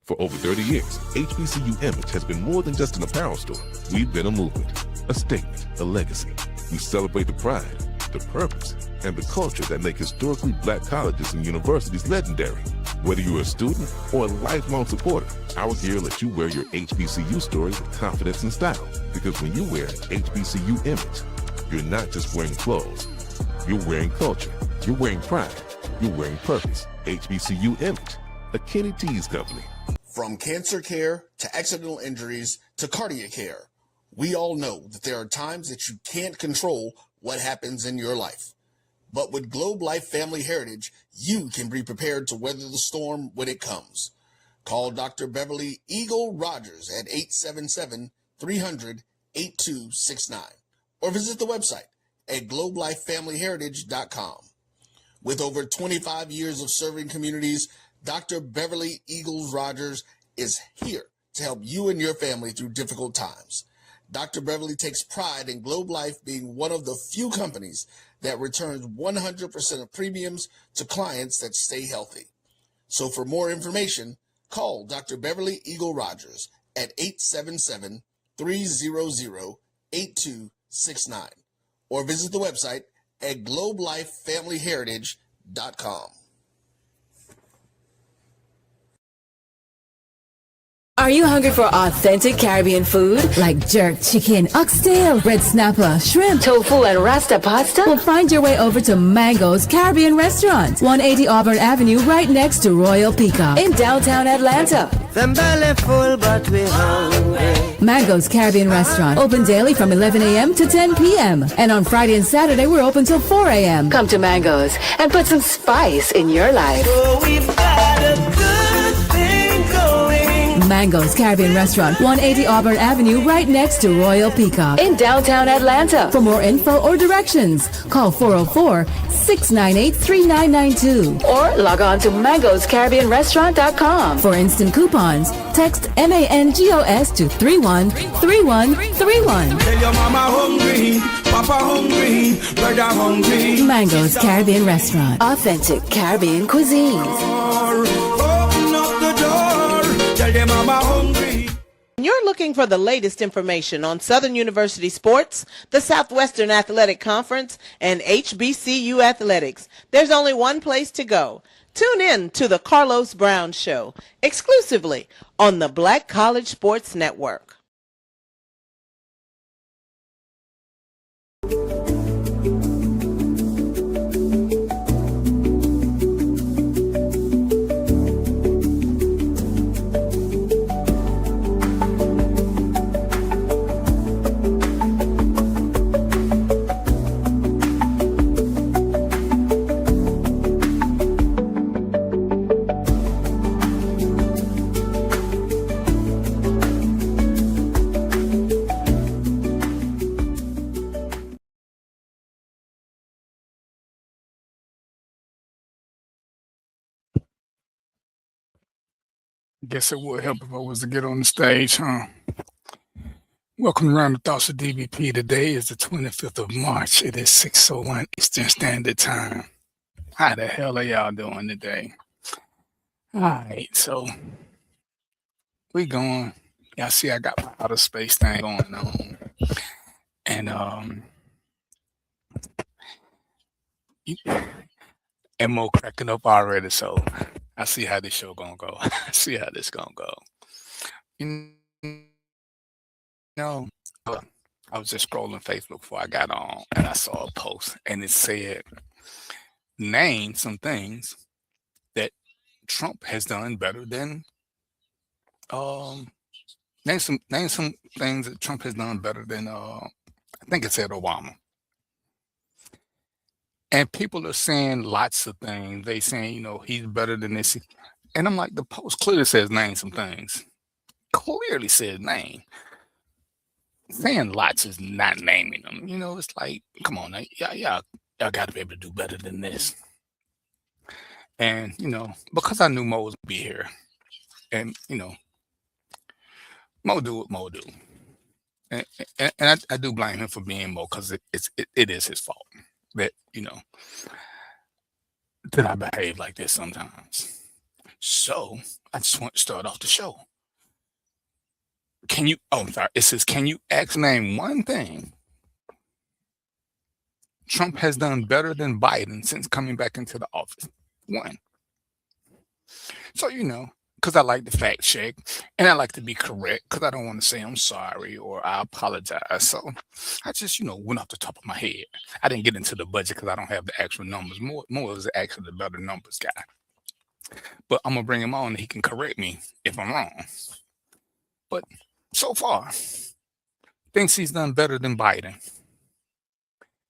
For over 30 years, HBCU Image has been more than just an apparel store. We've been a movement, a statement, a legacy. We celebrate the pride, the purpose, and the culture that make historically Black colleges and universities legendary. Whether you're a student or a lifelong supporter, our gear lets you wear your HBCU story with confidence and style. Because when you wear HBCU Image, you're not just wearing clothes. You're wearing culture. You're wearing pride. You're wearing purpose. HBCU Image, a Kenny T's company. From cancer care to accidental injuries to cardiac care, we all know that there are times that you can't control what happens in your life. But with Globe Life Family Heritage, you can be prepared to weather the storm when it comes. Call Dr. Beverly Eagle Rogers at 877-300-8269 or visit the website at globelifefamilyheritage.com. With over 25 years of serving communities, Dr. Beverly Eagles Rogers is here to help you and your family through difficult times. Dr. Beverly takes pride in Globe Life being one of the few companies that returns 100% of premiums to clients that stay healthy. So for more information, call Dr. Beverly Eagle Rogers at 877-300-8269 or visit the website at globelifefamilyheritage.com. Are you hungry for authentic Caribbean food like jerk chicken, oxtail, red snapper, shrimp, tofu, and rasta pasta? Well, find your way over to Mango's Caribbean Restaurant, 180 Auburn Avenue, right next to Royal Peacock in downtown Atlanta. Them belly full, but we hungry. Mango's Caribbean Restaurant, open daily from 11 a.m. to 10 p.m. And on Friday and Saturday, we're open till 4 a.m. Come to Mango's and put some spice in your life. So we've got a good thing going. Mango's Caribbean Restaurant, 180 Auburn Avenue, right next to Royal Peacock in downtown Atlanta. For more info or directions, call 404-698-3992 or log on to mangoscaribbeanrestaurant.com. For instant coupons, text MANGOS to 313131. Tell your mama hungry, papa hungry, brother hungry. Mango's Caribbean Restaurant, authentic Caribbean cuisine. Open up the door, tell your mama hungry. You're looking for the latest information on Southern University sports, the Southwestern Athletic Conference, and HBCU athletics. There's only one place to go. Tune in to the Carlos Brown Show, exclusively on the Black College Sports Network. Guess it would help if I was to get on the stage, huh? Welcome around the Thoughts of DBP. Today is the 25th of March. It is 6:01 Eastern Standard Time. How the hell are y'all doing today? All right, so we going. Y'all see I got my outer space thing going on. And Mo cracking up already, so I see how this show gonna go. I see how this gonna go. You know, I was just scrolling Facebook before I got on, and I saw a post, and it said, "Name some things that Trump has done better than." Name some things that Trump has done better than. I think it said Obama. And people are saying lots of things. They saying, he's better than this. And I'm like, the post clearly says name some things. Clearly says name. Saying lots is not naming them. It's like, come on, y'all got to be able to do better than this. And, because I knew Mo was going to be here. And, Mo do what Mo do. And I do blame him for being Mo because it is his fault. That, that I behave like this sometimes. So I just want to start off the show. Can you? Oh, I'm sorry. It says, can you name one thing Trump has done better than Biden since coming back into the office? One. So, because I like to fact check and I like to be correct because I don't want to say I'm sorry or I apologize. So I just, went off the top of my head. I didn't get into the budget because I don't have the actual numbers. More is actually the better numbers guy. But I'm going to bring him on and he can correct me if I'm wrong. But so far, thinks he's done better than Biden.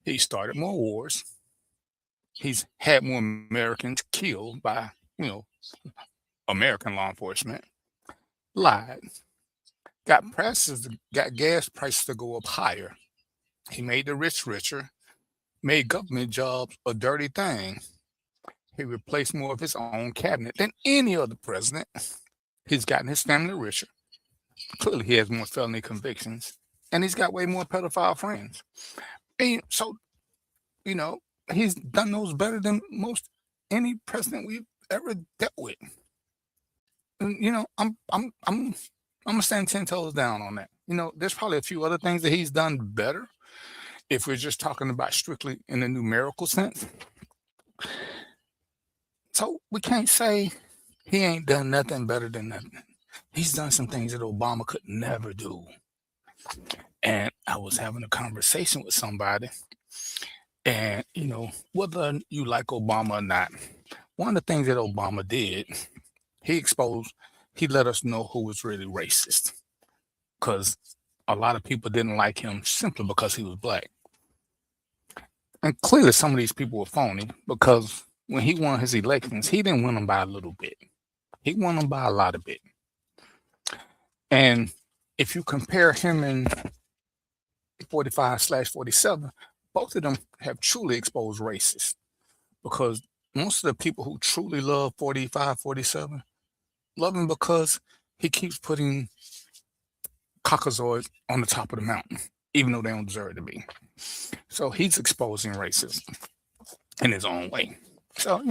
He started more wars. He's had more Americans killed by, American law enforcement. Lied. Got gas prices to go up higher. He made the rich richer. Made government jobs a dirty thing. He replaced more of his own cabinet than any other president. He's gotten his family richer. Clearly, he has more felony convictions. And he's got way more pedophile friends. And so, he's done those better than most any president we've ever dealt with. And, I'm gonna stand 10 toes down on that. There's probably a few other things that he's done better if we're just talking about strictly in a numerical sense. So we can't say he ain't done nothing better than nothing. He's done some things that Obama could never do. And I was having a conversation with somebody, and whether you like Obama or not, one of the things that Obama did, he let us know who was really racist, because a lot of people didn't like him simply because he was black. And clearly some of these people were phony, because when he won his elections, he didn't win them by a little bit. He won them by a lot of bit. And if you compare him and 45/47, both of them have truly exposed racists, because most of the people who truly love 45, 47 love him because he keeps putting Caucasoids on the top of the mountain, even though they don't deserve to be. So he's exposing racism in his own way. So,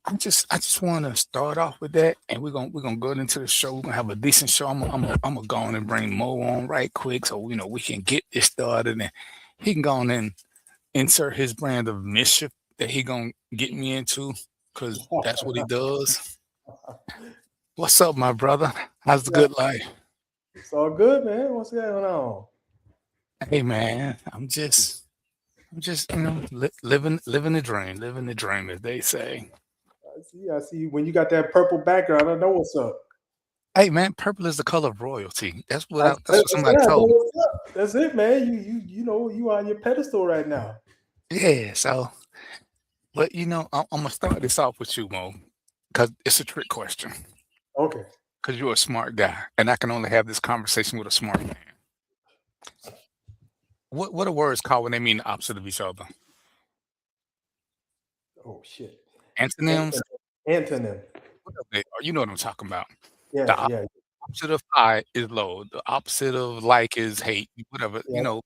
I just want to start off with that, and we're gonna go into the show. We're gonna have a decent show. I'm gonna go on and bring Mo on right quick, so we can get this started, and he can go on and insert his brand of mischief that he gonna get me into, because that's what he does. What's up, my brother? How's the good life? It's all good, man. What's going on? Hey, man, I'm just living the dream, as they say. I see. When you got that purple background, I know what's up. Hey, man, purple is the color of royalty. That's what somebody told me. That's it, man. You on your pedestal right now. Yeah. So, but I'm gonna start this off with you, Mo, because it's a trick question. Okay. Because you're a smart guy, and I can only have this conversation with a smart man. What are words called when they mean the opposite of each other? Oh shit. Antonyms. Antonym. You know what I'm talking about. Yeah, The opposite of high is low. The opposite of like is hate. Whatever. Yeah.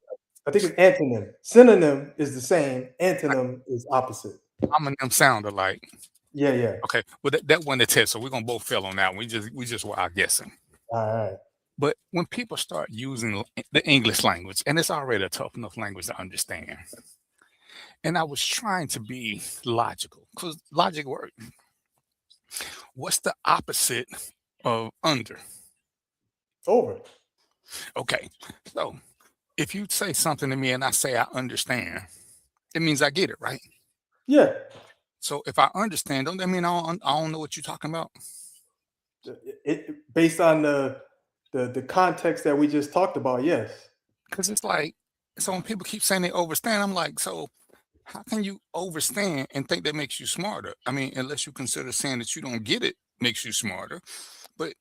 I think it's antonym. Synonym is the same. Antonym is opposite. Homonym sound alike. Yeah. Okay. Well, that one the test. So we're gonna both fail on that one. We just were out guessing. All right. But when people start using the English language, and it's already a tough enough language to understand, and I was trying to be logical, because logic works. What's the opposite of under? Over. Okay. So if you say something to me and I say I understand, it means I get it, right? Yeah. So if I understand, don't that mean I don't know what you're talking about? It based on the context that we just talked about, yes. Because it's like, so when people keep saying they overstand, I'm like, so how can you overstand and think that makes you smarter? I mean, unless you consider saying that you don't get it makes you smarter. But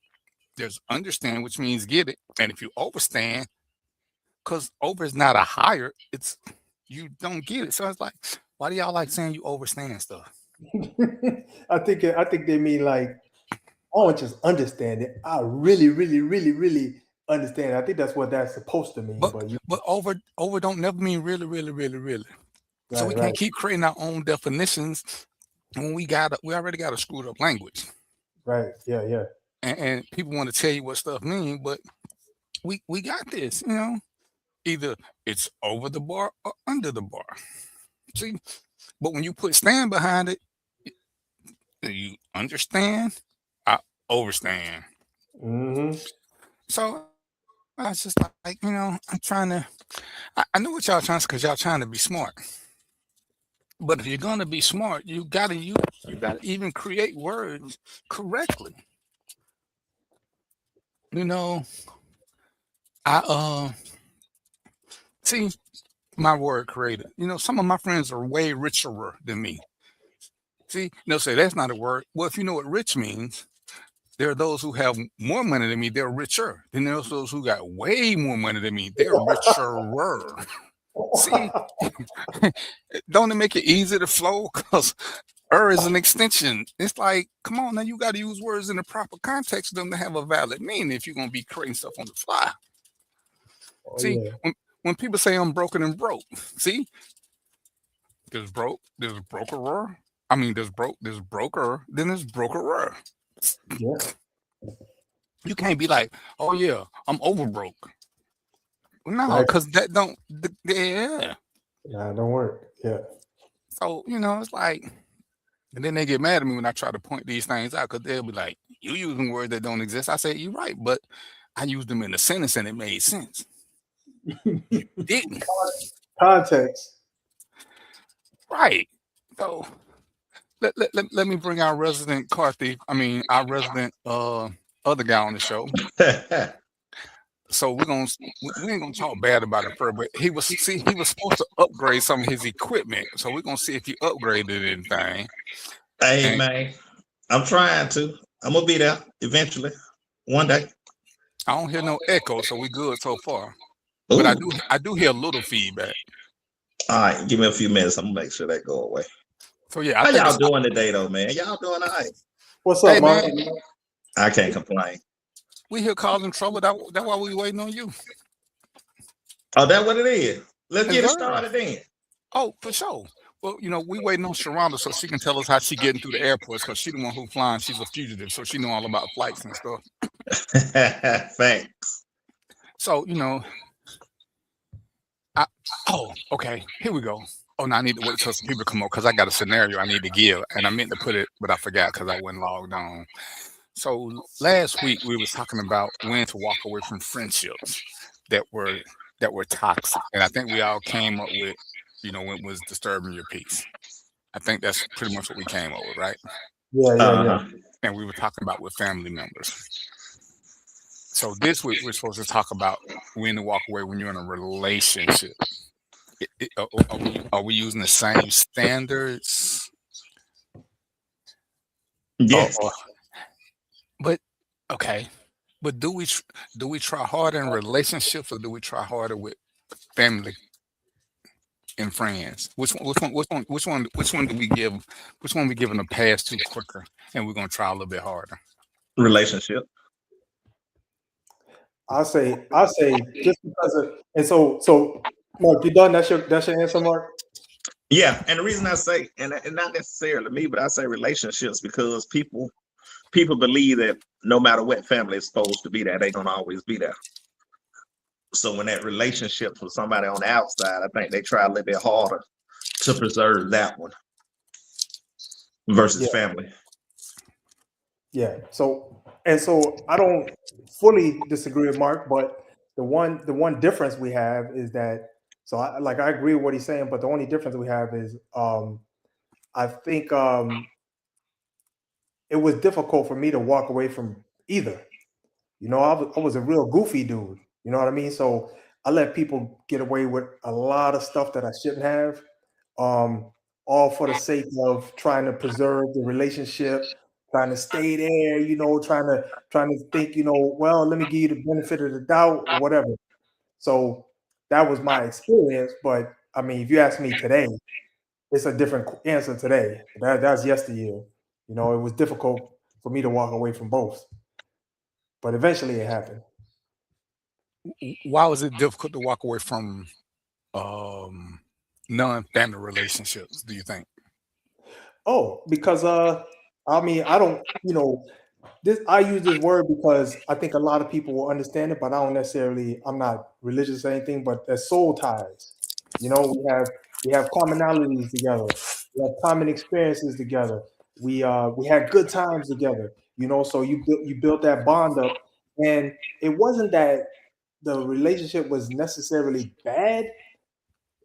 there's understand, which means get it. And if you overstand, because over is not a higher, it's you don't get it. So it's like, why do y'all like saying you overstand stuff? I think they mean like, I don't just understand it. I really, really, really, really understand it. I think that's what that's supposed to mean. But over don't never mean really, really, really, really. So we can't keep creating our own definitions when we already got a screwed up language, Right. Yeah. and people want to tell you what stuff mean, but we got this, either it's over the bar or under the bar. See, but when you put stand behind it, you understand, I overstand. Mm-hmm. So I was just like, I'm trying to. I know what y'all trying to, because y'all trying to be smart. But if you're gonna be smart, you gotta even create words correctly. You know, I see my word creator. Some of my friends are way richer than me. See, they'll say that's not a word. Well, if you know what rich means, there are those who have more money than me, they're richer. Then there's those who got way more money than me, they're richer. See, don't it make it easy to flow? Because is an extension. It's like, come on now, you got to use words in the proper context for them to have a valid meaning if you're going to be creating stuff on the fly. Oh See, yeah. when people say I'm broken and broke, see, there's brokerer. I mean, there's broker, then there's brokerer. Yeah. You can't be like, oh yeah, I'm over broke. No, Right. because that don't, yeah. Nah, don't work. Yeah. So, it's like, and then they get mad at me when I try to point these things out, because they'll be like, you using words that don't exist. I say, you're right, but I used them in a sentence and it made sense. You didn't. Context. Right. So let me bring our resident our resident other guy on the show. So we ain't gonna talk bad about it first, but he was supposed to upgrade some of his equipment. So we're gonna see if he upgraded anything. Hey man, I'm trying to. I'm gonna be there eventually, one day. I don't hear no echo, so we good so far. But I do hear a little feedback. All right, give me a few minutes. I'm gonna make sure that go away. So yeah, how y'all doing today, though, man? Y'all doing all right? What's up, Mark? I can't complain. We here causing trouble. That's why we waiting on you. Oh, that's what it is. Let's get it started then. Oh, for sure. Well, we waiting on Sharonda so she can tell us how she getting through the airports, because she the one who flying. She's a fugitive, so she know all about flights and stuff. Thanks. So, okay, here we go. Oh, now I need to wait till some people come up because I got a scenario I need to give, and I meant to put it, but I forgot because I wasn't logged on. So last week we was talking about when to walk away from friendships that were toxic, and I think we all came up with, when it was disturbing your peace. I think that's pretty much what we came up with, right? Yeah. And we were talking about with family members. So this week we're supposed to talk about when to walk away when you're in a relationship. Are we using the same standards? Yes. But okay. But do we try harder in relationships, or do we try harder with family and friends? Which one do we give? Which one we giving a pass to quicker, and we're gonna try a little bit harder? Relationship. I'll say just because of, and so Mark, you done? That's your answer, Mark? Yeah, and the reason I say, and not necessarily me, but I say relationships because people believe that no matter what family is supposed to be there, they're gonna always be there. So when that relationship with somebody on the outside, I think they try a little bit harder to preserve that one versus family. Yeah. So I don't fully disagree with Mark, but the one difference we have is that, so I agree with what he's saying, but the only difference we have is I think it was difficult for me to walk away from either. I was a real goofy dude. You know what I mean? So I let people get away with a lot of stuff that I shouldn't have, all for the sake of trying to preserve the relationship, trying to stay there, trying to think, well, let me give you the benefit of the doubt or whatever. So that was my experience. But I mean, if you ask me today, it's a different answer today. That's yesteryear. It was difficult for me to walk away from both, but eventually it happened. Why was it difficult to walk away from non-family relationships, do you think? Oh, because I mean, I don't, this I use this word because I think a lot of people will understand it, but I don't necessarily. I'm not religious or anything, but there's soul ties. We have commonalities together. We have common experiences together. We had good times together. So you built that bond up, and it wasn't that the relationship was necessarily bad.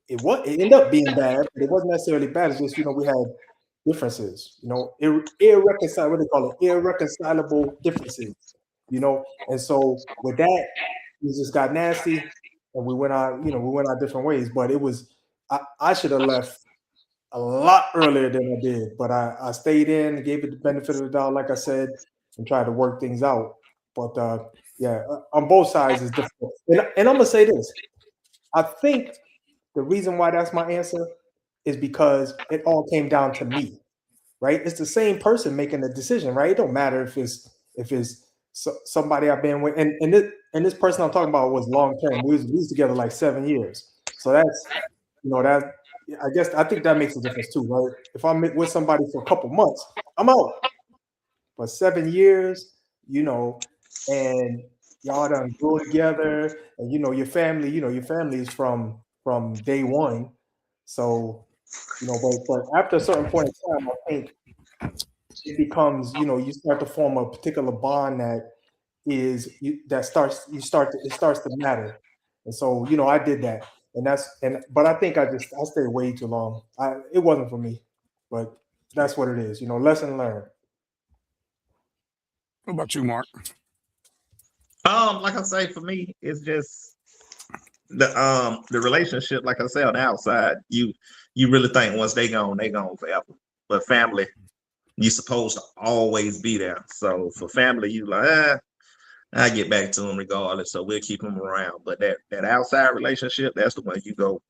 It ended up being bad, but it wasn't necessarily bad. It's just we had differences, irreconcilable. What they call it, irreconcilable differences. And so with that, we just got nasty, and we went our different ways. But it was I should have left a lot earlier than I did, but I stayed in, gave it the benefit of the doubt, like I said, and tried to work things out. But yeah, on both sides is difficult. And I'm gonna say this: I think the reason why that's my answer is because it all came down to me, right? It's the same person making the decision, right? It don't matter if it's somebody I've been with, and this person I'm talking about was long term. We was together like 7 years, so that's that. I think that makes a difference too, right? If I'm with somebody for a couple months, I'm out. But 7 years, and y'all done grew together, and your family is from day one. So, but after a certain point in time, I think it becomes, you start to form a particular bond that it starts to matter. And so, I did that. But I think I stayed way too long. It wasn't for me, but that's what it is, lesson learned. What about you, Mark? Like I say, for me, it's just the relationship. Like I say, on the outside, you really think once they gone forever. But family, you're supposed to always be there. So for family, you like, I get back to them regardless. So we'll keep them around. But that outside relationship, that's the one you go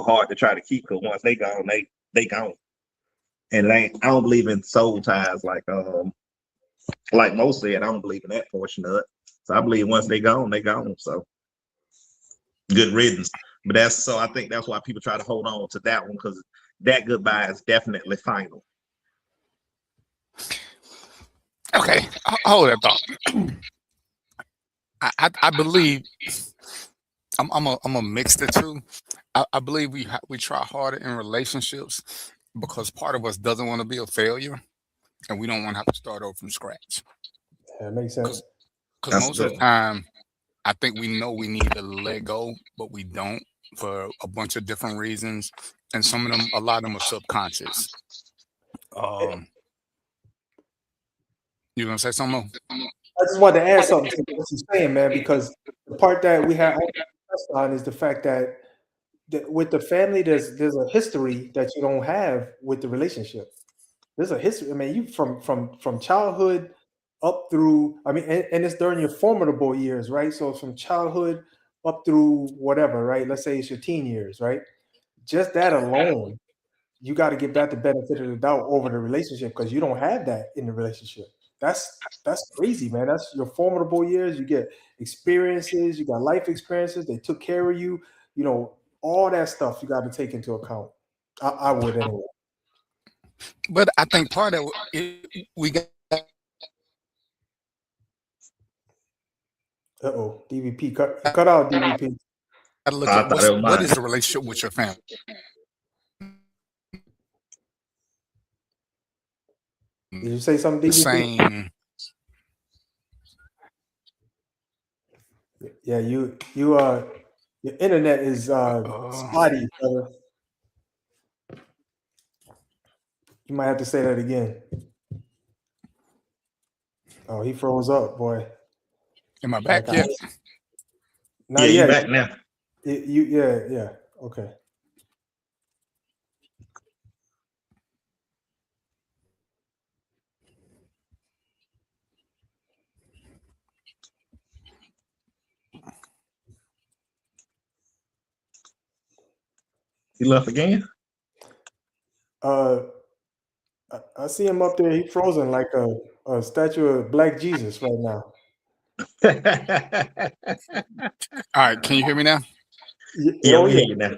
hard to try to keep. Because once they gone, they gone. And I don't believe in soul ties like most said. I don't believe in that portion of it. So I believe once they gone, they gone. So good riddance. But I think that's why people try to hold on to that one, because that goodbye is definitely final. Okay, hold that thought. I believe I'm a mix the two. I believe we try harder in relationships because part of us doesn't want to be a failure, and we don't want to have to start over from scratch. Yeah, it makes sense. Because That's most of the good. time, I think we know we need to let go, but we don't for a bunch of different reasons, and a lot of them are subconscious. You gonna say something? I just wanted to add something to what you're saying, man, because the part that we have on is the fact that with the family, there's a history that you don't have with the relationship. There's a history. I mean, you from childhood up through. I mean, and it's during your formidable years, right? So it's from childhood up through whatever, right? Let's say it's your teen years, right? Just that alone, you got to give that the benefit of the doubt over the relationship because you don't have that in the relationship. That's crazy, man. That's your formidable years. You get experiences. You got life experiences. They took care of you. All that stuff you got to take into account. I would anyway. But I think part of it, we got DVP cut out DVP. to look I at thought it was what mine. is the relationship with your family. Did you say something, The DVP? same. Yeah, your internet is spotty, brother. You might have to say that again. Oh, he froze up, boy. Am I back yet? Not Yeah, you yet. back now. Yeah. Okay. He left again. I see him up there. He frozen like a statue of Black Jesus right now. All right, can you hear me now? Yeah, Oh we yeah. hear you now.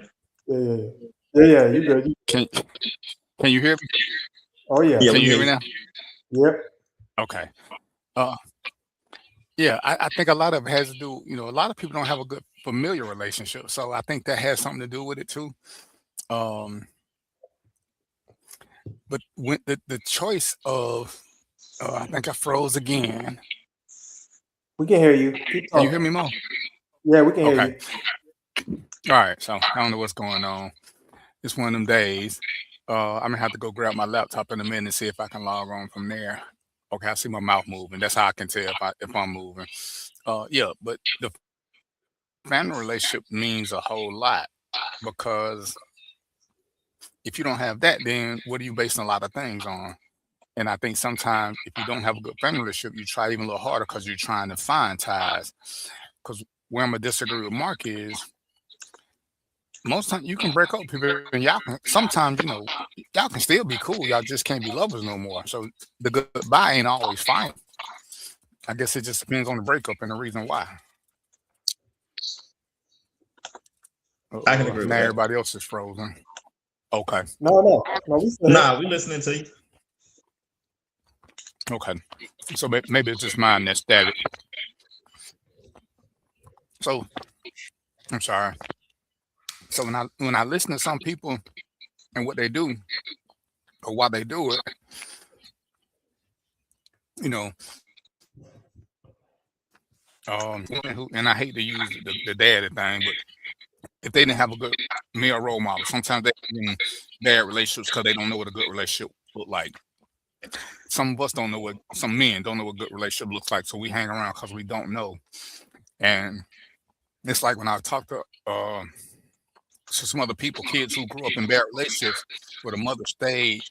Yeah. You good. Can you hear me? Oh yeah. Yeah, Can we you hear hear me you. now? Yep. Okay. Uh, yeah, I think a lot of it has to do, a lot of people don't have a good familiar relationship. So I think that has something to do with it too. Um, but when the choice of, I think I froze again. We can hear you. Keep Can you hear talking. me, Mo? Yeah, we can hear Okay. you. All right. So I don't know what's going on. It's one of them days. I'm gonna have to go grab my laptop in a minute and see if I can log on from there. Okay, I see my mouth moving. That's how I can tell if I'm moving. Yeah, but the family relationship means a whole lot because if you don't have that, then what are you basing a lot of things on? And I think sometimes if you don't have a good family relationship, you try even a little harder because you're trying to find ties. Because where I'm gonna disagree with Mark is most times you can break up with people and y'all can sometimes, y'all can still be cool. Y'all just can't be lovers no more. So the goodbye ain't always fine. I guess it just depends on the breakup and the reason why. I can agree Now with that. everybody else is frozen. Okay. No, we still here. Nah, we listening to you. Okay. So maybe it's just mine that's static. So I'm sorry. So when I listen to some people and what they do or why they do it, you know, and I hate to use the daddy thing, but if they didn't have a good male role model, sometimes they in bad relationships because they don't know what a good relationship look like. Some of us don't know some men don't know what a good relationship looks like, so we hang around because we don't know. And it's like when I talk to some other people, kids who grew up in bad relationships where the mother stayed,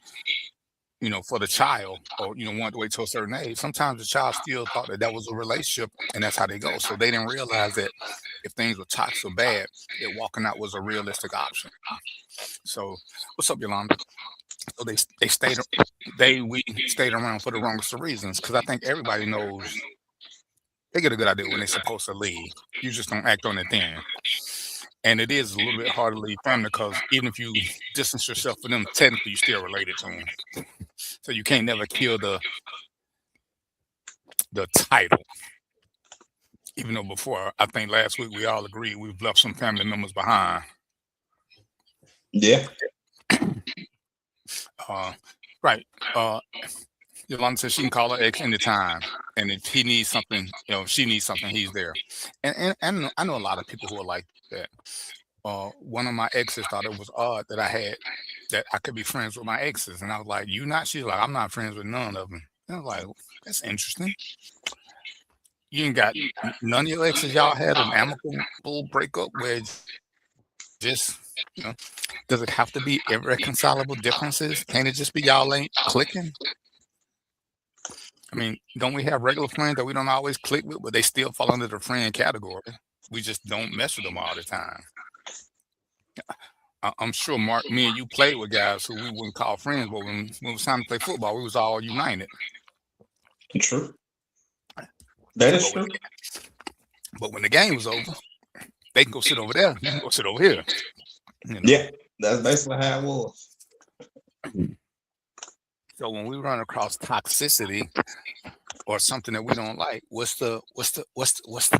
for the child or, wanted to wait till a certain age. Sometimes the child still thought that was a relationship and that's how they go. So they didn't realize that if things were toxic or bad, that walking out was a realistic option. So what's up, Yolanda? So we stayed around for the wrongest of reasons because I think everybody knows they get a good idea when they're supposed to leave. You just don't act on it then. And it is a little bit hard to leave family because even if you distance yourself from them, technically you're still related to them. So you can't never kill the title. Even though before, I think last week we all agreed we've left some family members behind. Yeah. Right. Yolanda says she can call her ex anytime, and if he needs something, if she needs something, he's there. And I know a lot of people who are like that. One of my exes thought it was odd that I could be friends with my exes, and I was like, "You not?" She's like, "I'm not friends with none of them." And I was like, "That's interesting. You ain't got none of your exes. Y'all had an amicable breakup where just, does it have to be irreconcilable differences? Can't it just be y'all ain't clicking?" I mean, don't we have regular friends that we don't always click with, but they still fall under the friend category? We just don't mess with them all the time. I'm sure, Mark, me and you played with guys who we wouldn't call friends, but when it was time to play football, we was all united. True. That is true. But when the game was over, they can go sit over there. You can go sit over here. Yeah, that's basically how it was. So when we run across toxicity or something that we don't like, what's the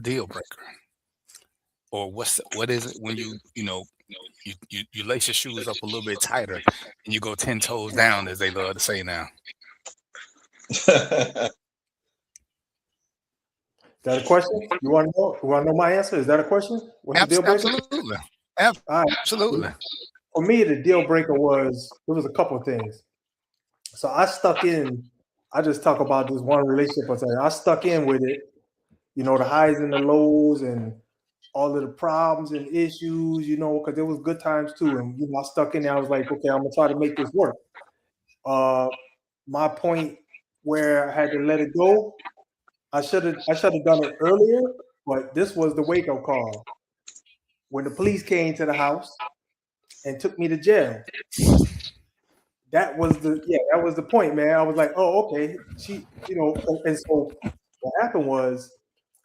deal breaker? Or what is it when you lace your shoes up a little bit tighter and you go 10 toes down, as they love to say now? Is that a question? You want to know? You want to know my answer? Is that a question? What's the deal breaker? Absolutely. Absolutely. For me, the deal breaker was a couple of things. So I stuck in. I just talk about this one relationship. I stuck in with it. The highs and the lows and all of the problems and issues. Because there was good times too. And I stuck in there. I was like, okay, I'm gonna try to make this work. My point where I had to let it go, I should have done it earlier, but this was the wake-up call. When the police came to the house and took me to jail. That was the point, man. I was like, oh, okay. And so what happened was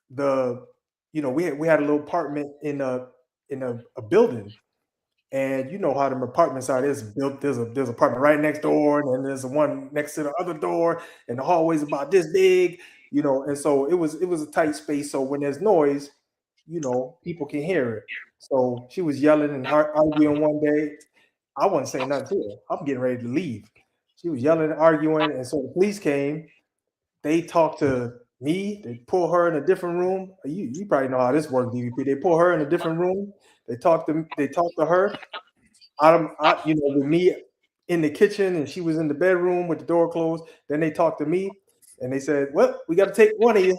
we had a little apartment in a building, And you know how them apartments are. There's built. There's an apartment right next door, and then there's one next to the other door, and the hallway's about this big. You know, and so it was a tight space. So when there's noise, you know, people can hear it. So she was yelling and arguing one day. I wasn't saying nothing to her. I'm getting ready to leave. She was yelling and arguing, and so the police came. They talked to me. They pull her in a different room. You probably know how this works, DVP. They pull her in a different room. They talked to her. You know, with me in the kitchen, and she was in the bedroom with the door closed. Then they talked to me, and they said, "Well, we got to take one of you,"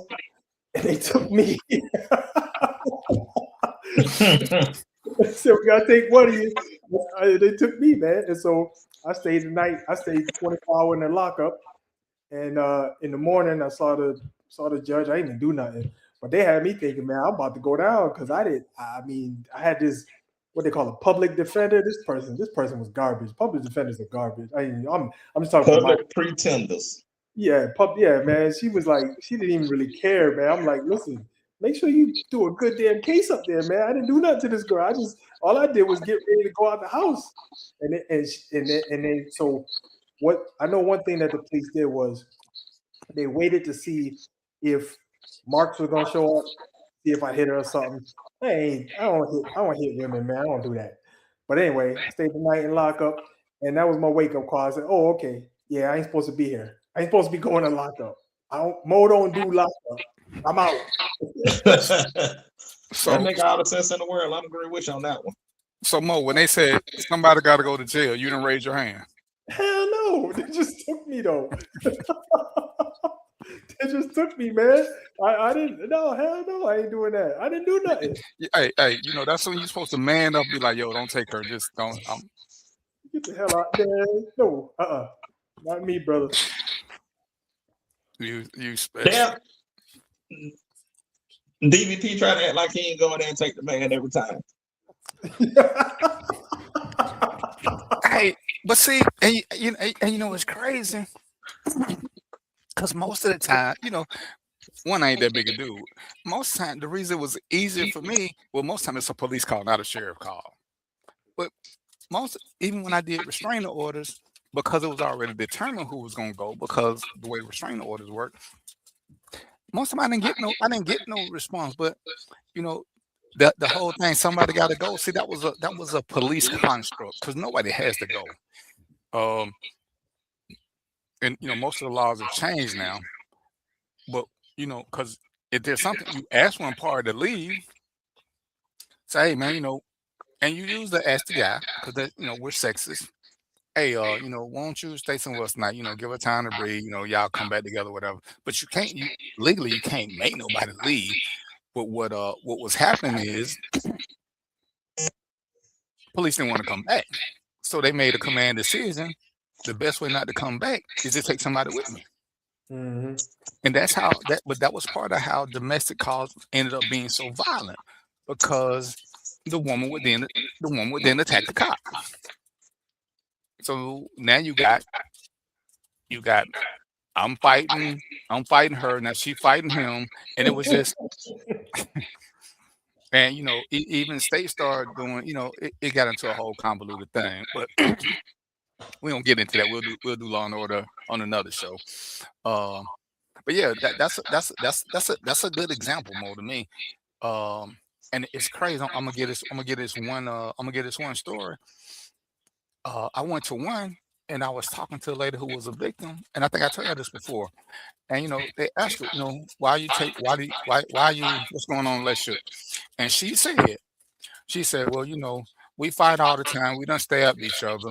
and they took me. They said, "We got to take one of you." They took me, man, and so I stayed the night. I stayed 24 hours in the lockup, and in the morning I saw the judge. I didn't even do nothing, but they had me thinking, man, I'm about to go down because I had this, what they call a public defender. This person was garbage. Public defenders are garbage. I'm just talking about Public pretenders. yeah, man. She was like, she didn't even really care, man. I'm like, listen, make sure you do a good damn case up there, man. I didn't do nothing to this girl. All I did was get ready to go out the house, and then so what? I know one thing that the police did was they waited to see if Marks was gonna show up, see if I hit her or something. I don't hit women, man. I don't do that. But anyway, I stayed the night in lockup, and that was my wake up call. I said, "Oh, okay, yeah, I ain't supposed to be here. I ain't supposed to be going to lockup. Mo don't do lockup. I'm out." So That make all the sense in the world. I'm agree with you on that one. So Mo, when they said somebody got to go to jail, you didn't raise your hand. Hell no, they just took me though. They just took me, man. I didn't. No, hell no, I ain't doing that. I didn't do nothing. Hey, you know that's when you're supposed to man up, be like, yo, don't take her. Just don't. Get the hell out there. No, not me, brother. You special. Damn. DVP trying to act like he ain't going there and take the man every time. Hey, but see, and you know it's crazy because most of the time, you know, one I ain't that big a dude. Most time, the reason it was easier for me, well, most time it's a police call, not a sheriff call. But even when I did restraining orders, because it was already determined who was gonna go, because the way restraining orders work, most of them I didn't get no response. But you know, the whole thing, somebody got to go. See, that was a police construct because nobody has to go. And you know, most of the laws have changed now. But you know, because if there's something you ask one party to leave, say, hey man, you know, and you use the ask the guy because you know we're sexist. Hey, you know, won't you stay somewhere else tonight? You know, give her time to breathe. You know, y'all come back together, whatever. But legally you can't make nobody leave. But what was happening is police didn't want to come back, so they made a command decision. The best way not to come back is to take somebody with me. Mm-hmm. And that's how but that was part of how domestic calls ended up being so violent because the woman would then attack the cop. So now you got I'm fighting her, now she fighting him, and it was just and you know, even state started doing, you know, it got into a whole convoluted thing, but we don't get into that. We'll do Law and Order on another show. But yeah, that's a good example, Mo, to me. And it's crazy. I'm gonna get this one story. I went to one and I was talking to a lady who was a victim, and I think I told you this before. And you know, they asked her, you know, why you what's going on in the relationship? And she said, well, you know, we fight all the time, we done stab each other,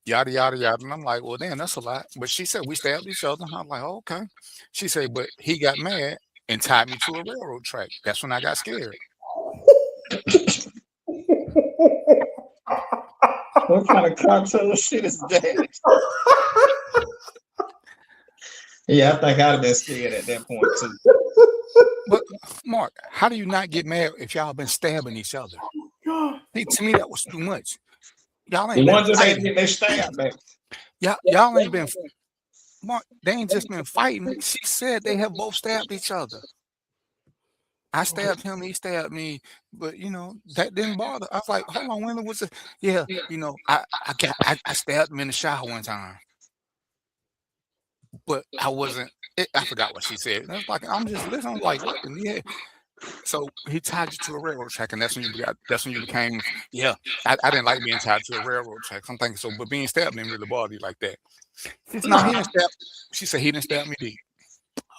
yada yada yada. And I'm like, well, damn, that's a lot. But she said we stabbed each other. I'm like, oh, okay. She said, but he got mad and tied me to a railroad track. That's when I got scared. What kind of cocktail shit is that? Yeah, I think I'd have been scared at that point too. But Mark, how do you not get mad if y'all been stabbing each other? Hey, to me, that was too much. Y'all ain't One been just ain't fighting. getting their stab back. Y'all ain't been. Mark, they ain't just been fighting. She said they have both stabbed each other. I stabbed him, he stabbed me, but that didn't bother. I was like, hold on, when was it? Yeah, I stabbed him in the shower one time, but I wasn't. I forgot what she said. And I was like, I'm just listening. I'm like, what? And yeah. So he tied you to a railroad track, and that's when you became. Yeah, I didn't like being tied to a railroad track. I'm thinking so, but being stabbed didn't really bother you like that. She said, no, he didn't stab. She said he didn't stab me deep.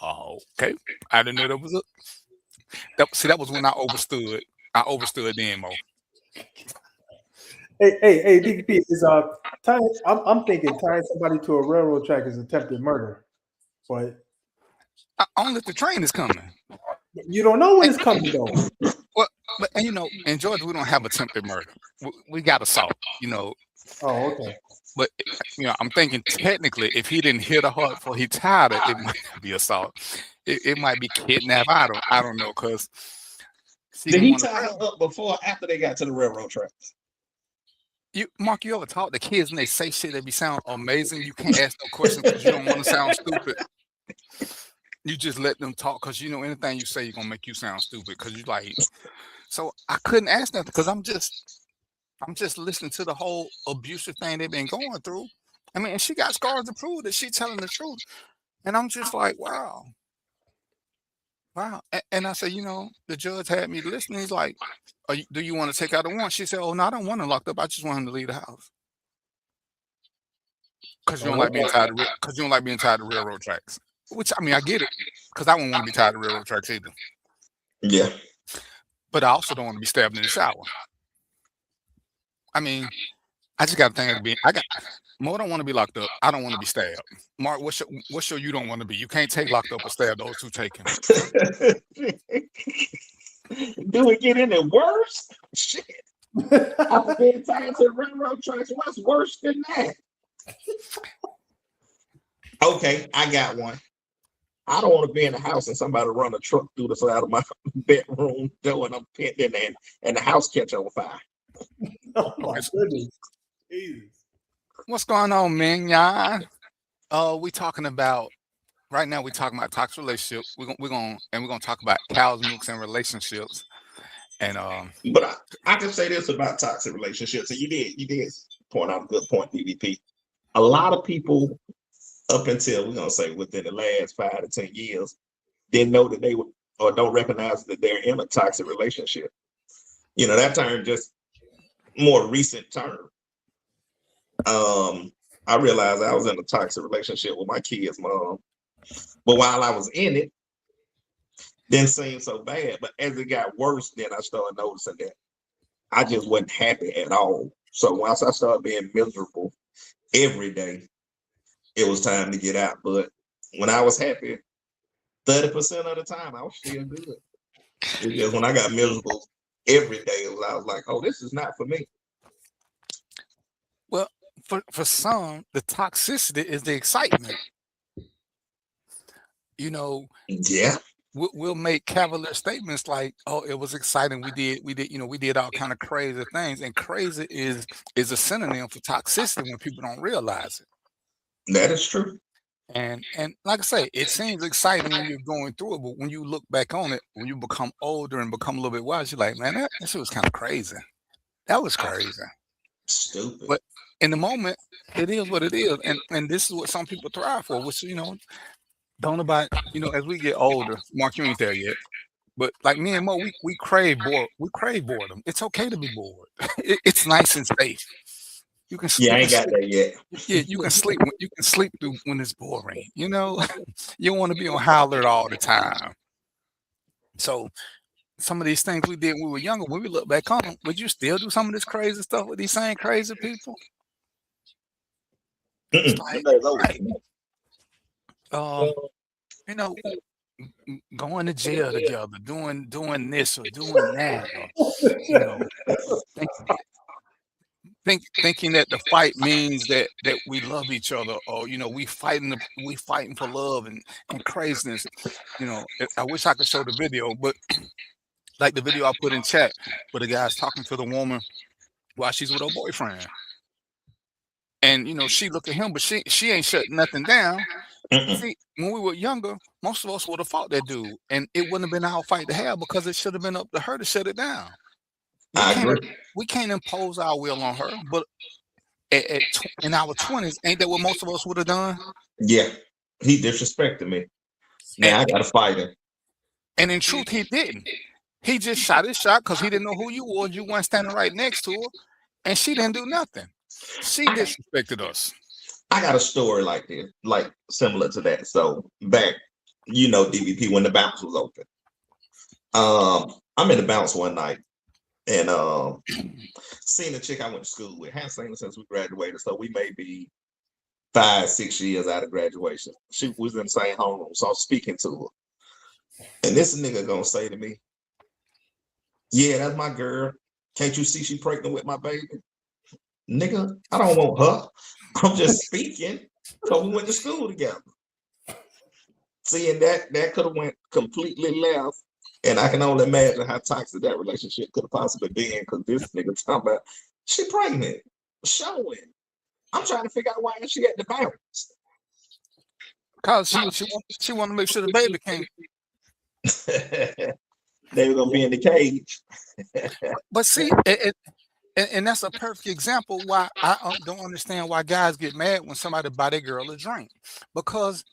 Oh, okay. I didn't know that was that was when I overstood. I overstood then, Mo. Hey, DPP is I'm thinking tying somebody to a railroad track is attempted murder, but Only if the train is coming. You don't know when it's coming though. Well, but in Georgia we don't have attempted murder. We got assault. Oh, okay. But I'm thinking technically, if he didn't hit her hard before he tied her, it might not be assault. It might be kidnap. I don't know, because did he tie her up before or after they got to the railroad tracks? Mark, you ever talk to kids and they say shit that sound amazing? You can't ask no questions because you don't want to sound stupid. You just let them talk because anything you say you're gonna make you sound stupid because you like. So I couldn't ask nothing because I'm just listening to the whole abusive thing they've been going through. I mean, and she got scars to prove that she's telling the truth, and I'm just like, wow. And I said, the judge had me listening. He's like, do you want to take out a warrant? She said, oh no, I don't want him locked up. I just want him to leave the house because you don't like being tied to railroad tracks. Which, I mean, I get it, because I wouldn't want to be tied to railroad tracks either. Yeah. But I also don't want to be stabbed in the shower. I mean, I just got to think Mo don't want to be locked up. I don't want to be stabbed. Mark, what's your you don't want to be? You can't take locked up or stabbed. Those two taken. Do it get any worse? Shit. I've been tied to railroad tracks. What's worse than that? Okay, I got one. I don't want to be in the house and somebody run a truck through the side of my bedroom door and I'm pinned in there and the house catch on fire. Oh my goodness. Jesus. What's going on, man? Yeah. We're talking about toxic relationships. We're gonna talk about cows, milks, and relationships. And but I can say this about toxic relationships, and you did point out a good point, DVP. A lot of people up until we're gonna say within the last 5 to 10 years, didn't know that they would or don't recognize that they're in a toxic relationship. That term just more recent term. I realized I was in a toxic relationship with my kid's mom, but while I was in it, didn't seem so bad. But as it got worse, then I started noticing that I just wasn't happy at all. So once I started being miserable every day, it was time to get out. But when I was happy, 30% of the time, I was still good. It's just when I got miserable every day, I was like, oh, this is not for me. Well, for some, the toxicity is the excitement. Yeah. We'll make cavalier statements like, "Oh, it was exciting. We did all kind of crazy things." And crazy is a synonym for toxicity when people don't realize it. That is true. And like I say, it seems exciting when you're going through it, but when you look back on it, when you become older and become a little bit wise, you're like, man, that shit was kind of crazy. That was crazy. Stupid. But in the moment, it is what it is, and this is what some people thrive for, which don't nobody, as we get older, Mark, you ain't there yet, but like me and Mo, we crave boredom. It's okay to be bored. It's nice and safe. You can sleep. Yeah, I ain't got that yet. Yeah, you can sleep. You can sleep through when it's boring. You don't want to be on high alert all the time. So some of these things we did when we were younger, when we look back on them, would you still do some of this crazy stuff with these same crazy people? It's like, going to jail together, doing this or doing that, thinking that the fight means that we love each other, or we fighting for love and craziness. I wish I could show the video, but like the video I put in chat where the guy's talking to the woman while she's with her boyfriend. And she look at him, but she ain't shutting nothing down. See, when we were younger, most of us would have fought that dude, and it wouldn't have been our fight to have because it should have been up to her to shut it down. We I can't agree. we can't impose our will on her, but in our 20s, ain't that what most of us would have done? Yeah, he disrespected me. And, Now I gotta fight him. and in truth, he didn't. He just shot his shot because he didn't know who you was. You weren't standing right next to her, and she didn't do nothing. She I got, disrespected us. I got a story like this, like similar to that. So back, DVP when the bounce was open. I'm in the bounce one night and seen a chick I went to school with. Hadn't seen her since we graduated, so we may be 5-6 years out of graduation. She was in the same homeroom, so I was speaking to her. And this nigga gonna say to me, "Yeah, that's my girl. Can't you see she pregnant with my baby?" Nigga, I don't want her. I'm just speaking because we went to school together. Seeing that could have went completely left. And I can only imagine how toxic that relationship could have possibly been because this nigga talking about she pregnant, showing. I'm trying to figure out why she at the bounce. Because she wanted to make sure the baby came. They were gonna be in the cage. But see, and that's a perfect example why I don't understand why guys get mad when somebody buy their girl a drink. Because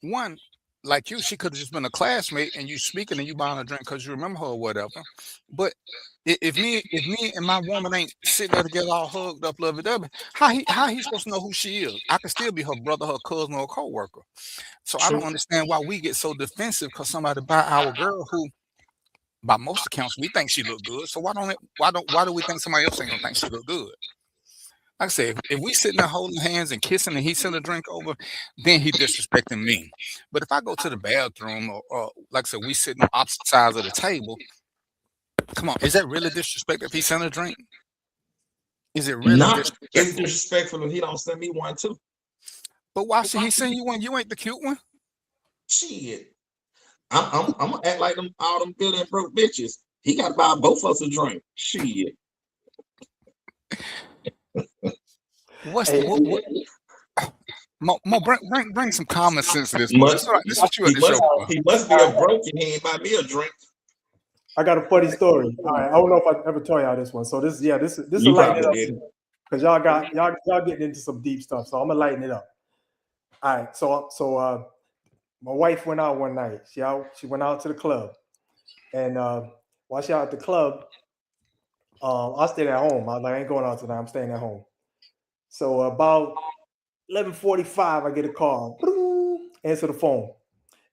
one, like you, she could have just been a classmate and you speaking and you buying a drink because you remember her or whatever. But if me and my woman ain't sitting there together all hugged up, lovey-dovey, how he supposed to know who she is? I could still be her brother, her cousin, or a coworker. So I don't understand why we get so defensive because somebody buy our girl who, by most accounts, we think she look good. So why do we think somebody else ain't gonna think she look good? Like I said, if we sitting there holding hands and kissing and he send a drink over, then he disrespecting me. But if I go to the bathroom or like I said, we sitting on opposite sides of the table, come on, is that really disrespect if he send a drink? Is it really Not it's disrespectful? disrespectful if he don't send me one too. But why should he send you one? You ain't the cute one. Shit. I'm gonna act like all them good and broke bitches. He gotta buy both of us a drink. Shit. What's what? Mo, bring some common sense to this. This is what you at the show for. He must be a broke and he ain't buy me a drink. I got a funny story. All right, I don't know if I ever told y'all this one. So this is You lighten it up probably did. because y'all getting into some deep stuff. So I'm gonna lighten it up. All right, so my wife went out one night. She went out to the club, and while she out at the club, I stayed at home. I was like, I ain't going out tonight. I'm staying at home. So about 11:45, I get a call. Answer the phone.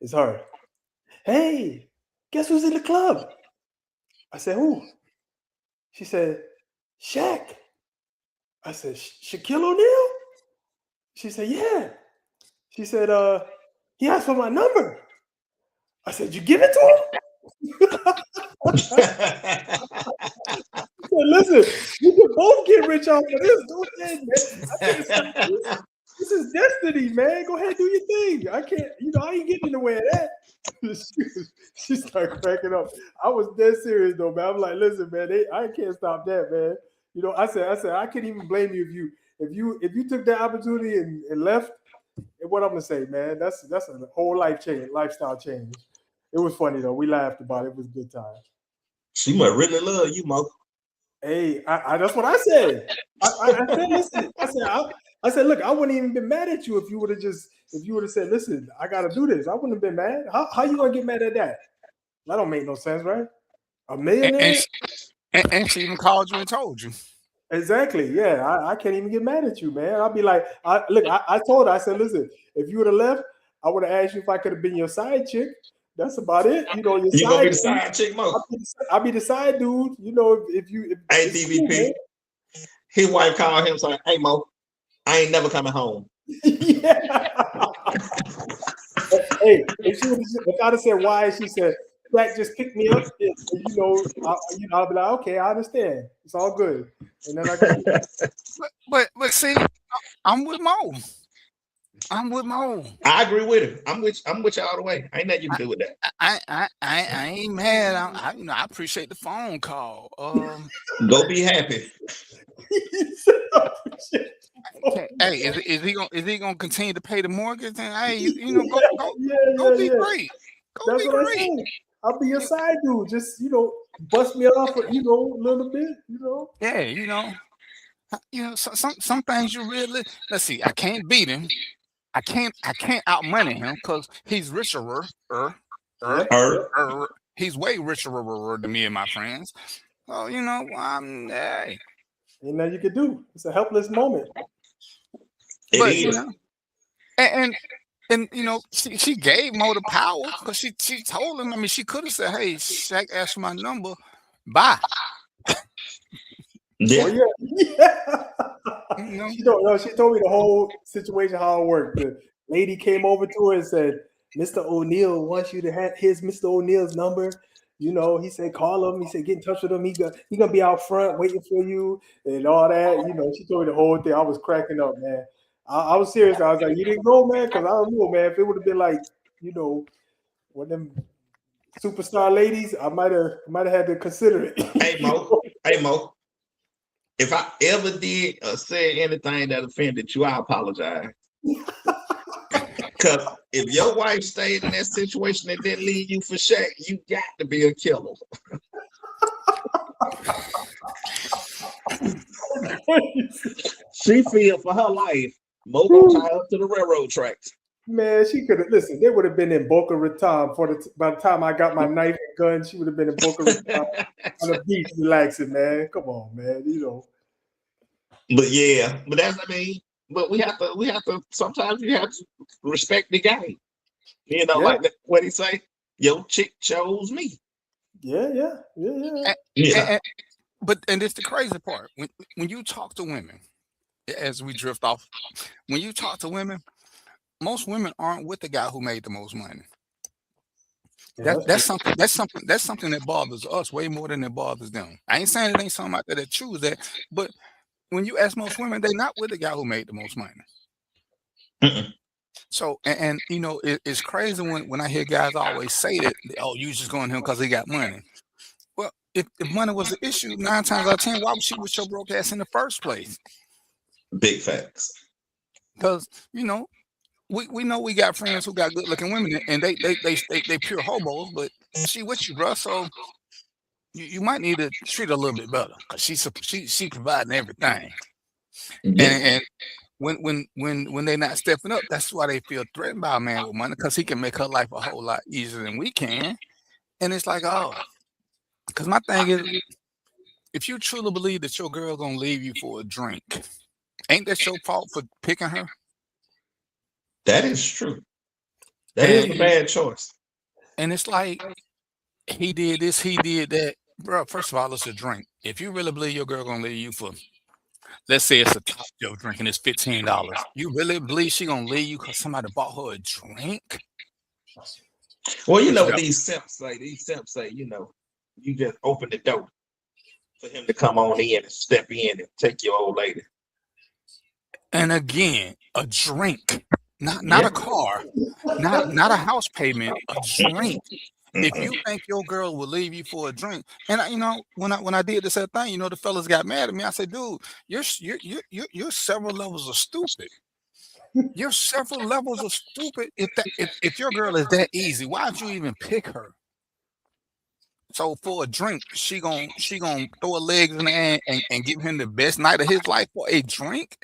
It's her. Hey, guess who's in the club? I said, who? She said, Shaq. I said, Shaquille O'Neal? She said, yeah. She said, he asked for my number. I said, you give it to him? I said, listen, you can both get rich off of this. Go ahead, man. This is destiny, man. Go ahead and do your thing. I can't, I ain't getting in the way of that. She started cracking up. I was dead serious though, man. I'm like, listen, man, I can't stop that, man. I said, I can't even blame you if you took that opportunity and left. And what I'm gonna say, man, that's a whole lifestyle change. It was funny though. We laughed about it. It was a good time. She must really love you, Mo. Hey, that's what I said. I said, listen, I said, look, I wouldn't even been mad at you if you would have said, listen, I got to do this. I wouldn't have been mad. How you gonna get mad at that? That don't make no sense, right? A millionaire. And she even called you and told you. Exactly. Yeah, I can't even get mad at you, man. I'll be like, I told her, I said, listen, if you would have left, I would have asked you if I could have been your side chick. That's about it. You gonna be the side chick, Mo? I'll be the side dude. If hey, DVP, his wife called him saying, "Hey, Mo, I ain't never coming home." Yeah. Hey, if I'd have said why, she said, "That just picked me up." I'll be like, "Okay, I understand. It's all good." And then I got. But see, I'm with Mo. I agree with him. I'm with you all the way. Ain't nothing you can do with that. I ain't mad. I appreciate the phone call. Go be happy. Hey, is he gonna continue to pay the mortgage? And hey, you know, go be Yeah. great. Go That's be what I great. said. I'll be your side dude. Just bust me off, a little bit. Yeah, some things you really let's see. I can't beat him. I can't out money him because he's richer. Yep. He's way richer than me and my friends. So hey. Ain't nothing you can do. It's a helpless moment. But and she gave Mo the power because she told him. I mean, she could have said, "Hey, Shaq asked for my number. Bye." Yeah. Oh, yeah. She told me the whole situation, how it worked. The lady came over to her and said, "Mr. O'Neal wants you to have here's Mr. O'Neal's number. He said, call him. He said, get in touch with him. He gonna be out front waiting for you and all that." She told me the whole thing. I was cracking up, man. I was serious. I was like, you didn't go, man? Because I don't know, man. If it would have been like, one of them superstar ladies, I might have had to consider it. Hey, Mo. If I ever did or said anything that offended you, I apologize. Because if your wife stayed in that situation and didn't leave you for Shaq, you got to be a killer. She feared for her life. Mo gonna tie up to the railroad tracks. Man, she could have listened. They would have been in Boca Raton by the time I got my knife and gun. She would have been in Boca Raton on the beach relaxing, man. Come on, man. But yeah, but we have to. Sometimes you have to respect the game. Like what he say. Your chick chose me. Yeah. But this the crazy part. When you talk to women, as we drift off, when you talk to women, most women aren't with the guy who made the most money. That's something that bothers us way more than it bothers them. I ain't saying it ain't something out there that choose that, but when you ask most women, they're not with the guy who made the most money. Mm-mm. So and it's crazy when I hear guys always say that, oh, you just going to him because he got money. Well, if money was an issue, 9 times out of 10, why was she with your broke ass in the first place? Big facts. Because we know we got friends who got good looking women and they pure hobos, but she with you, bro. So you might need to treat her a little bit better because she providing everything. Yeah. And when they're not stepping up, that's why they feel threatened by a man with money because he can make her life a whole lot easier than we can. And it's like, oh, because my thing is, if you truly believe that your girl gonna leave you for a drink, ain't that your fault for picking her? That is true. That is a bad choice. And it's like, he did this, he did that. Bro, first of all, it's a drink. If you really believe your girl gonna leave you for, let's say it's a Top Joe drink and it's $15, you really believe she gonna leave you because somebody bought her a drink? Well, what these simps say. These simps say, you just open the door for him to come on in and step in and take your old lady. And again, a drink, not a car, not a house payment, a drink. If you think your girl will leave you for a drink, and when I did this thing, the fellas got mad at me. I said, dude, you're several levels of stupid. You're several levels of stupid. If your girl is that easy, why'd you even pick her? So for a drink, she gonna throw her legs in the air and give him the best night of his life for a drink?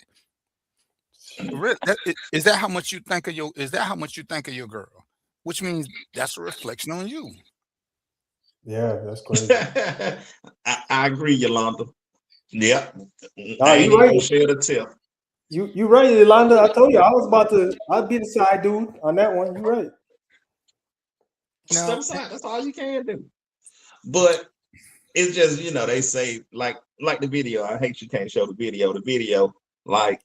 Is that how much you think of your? Is that how much you think of your girl? Which means that's a reflection on you. Yeah, that's crazy. I agree, Yolanda. Yeah, I ain't right. Share the tip. You right, Yolanda. I told you I'd be the side dude on that one. You right. Step aside. That's all you can do. But it's just, they say like the video. I hate you can't show the video. The video, like,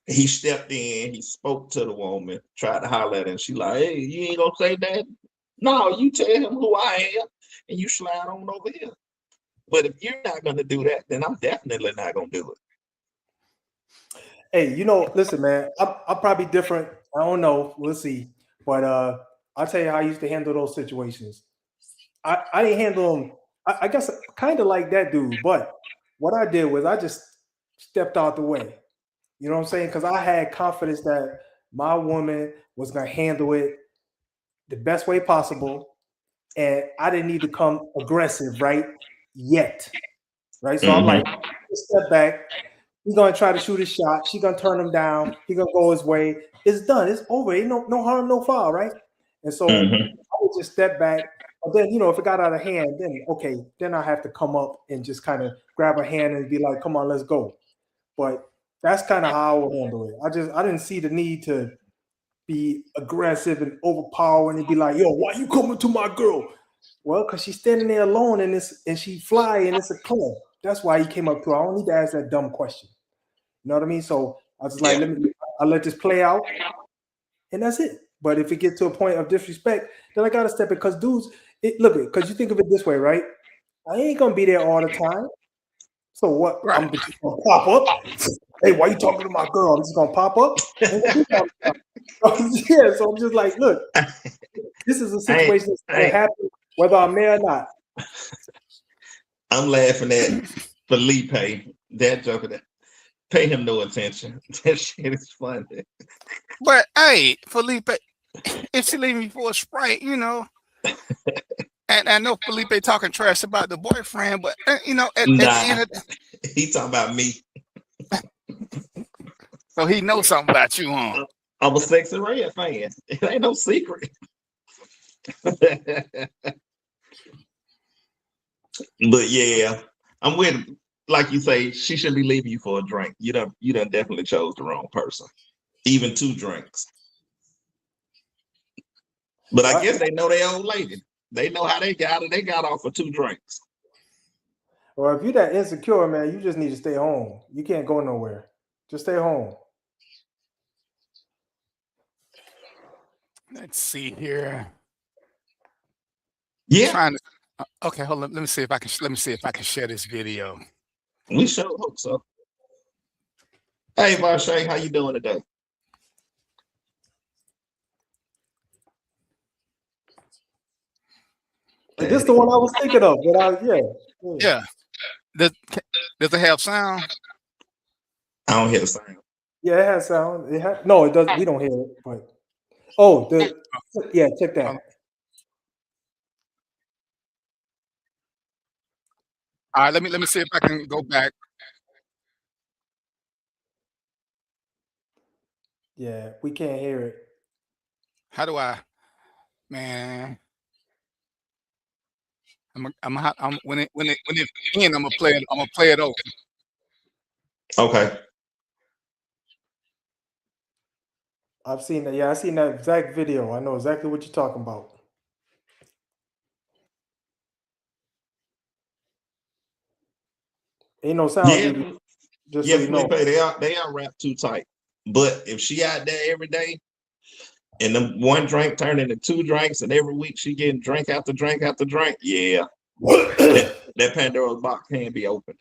he stepped in, he spoke to the woman, tried to holler at her, and she like, hey, you ain't gonna say that? No, you tell him who I am, and you slide on over here. But if you're not gonna do that, then I'm definitely not gonna do it. Hey, listen, man, I'm probably different. I don't know. We'll see. But I'll tell you how I used to handle those situations. I didn't handle them, I guess, kind of like that dude. But what I did was I just stepped out the way. You know what I'm saying? Because I had confidence that my woman was gonna handle it the best way possible, and I didn't need to come aggressive right yet. Right. So I'm like, step back. He's gonna try to shoot a shot. She's gonna turn him down. He's gonna go his way. It's done. It's over. Ain't no harm, no foul, right? And so I would just step back. But then, if it got out of hand, then okay, then I have to come up and just kind of grab her hand and be like, "Come on, let's go." But that's kind of how I would handle it. I didn't see the need to be aggressive and overpowering and be like, "Yo, why you coming to my girl?" Well, because she's standing there alone and she fly and it's a club. That's why he came up to her. I don't need to ask that dumb question. You know what I mean? So I was like, I'll let this play out, and that's it. But if it gets to a point of disrespect, then I gotta step it. Because dudes, because you think of it this way, right? I ain't gonna be there all the time. So what? Right. I'm just gonna pop up. Hey, why you talking to my girl? I'm just gonna pop up. Yeah, so I'm just like, look, this is a situation that's gonna happen whether I'm there or not. I'm laughing at Felipe, that joker. That pay him no attention. That shit is funny. But hey, Felipe, if she leave me for a Sprite, and I know Felipe talking trash about the boyfriend, but at the end of he talking about me. So he knows something about you, huh? I'm a Sexy Red fan. It ain't no secret. But yeah, I'm with, like you say, she shouldn't be leaving you for a drink. You done definitely chose the wrong person. Even 2 drinks. But I guess they know their old lady. They know how they got it. They got off for 2 drinks. Well, if you're that insecure, man, you just need to stay home. You can't go nowhere. Just stay home. Let's see here. Yeah. Okay, hold on. Let me see if I can share this video. We sure hope so. Hey, Varshay, how you doing today? This is the one I was thinking of. But yeah. Does it have sound? I don't hear the sound. Yeah, it has sound. No, it doesn't. We don't hear it. But check that. All right, let me see if I can go back. Yeah, we can't hear it. How do I, man? When it ends, I'm gonna play it. I'm gonna play it over. Okay. I've seen that. Yeah, I seen that exact video. I know exactly what you're talking about. Ain't no sound. Yeah, just so you know. they are wrapped too tight. But if she out there every day, and the 1 drink turned into 2 drinks, and every week she getting drink after drink after drink, yeah, that Pandora's box can be opened.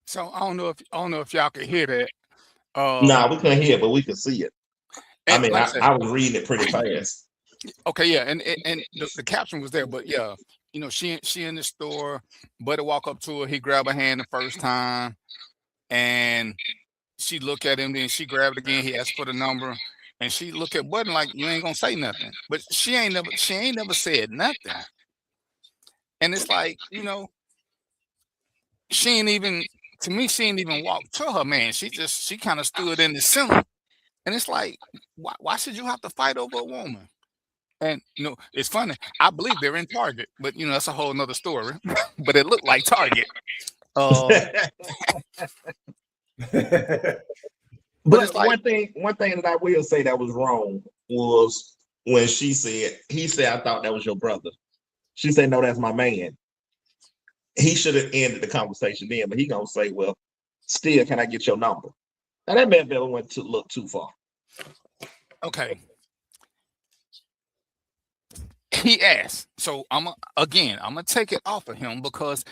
So I don't know if y'all can hear that. Nah, we couldn't hear it, but we could see it. I mean, like I was reading it pretty fast. Okay, yeah, and the caption was there, but yeah, she in the store. Buddy walk up to her, he grab her hand the first time, and she look at him. Then she grabbed it again. He asked for the number, and she look at Buddy like, you ain't gonna say nothing. But she ain't never said nothing. And it's like, she ain't even to me, she didn't even walk to her man. She kind of stood in the center, and it's like, why should you have to fight over a woman? And it's funny. I believe they're in Target, but that's a whole nother story. But it looked like Target. But it's like, one thing that I will say that was wrong was when he said, I thought that was your brother. She said, no, that's my man. He should have ended the conversation then, but he gonna say, well, still, can I get your number? Now that man never went to look too far. Okay. He asked. So I'm gonna take it off of him, because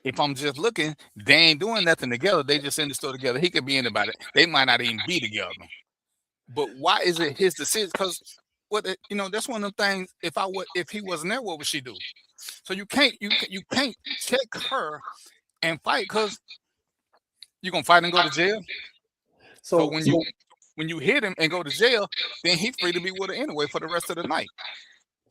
if I'm just looking, they ain't doing nothing together. They just in the store together. He could be anybody. They might not even be together. But why is it his decision? Because that's one of the things. If he wasn't there, what would she do? So you can't check her and fight, because you're gonna fight and go to jail. So when you hit him and go to jail, then he's free to be with her anyway for the rest of the night.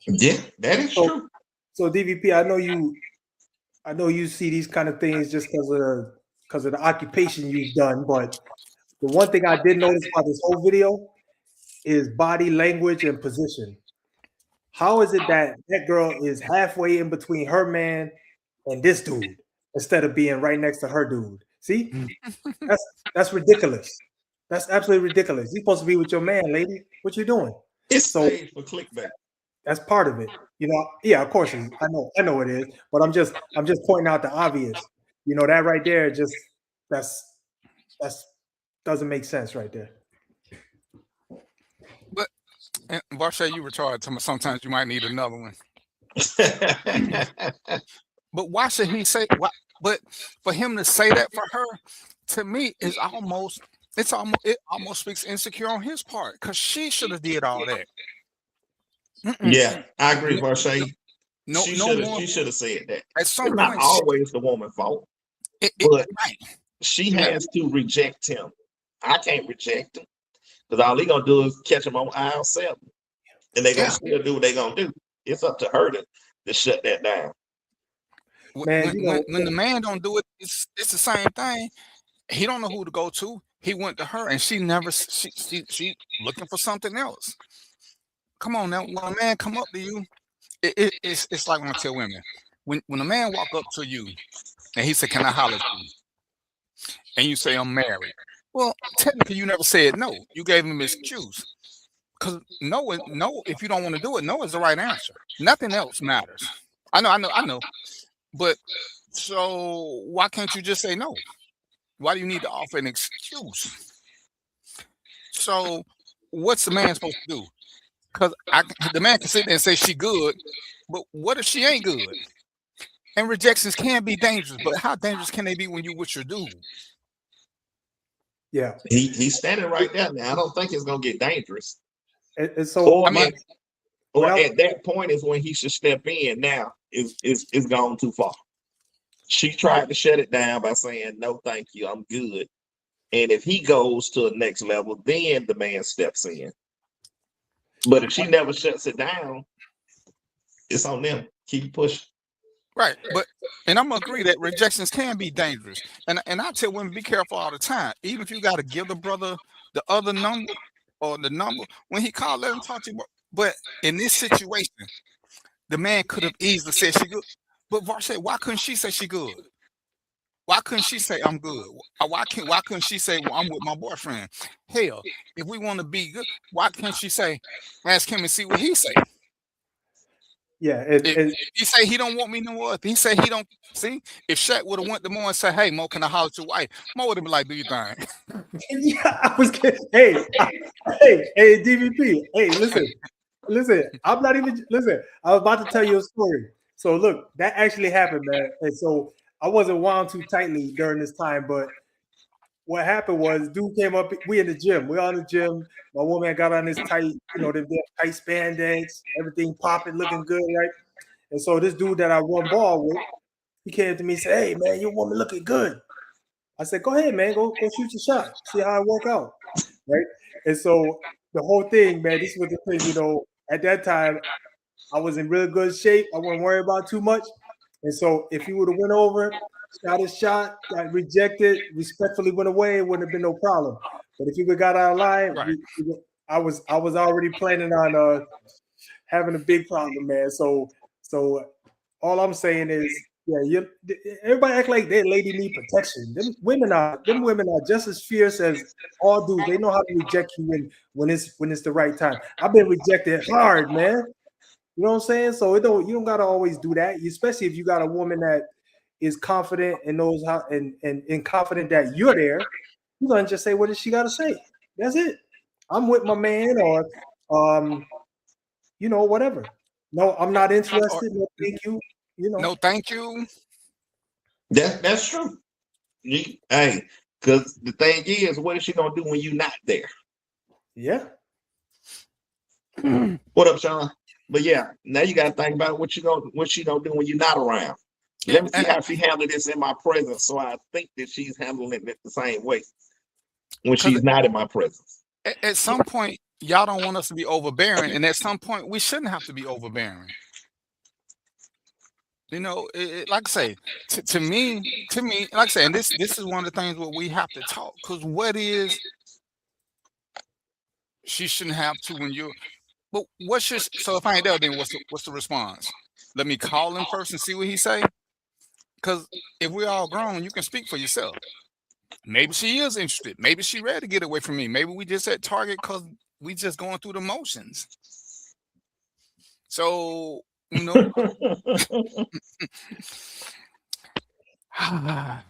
Yeah, that is true. So DVP, I know you see these kind of things just because of the occupation you've done, but the one thing I did notice about this whole video is body language and position. How is it that girl is halfway in between her man and this dude instead of being right next to her dude? See, that's ridiculous. That's absolutely ridiculous. You're supposed to be with your man, lady. What you doing? It's so for clickbait. That's part of it. Yeah, of course. I know it is, but I'm just pointing out the obvious. That right there, that's doesn't make sense right there. But Varshay, you retarded. Sometimes you might need another one. But why should he say? But for him to say that for her, to me, it almost speaks insecure on his part, because she should have did all that. Yeah, I agree, Varshay. She should have said that. At some point, not always the woman's fault, but she has to reject him. I can't reject him, because all he gonna do is catch him on aisle 7, and they gonna still do what they gonna do. It's up to her to shut that down. Man, when the man don't do it, it's the same thing. He don't know who to go to. He went to her, and she looking for something else. Come on now, when a man come up to you, it's like when I tell women, when a man walk up to you and he said, "Can I holler at you?" and you say, "I'm married," well, technically you never said no. You gave him his excuse, because no, if you don't want to do it, no is the right answer. Nothing else matters. I know. But so why can't you just say no? Why do you need to offer an excuse? So what's the man supposed to do? Because the man can sit there and say she good, but what if she ain't good? And rejections can be dangerous, but how dangerous can they be when you with your dude? Yeah, he's standing right there now. I don't think it's gonna get dangerous. And so at that point is when he should step in. Now it's gone too far. She tried to shut it down by saying, "No, thank you, I'm good." And if he goes to the next level, then the man steps in. But if she never shuts it down, it's on them. Keep pushing. Right, and I'm gonna agree that rejections can be dangerous. And I tell women, be careful all the time. Even if you got to give the brother the other number or the number when he called, let him talk to you. But in this situation, the man could have easily said she good. But Varshay, why couldn't she say she good? Why couldn't she say I'm good? Why couldn't she say, well, I'm with my boyfriend? Hell, if we want to be good, why can't she say, ask him and see what he say? Yeah, if he say he don't want me no more, if he say he don't see, if Shaq would have went to Mo and said, "Hey Mo, can I holler at your wife?" Mo would have been like, "Do your thing." Yeah, I was kidding. Hey, DVP. Hey, listen. I'm not even listen. I was about to tell you a story. So look, that actually happened, man. And so I wasn't wound too tightly during this time, but what happened was, dude came up. We in the gym. We all in the gym. My woman got on this tight, them tight spandex, everything popping, looking good, right? And so this dude that I run ball with, he came to me and said, "Hey, man, your woman looking good." I said, "Go ahead, man. Go shoot your shot. See how I work out." Right? And so the whole thing, man, this was the thing, at that time, I was in real good shape. I wasn't worried about too much. And so if he would have went over, shot his shot, got rejected, respectfully went away, it wouldn't have been no problem. But if he would got out of line, Right. I was already planning on having a big problem, man. So all I'm saying is, yeah, everybody act like that lady need protection. Them women are just as fierce as all dudes. They know how to reject you when it's the right time. I've been rejected hard, man. You know what I'm saying? So you don't gotta always do that, especially if you got a woman that is confident and knows how and confident that you're there. You're gonna just say what does she gotta say. That's it. I'm with my man, or whatever. No, I'm not interested. No, thank you. No, thank you. That's true. Hey, because the thing is, what is she gonna do when you're not there? Yeah. What up, Sean? But yeah, now you gotta think about what she gonna do when you're not around. Let me see how she handled this in my presence. So I think that she's handling it the same way when she's not in my presence. At some point, y'all don't want us to be overbearing, and at some point, we shouldn't have to be overbearing. You know, like I say, to me, like I say, and this is one of the things where we have to talk, because what is she shouldn't have to when you're, but so if I ain't there, then what's the response? Let me call him first and see what he say. Because if we're all grown, you can speak for yourself. Maybe she is interested. Maybe she ready to get away from me. Maybe we just at Target because we just going through the motions. So,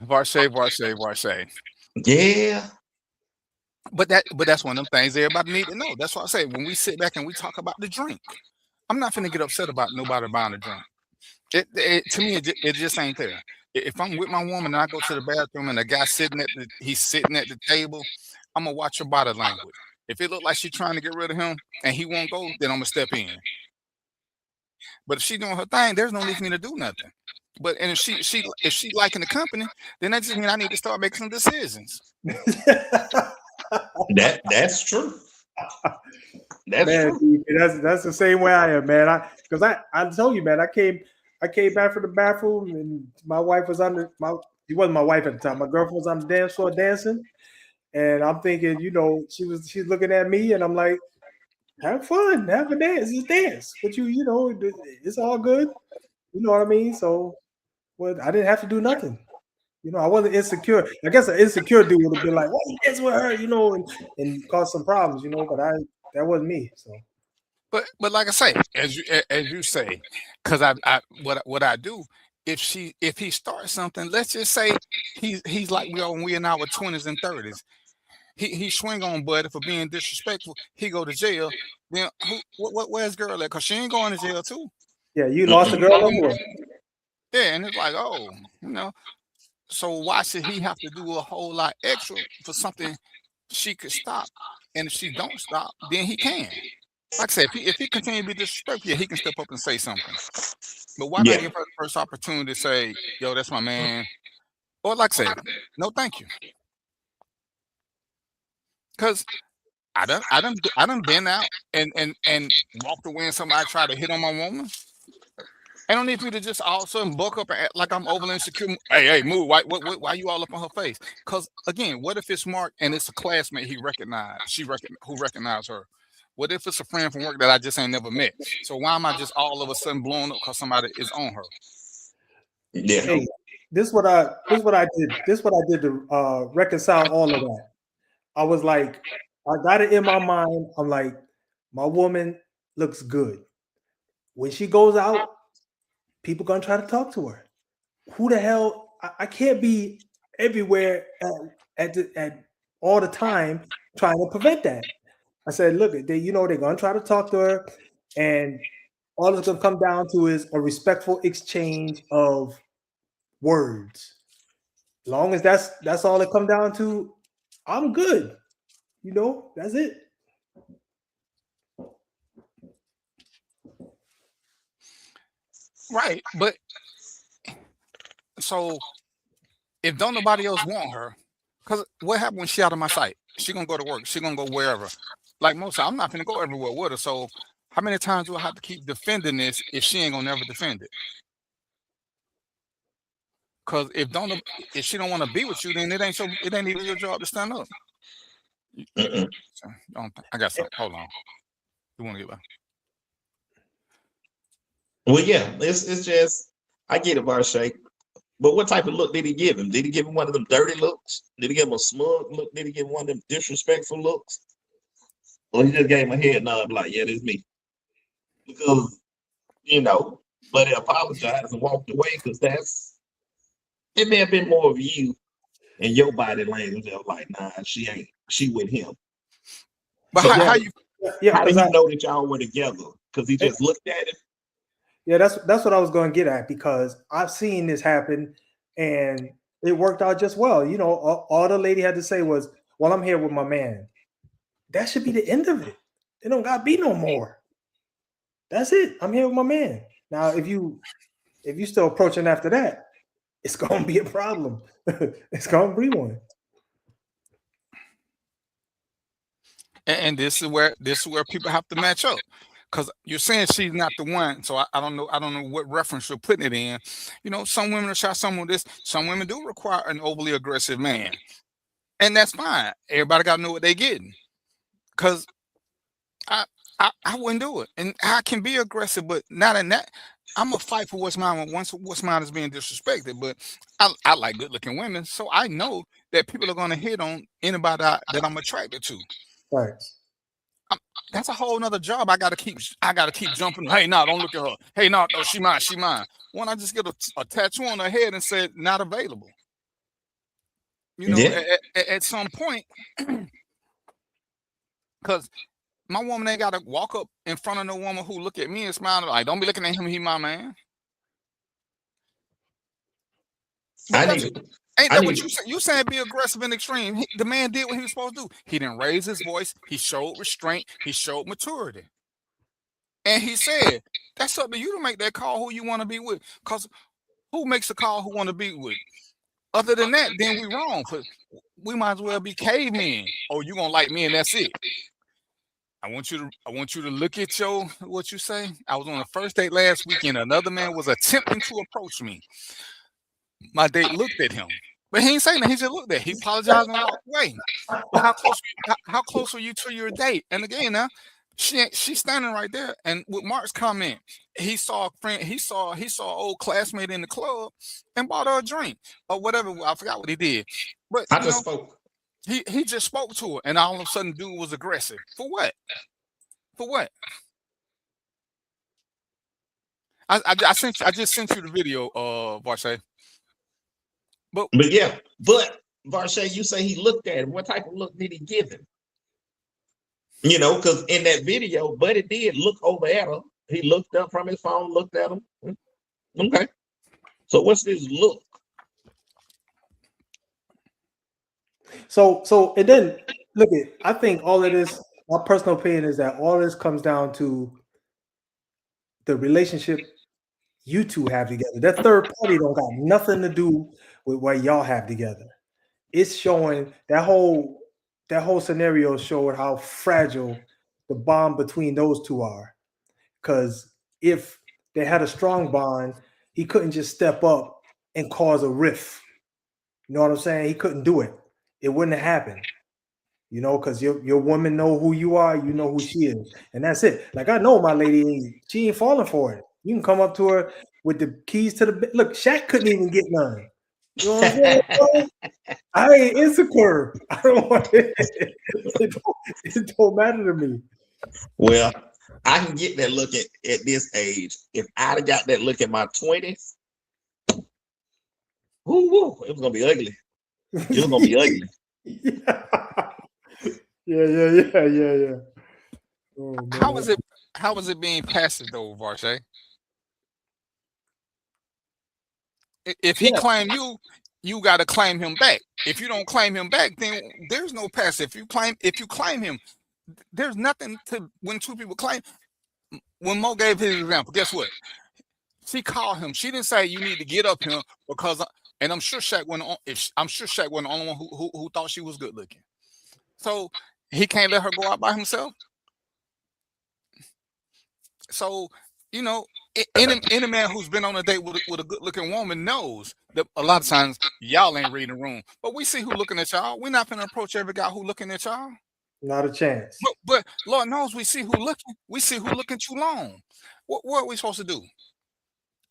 Varshay. Yeah. But that's one of them things everybody need to know. That's why I say when we sit back and we talk about the drink, I'm not finna get upset about nobody buying a drink. To me, it just ain't there. If I'm with my woman and I go to the bathroom and the guy he's sitting at the table, I'm gonna watch her body language. If it look like she's trying to get rid of him and he won't go, then I'm gonna step in. But if she doing her thing, there's no need for me to do nothing. But if she liking the company, then that just means I need to start making some decisions. That's true. That's true. That's the same way I am, man. Because I told you, man, I came back from the bathroom and my wife was she wasn't my wife at the time. My girlfriend was on the dance floor dancing, and I'm thinking, she's looking at me, and I'm like, have fun, have a dance, just dance. But it's all good. You know what I mean? So, I didn't have to do nothing. I wasn't insecure. I guess an insecure dude would have been like, "Why you dance with her?" And cause some problems. But that wasn't me. So. But like I say, as you say, because what I do, if he starts something, let's just say he's like when we in our 20s and 30s, he swing on buddy for being disrespectful. He go to jail. Then where's girl at? Because she ain't going to jail too. Yeah, you lost the girl anyway. Yeah, and it's like, oh, So why should he have to do a whole lot extra for something she could stop? And if she don't stop, then he can. Like I said, if he continue to be disrespectful, he can step up and say something. But why not give her the first opportunity to say, "Yo, that's my man," or like I said, "No, thank you," because I done been out and walked away and somebody tried to hit on my woman. I don't need for you to just all of a sudden buck up and act like I'm overly insecure. Hey, move. Why you all up on her face? Because again, what if it's Mark and it's a classmate who recognized her? What if it's a friend from work that I just ain't never met? So why am I just all of a sudden blowing up because somebody is on her? Yeah. Hey, this is what I did. This is what I did to reconcile all of that. I was like, I got it in my mind. I'm like, my woman looks good. When she goes out, people gonna try to talk to her. Who the hell? I can't be everywhere at all the time trying to prevent that. I said, look, they're gonna try to talk to her, and all it's gonna come down to is a respectful exchange of words. As long as that's all it come down to, I'm good. That's it. Right, but so if don't nobody else want her, because what happened when she out of my sight? She gonna go to work. She gonna go wherever. Like most, I'm not gonna go everywhere with her. So how many times do I have to keep defending this if she ain't gonna never defend it? Because if she don't want to be with you, then it ain't even your job to stand up. I got something. Hold on. You want to get back? Well, yeah, it's just I get it, Varshay. But what type of look did he give him? Did he give him one of them dirty looks? Did he give him a smug look? Did he give him one of them disrespectful looks? Or he just gave him a head nod like, yeah, this me. Because, but he apologized and walked away because it may have been more of you and your body language of like, nah, she with him. But So how you how do you know that y'all were together? Because he just looked at it? Yeah, that's what I was going to get at, because I've seen this happen and it worked out just well. All the lady had to say was, well, I'm here with my man. That should be the end of it. It don't got to be no more. That's it. I'm here with my man. Now, if you still approaching after that, it's going to be a problem. It's going to be one. And this is where people have to match up. Because you're saying she's not the one, so I don't know what reference you're putting it in. Some women are shy, some with this. Some women do require an overly aggressive man, and that's fine. Everybody got to know what they're getting. Because I wouldn't do it, and I can be aggressive, but not in that. I'm a fight for what's mine once what's mine is being disrespected. But I like good-looking women, so I know that people are going to hit on anybody that I'm attracted to. Right. That's a whole nother job. I gotta keep jumping. Hey, no, don't look at her. Hey, no, she mine. When I just get a tattoo on her head and said not available. At some point, because my woman ain't gotta walk up in front of no woman who look at me and smile like, don't be looking at him, he my man. Ain't that what you say? You saying be aggressive and extreme. The man did what he was supposed to do. He didn't raise his voice. He showed restraint. He showed maturity. And he said, that's up to you to make that call who you want to be with. Because who makes a call who want to be with? Other than that, then we wrong. We might as well be cavemen. Oh, you gonna like me and that's it. I want you to look at what you say. I was on a first date last weekend. Another man was attempting to approach me. My date looked at him, but he ain't saying that. He just looked at. He apologized and walked away. But how close are you to your date? And again, now she's standing right there. And with Mark's comment, he saw a friend. He saw an old classmate in the club and bought her a drink or whatever. I forgot what he did. But I just spoke. He just spoke to her, and all of a sudden, dude was aggressive. For what? For what? I just sent you the video, Varshay. But Varshay, you say he looked at him. What type of look did he give him? Because in that video, Buddy did look over at her. He looked up from his phone, looked at him. Okay. So what's this look? So and then look at, I think all of this, my personal opinion is that all this comes down to the relationship you two have together. That third party don't got nothing to do with what y'all have together. It's showing that whole scenario showed how fragile the bond between those two are. Because if they had a strong bond, he couldn't just step up and cause a rift. You know what I'm saying? He couldn't do it. It wouldn't have happened. Because your woman know who you are, you know who she is, and that's it. Like, I know my lady, she ain't falling for it. You can come up to her with the keys to the look. Shaq couldn't even get none. You know what I'm saying? I ain't insecure. I don't want it. It don't matter to me. Well, I can get that look at this age. If I'd have got that look at my 20s, it was gonna be ugly. It was gonna be ugly. Yeah. Oh, how was it being passive though, Varshay? If he claimed you got to claim him back. If you don't claim him back, then there's no passive. If you claim him, there's nothing to when two people claim. When Mo gave his example, guess what? She called him. She didn't say you need to get up here because. And I'm sure Shaq wasn't the only one who thought she was good looking. So he can't let her go out by himself. So You know, any man who's been on a date with a good looking woman knows that a lot of times y'all ain't reading the room. But we see who looking at y'all. We're not gonna approach every guy who looking at y'all. Not a chance. But Lord knows we see who looking. We see who looking too long. What are we supposed to do?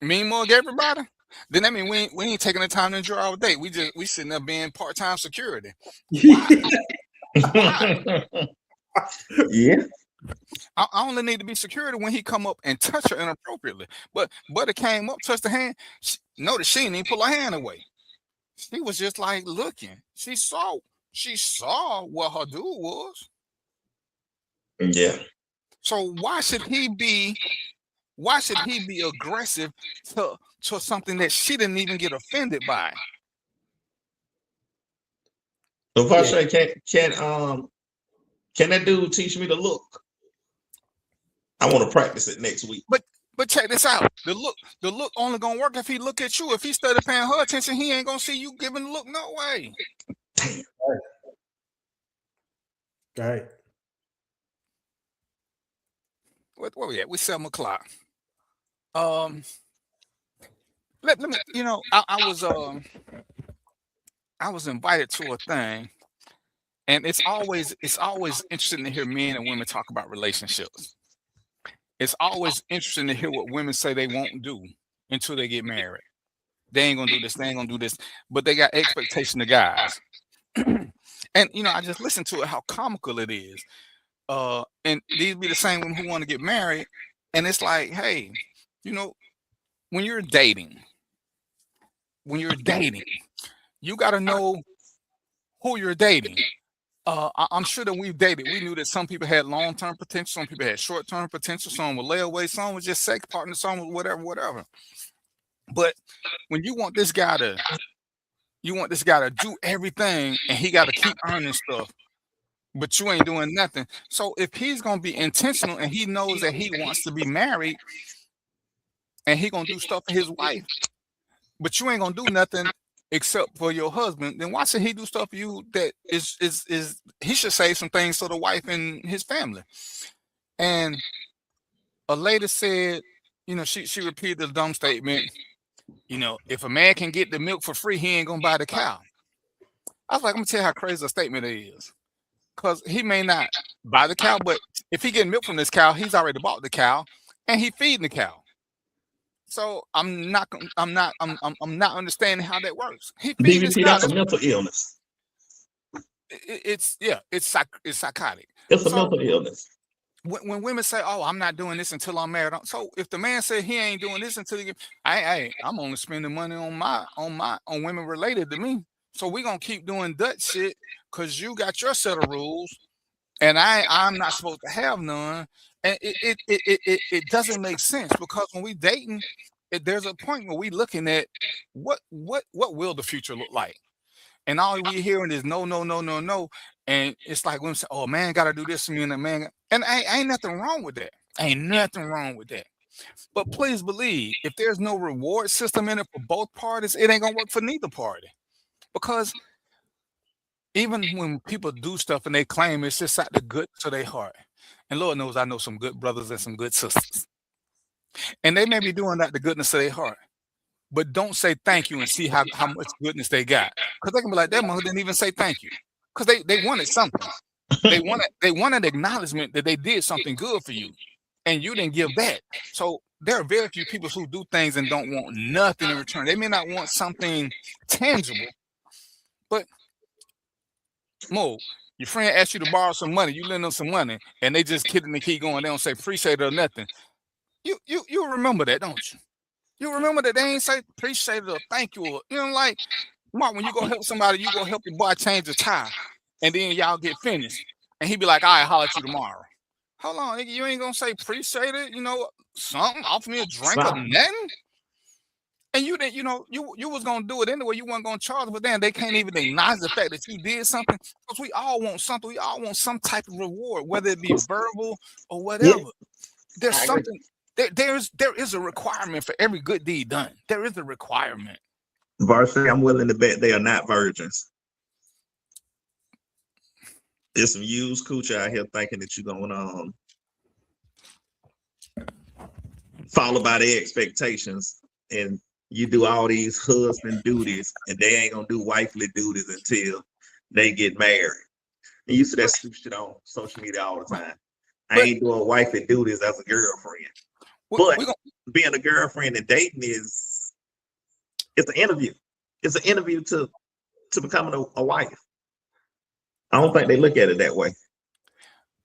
Mean mug everybody? Then that mean we ain't taking the time to enjoy our date. We sitting there being part-time security. Why? Yeah. I only need to be security when he come up and touch her inappropriately. But it came up, touched the hand. Notice she didn't even pull her hand away. She was just like looking. She saw what her dude was. Yeah. So why should he be aggressive to something that she didn't even get offended by? So Varshay, can that dude teach me to look? I want to practice it next week. But check this out. The look only gonna work if he look at you. If he started paying her attention, he ain't gonna see you giving the look. No way. Damn. Right. Where we at? We 7 o'clock. Let me. You know, I was invited to a thing, and it's always interesting to hear men and women talk about relationships. It's always interesting to hear what women say they won't do until they get married. They ain't gonna do this. They ain't gonna do this. But they got expectation of guys. And you know, I just listened to it, how comical it is. And these be the same women who want to get married, and it's like, hey, you know, when you're dating, you got to know who you're dating. I'm sure that we've dated. We knew that some people had long-term potential, some people had short-term potential, some were layaway, some was just sex partners, some was whatever. But when you want this guy to do everything, and he got to keep earning stuff, but you ain't doing nothing. So if he's gonna be intentional and he knows that he wants to be married, and he gonna do stuff for his wife, but you ain't gonna do nothing except for your husband, then why should he do stuff for you that is he should save some things for the wife and his family? And a lady said, you know, she repeated the dumb statement, you know, if a man can get the milk for free, he ain't gonna buy the cow. I was like, I'm gonna tell you how crazy a statement it is. Because he may not buy the cow, but if he getting milk from this cow, he's already bought the cow and he feeding the cow. So I'm not understanding how that works. He feeding this DVP, cow. that's a mental illness. It's psychotic. It's a So mental illness. when women say, "Oh, I'm not doing this until I'm married," so if the man said he ain't doing this until I'm only spending money on women related to me. So we gonna keep doing that shit because you got your set of rules, and I'm not supposed to have none. And it doesn't make sense, because when we dating, there's a point where we looking at what will the future look like, and all we hearing is no, no, no, no, no. And it's like women say, "Oh, man, gotta do this for me," and a man, and ain't nothing wrong with that. Ain't nothing wrong with that. But please believe, if there's no reward system in it for both parties, it ain't gonna work for neither party. Because even when people do stuff and they claim it's just out the goodness of their heart, and Lord knows I know some good brothers and some good sisters, and they may be doing that the goodness of their heart, but don't say thank you and see how much goodness they got. Because they can be like, that mother didn't even say thank you. Because they wanted something. They wanted acknowledgement that they did something good for you, and you didn't give that. So there are very few people who do things and don't want nothing in return. They may not want something tangible, but Mo, your friend asked you to borrow some money, you lend them some money, and they just kidding and keep going. They don't say appreciate it or nothing. You remember that, don't you? You remember that they ain't say appreciate it or thank you, or, you know, like Mark, when you go help somebody, you go help your boy change a tire, and then y'all get finished, and he be like, "All right, holler at you tomorrow." Hold on, nigga, you ain't gonna say appreciate it, you know, something, offer me a drink or nothing. And you didn't, you know, you was gonna do it anyway. You weren't gonna charge, but then they can't even acknowledge the fact that you did something. Because we all want something. We all want some type of reward, whether it be verbal or whatever. Yeah, There's I agree. something. There is a requirement for every good deed done. There is a requirement. Varsity, I'm willing to bet they are not virgins. There's some used coochie out here thinking that you're going followed by their expectations, and you do all these husband duties, and they ain't gonna do wifely duties until they get married. And you see that stupid shit on social media all the time. I ain't doing wifely duties as a girlfriend. But being a girlfriend and dating it's an interview. It's an interview to becoming a wife. I don't think they look at it that way.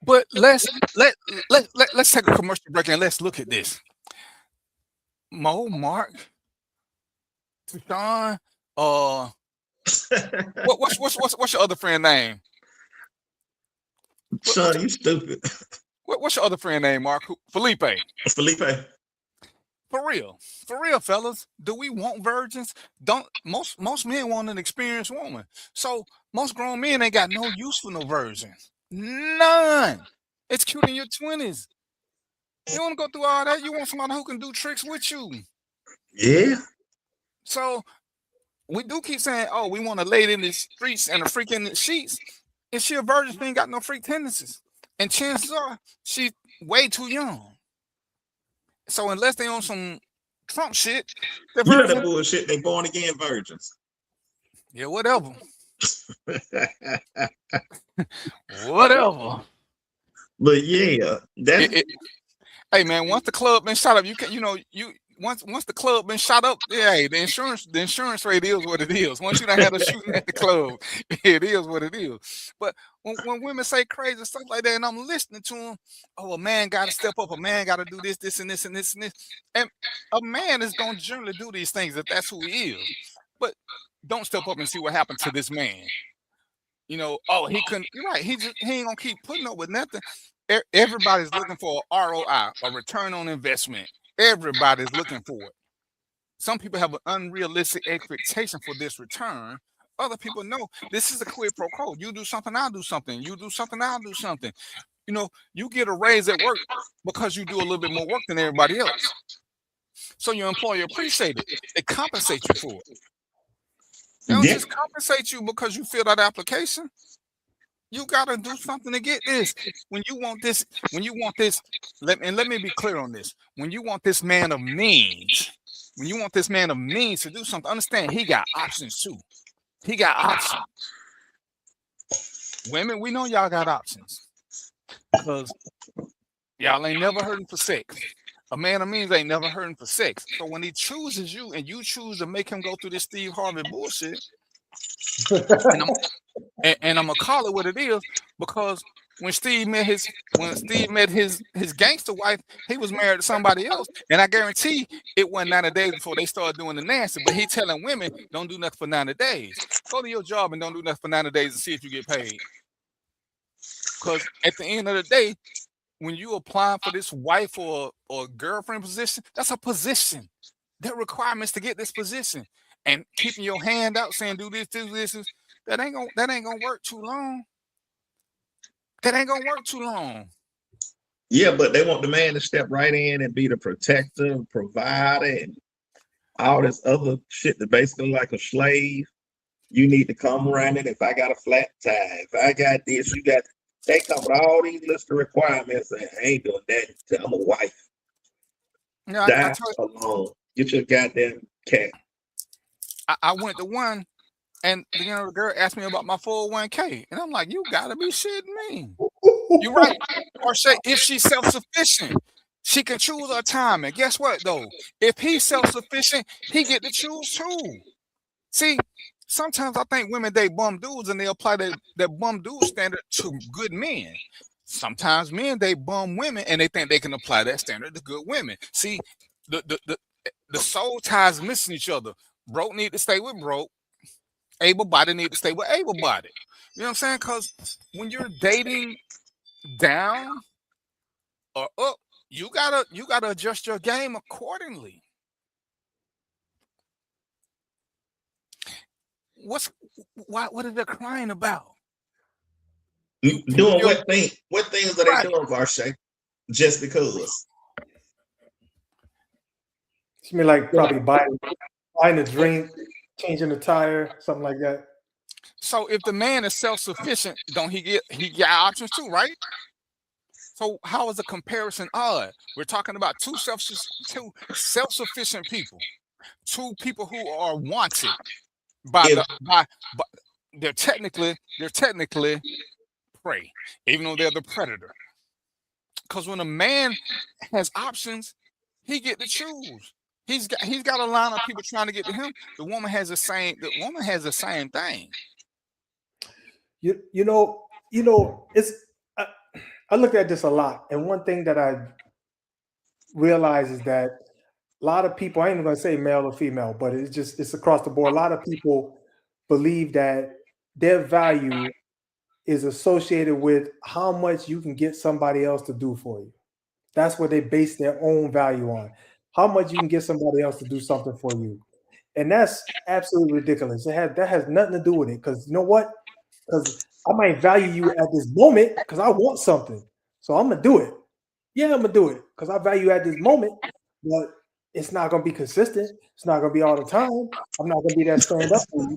But let's take a commercial break and let's look at this. Mo, Mark, Sean, what's your other friend name? Sean, you stupid. What's your other friend name, Mark? Felipe. Felipe. For real, fellas. Do we want virgins? Most men want an experienced woman. So most grown men ain't got no use for no virgins. None. It's cute in your 20s. You want to go through all that? You want somebody who can do tricks with you. Yeah. So we do keep saying, oh, we want a lady in the streets and a freak in the sheets. If she a virgin, she ain't got no freak tendencies. And chances are she's way too young. So unless they on some Trump shit, you know that bullshit, they born again virgins. Yeah, whatever. Whatever. But yeah, hey man, once the club been shot up, once the club been shot up, yeah, the insurance rate is what it is. Once you done had a shooting at the club, it is what it is. But when women say crazy stuff like that, and I'm listening to them, oh, a man got to step up, a man got to do this, this, and this, and this, and this, and a man is gonna generally do these things if that's who he is. But don't step up and see what happened to this man. Oh, he couldn't. You're right. He ain't gonna keep putting up with nothing. Everybody's looking for a ROI, a return on investment. Everybody's looking for it. Some people have an unrealistic expectation for this return. Other people know this is a quid pro quo. You do something, I'll do something. You do something, I'll do something. You get a raise at work because you do a little bit more work than everybody else. So your employer appreciates it. They compensate you for it. They don't just compensate you because you filled out the application. You gotta do something to get this. When you want this, let me be clear on this. When you want this man of means, to do something, understand he got options too. He got options. Women, we know y'all got options because y'all ain't never hurting for sex. A man of means ain't never hurting for sex. So when he chooses you and you choose to make him go through this Steve Harvey bullshit, and I'm gonna call it what it is, because when Steve met his gangster wife, he was married to somebody else, and I guarantee it wasn't 90 days before they started doing the nasty. But he telling women, don't do nothing for 90 days. Go to your job and don't do nothing for 90 days and see if you get paid. Because at the end of the day, when you apply for this wife or girlfriend position, that's a position. There are requirements to get this position. And keeping your hand out saying do this, that ain't gonna work too long. That ain't gonna work too long. Yeah, but they want the man to step right in and be the protector, provider, and all this other shit that basically like a slave. You need to come running. If I got a flat tire, if I got this, you got. They come with all these list of requirements, and I ain't doing that. I'm a wife. No, Die alone. Get your goddamn cat. I went to one, and the girl asked me about my 401k, and I'm like, "You gotta be shitting me." You're right. Or say if she's self-sufficient, she can choose her time. And guess what though? If he's self-sufficient, he get to choose too. See, sometimes I think women date bum dudes and they apply that bum dude standard to good men. Sometimes men date bum women and they think they can apply that standard to good women. See, the soul ties missing each other. Broke need to stay with broke. Able-bodied need to stay with able-bodied. You know what I'm saying? Because when you're dating down or up, you gotta adjust your game accordingly. What are they crying about? Doing what things? What things are they doing, Varshay? Just because? You mean like probably buying a drink, changing the tire, something like that. So if the man is self-sufficient, don't he get options too, right? So how is a comparison odd? We're talking about two self-sufficient people, two people who are wanted If by they're technically prey, even though they're the predator. Because when a man has options, he get to choose. He's got a line of people trying to get to him. The woman has the same. The woman has the same thing. It's I look at this a lot, and one thing that I realize is that a lot of people, I ain't even gonna say male or female, but it's across the board. A lot of people believe that their value is associated with how much you can get somebody else to do for you. That's what they base their own value on. How much you can get somebody else to do something for you. And that's absolutely ridiculous. That has nothing to do with it. Because you know what? Because I might value you at this moment because I want something. So I'm gonna do it. Yeah, I'm gonna do it because I value at this moment, but it's not gonna be consistent. It's not gonna be all the time. I'm not gonna be that stand up for you.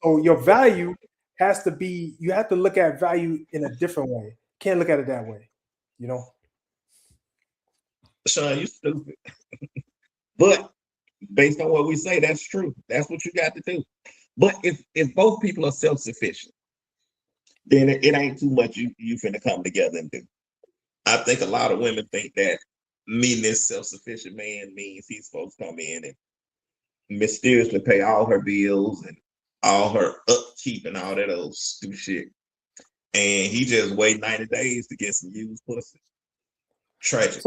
So your value has to be, you have to look at value in a different way. Can't look at it that way, you know. Sean, you stupid. But based on what we say, that's true. That's what you got to do. But if both people are self-sufficient, then it ain't too much you finna come together and do. I think a lot of women think that meeting this self-sufficient man means he's supposed to come in and mysteriously pay all her bills and all her upkeep and all that old stupid shit. And he just wait 90 days to get some used pussy. Tragic.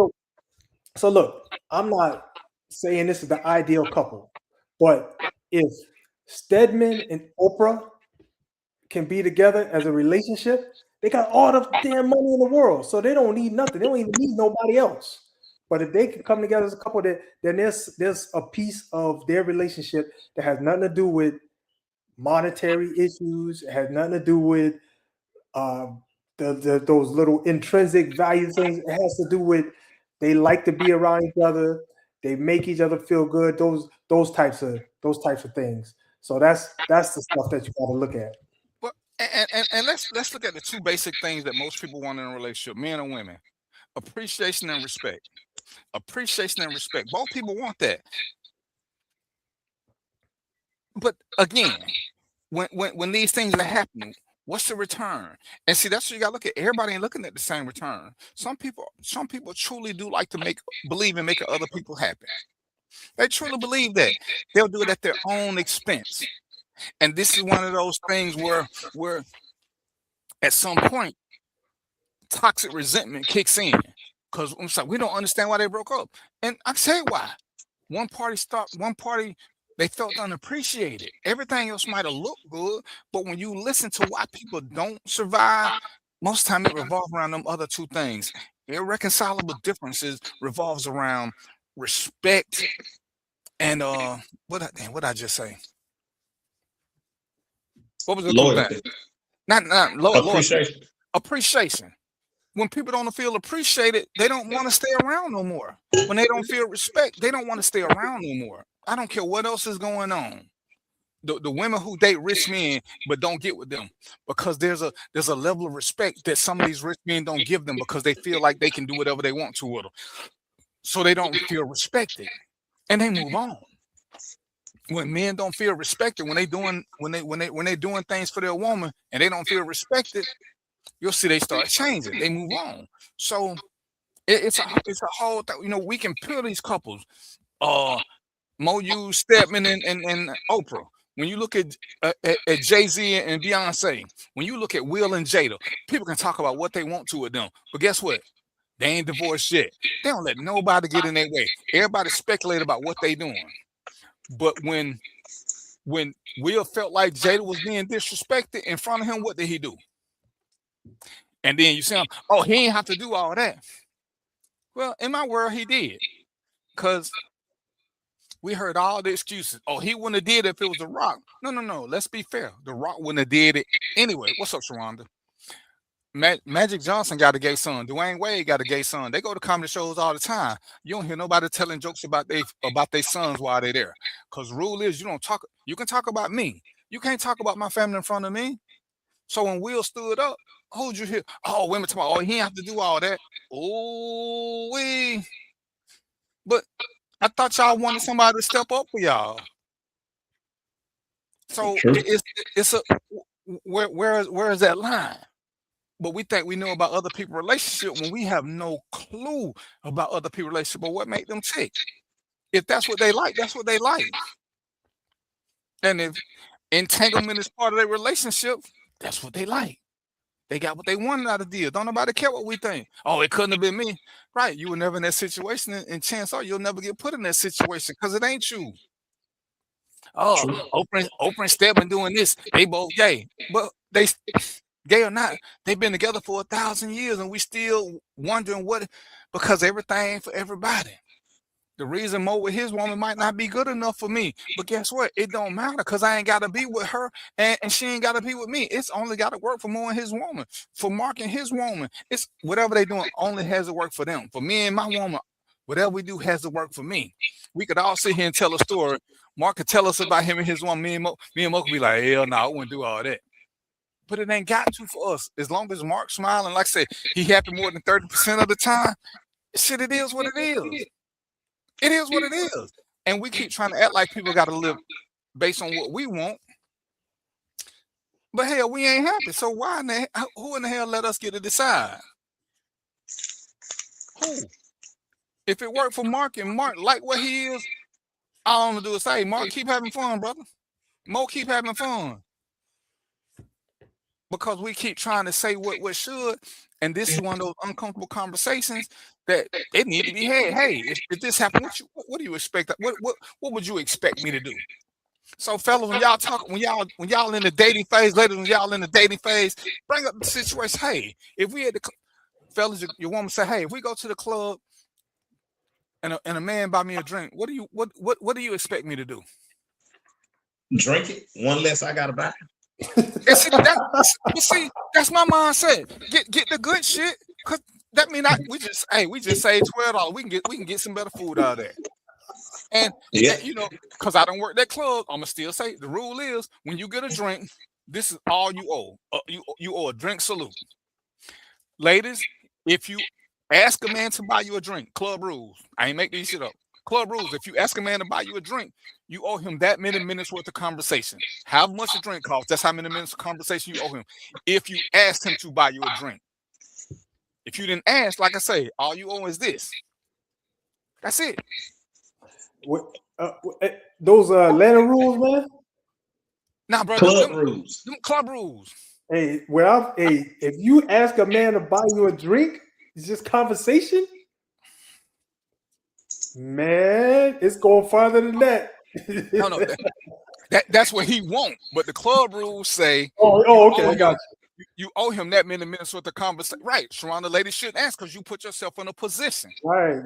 So look, I'm not saying this is the ideal couple, but if Stedman and Oprah can be together as a relationship, they got all the damn money in the world, so they don't need nothing. They don't even need nobody else. But if they can come together as a couple, then there's a piece of their relationship that has nothing to do with monetary issues. It has nothing to do with those little intrinsic value things. It has to do with they like to be around each other. They make each other feel good. Those types of things. So that's the stuff that you got to look at. But and let's look at the two basic things that most people want in a relationship, men and women: appreciation and respect. Appreciation and respect. Both people want that. But again, when these things are happening, what's the return? And see, that's what you got to look at. Everybody ain't looking at the same return. Some people truly do like to believe in making other people happy. They truly believe that. They'll do it at their own expense. And this is one of those things where at some point toxic resentment kicks in. Because I'm sorry, we don't understand why they broke up. And I tell you why. One party they felt unappreciated. Everything else might have looked good, but when you listen to why people don't survive, most of the time it revolves around them other two things. Irreconcilable differences revolves around respect and what I just say? What was the loyalty? Thing? Not Appreciation. Appreciation. When people don't feel appreciated, they don't want to stay around no more. When they don't feel respect, they don't want to stay around no more. I don't care what else is going on. The women who date rich men but don't get with them because there's a level of respect that some of these rich men don't give them because they feel like they can do whatever they want to with them. So they don't feel respected and they move on. When men don't feel respected, when they doing things for their woman and they don't feel respected, you'll see they start changing. They move on. So it's a whole thing. You know, we can peel these couples, Moyu, Stedman, and Oprah. When you look at Jay-Z and Beyonce, when you look at Will and Jada, people can talk about what they want to with them. But guess what? They ain't divorced yet. They don't let nobody get in their way. Everybody speculate about what they doing. But when Will felt like Jada was being disrespected in front of him, what did he do? And then you say, oh, he ain't have to do all that. Well, in my world, he did. Because we heard all the excuses. Oh, he wouldn't have did it if it was The Rock. No. Let's be fair. The Rock wouldn't have did it anyway. What's up, Sharonda? Magic Johnson got a gay son. Dwayne Wade got a gay son. They go to comedy shows all the time. You don't hear nobody telling jokes about their sons while they're there. Because rule is you can talk about me. You can't talk about my family in front of me. So when Will stood up, who'd you hear? Oh, women talking about, oh, he ain't have to do all that. Oh, but I thought y'all wanted somebody to step up for y'all. So True. it's a where is that line? But we think we know about other people's relationship when we have no clue about other people's relationship or what make them tick. If that's what they like, that's what they like. And if entanglement is part of their relationship, that's what they like. They got what they wanted out of the deal. Don't nobody care what we think. Oh, it couldn't have been me. Right. You were never in that situation, and chance are you'll never get put in that situation because it ain't you. Oh, Oprah and Step been doing this. They both gay. But they gay or not, they've been together for 1,000 years and we still wondering what, because everything for everybody. The reason Mo with his woman might not be good enough for me. But guess what? It don't matter because I ain't got to be with her and she ain't got to be with me. It's only got to work for Mo and his woman. For Mark and his woman. It's whatever they doing only has to work for them. For me and my woman, whatever we do has to work for me. We could all sit here and tell a story. Mark could tell us about him and his woman. Me and Mo could be like, hell no, I wouldn't do all that. But it ain't got to for us. As long as Mark's smiling, like I said, he happy more than 30% of the time. Shit, it is what it is. It is what it is. And we keep trying to act like people got to live based on what we want. But hell, we ain't happy. So who in the hell let us get to decide? Who? If it worked for Mark and Mark like what he is, all I'm gonna do is say, Mark, keep having fun, brother. Mo, keep having fun. Because we keep trying to say what should, and this is one of those uncomfortable conversations that it need to be had. Hey, if this happened, what do you expect? What would you expect me to do? So, fellas, when y'all talk, when y'all in the dating phase, ladies, when y'all in the dating phase, bring up the situation. Hey, if we had the fellas, your woman say, hey, if we go to the club and a man buy me a drink, what do you expect me to do? Drink it. One less I gotta buy. And see, that's my mindset. Get the good shit, cause that mean we just save $12. We can get some better food out of that. And you know, cause I don't work that club, I'ma still say the rule is when you get a drink, this is all you owe. You owe a drink salute. Ladies, if you ask a man to buy you a drink, club rules. I ain't make these shit up. Club rules. If you ask a man to buy you a drink, you owe him that many minutes worth of conversation. How much a drink costs, that's how many minutes of conversation you owe him. If you asked him to buy you a drink. If you didn't ask, like I say, all you owe is this. That's it. Those Atlanta rules, man. Nah, brother. Club rules. Them club rules. Hey, if you ask a man to buy you a drink, it's just conversation. Man, it's going farther than that. No, that's what he won't. But the club rules say, okay, I got you. You owe him that many minutes worth of conversation. Right. Sharon, the lady shouldn't ask because you put yourself in a position. Right.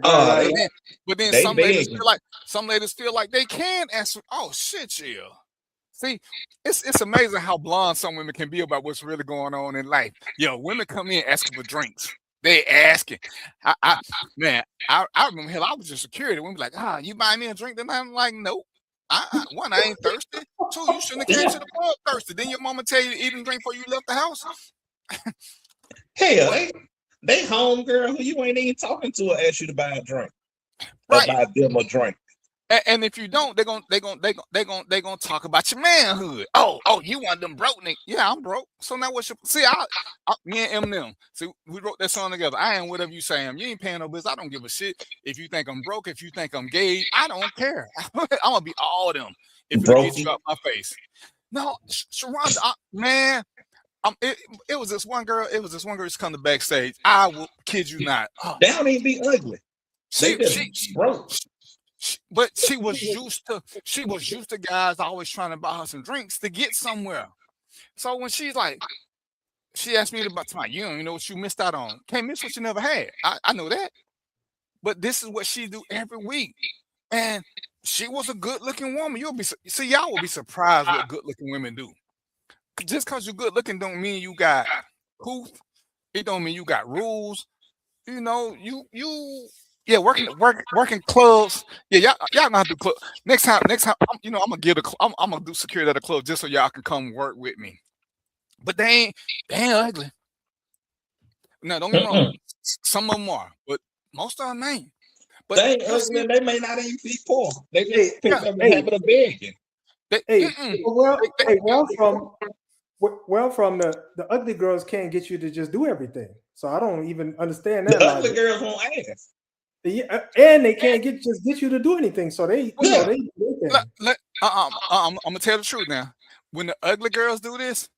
But then some ladies feel like they can answer. Oh shit, yeah. See, it's amazing how blonde some women can be about what's really going on in life. Yo, women come in asking for drinks. They asking. I remember hell, I was in security. Women be like, you buy me a drink? Then I'm like, nope. One, I ain't thirsty. Two, you shouldn't have came to the club thirsty. Then your mama tell you to eat and drink before you left the house. Hell, they home girl who you ain't even talking to her ask you to buy a drink. Right. Or buy them a drink. And if you don't, they're gonna talk about your manhood. Oh, you want them broke niggas? Yeah, I'm broke. So now what's your me and Eminem? See, we wrote that song together. I am whatever you say. You ain't paying no bills. I don't give a shit. If you think I'm broke, if you think I'm gay, I don't care. I'm gonna be all them if it gets you out my face. No, Sharonda, man. It was this one girl. It was this one girl who's come to backstage. I will kid you not. They don't even be ugly. She broke. But she was used to guys always trying to buy her some drinks to get somewhere. So when she's like, she asked me about tonight, you don't even know what you missed out on. Can't miss what you never had. I know that. But this is what she do every week. And she was a good looking woman. Y'all will be surprised what good looking women do. Just because you're good looking don't mean you got proof. It don't mean you got rules. You know, yeah, working clubs. Yeah, y'all know how to do club. Next time, I'm gonna do security at a club just so y'all can come work with me. But they ain't ugly. No, don't get me wrong. Some of them are, but most of them ain't. But They ain't you'll see, ugly. They may not even be poor. They Hey, just picked up the hey, habit of begging. they, hey, mm-mm, well, they, hey, where I'm from, the ugly girls can't get you to just do everything. So I don't even understand The that ugly logic. girls won't ask. Yeah, and they can't get you to do anything. So they, well, Yeah. they do their let, thing. let, I'm gonna tell the truth now. When the ugly girls do this,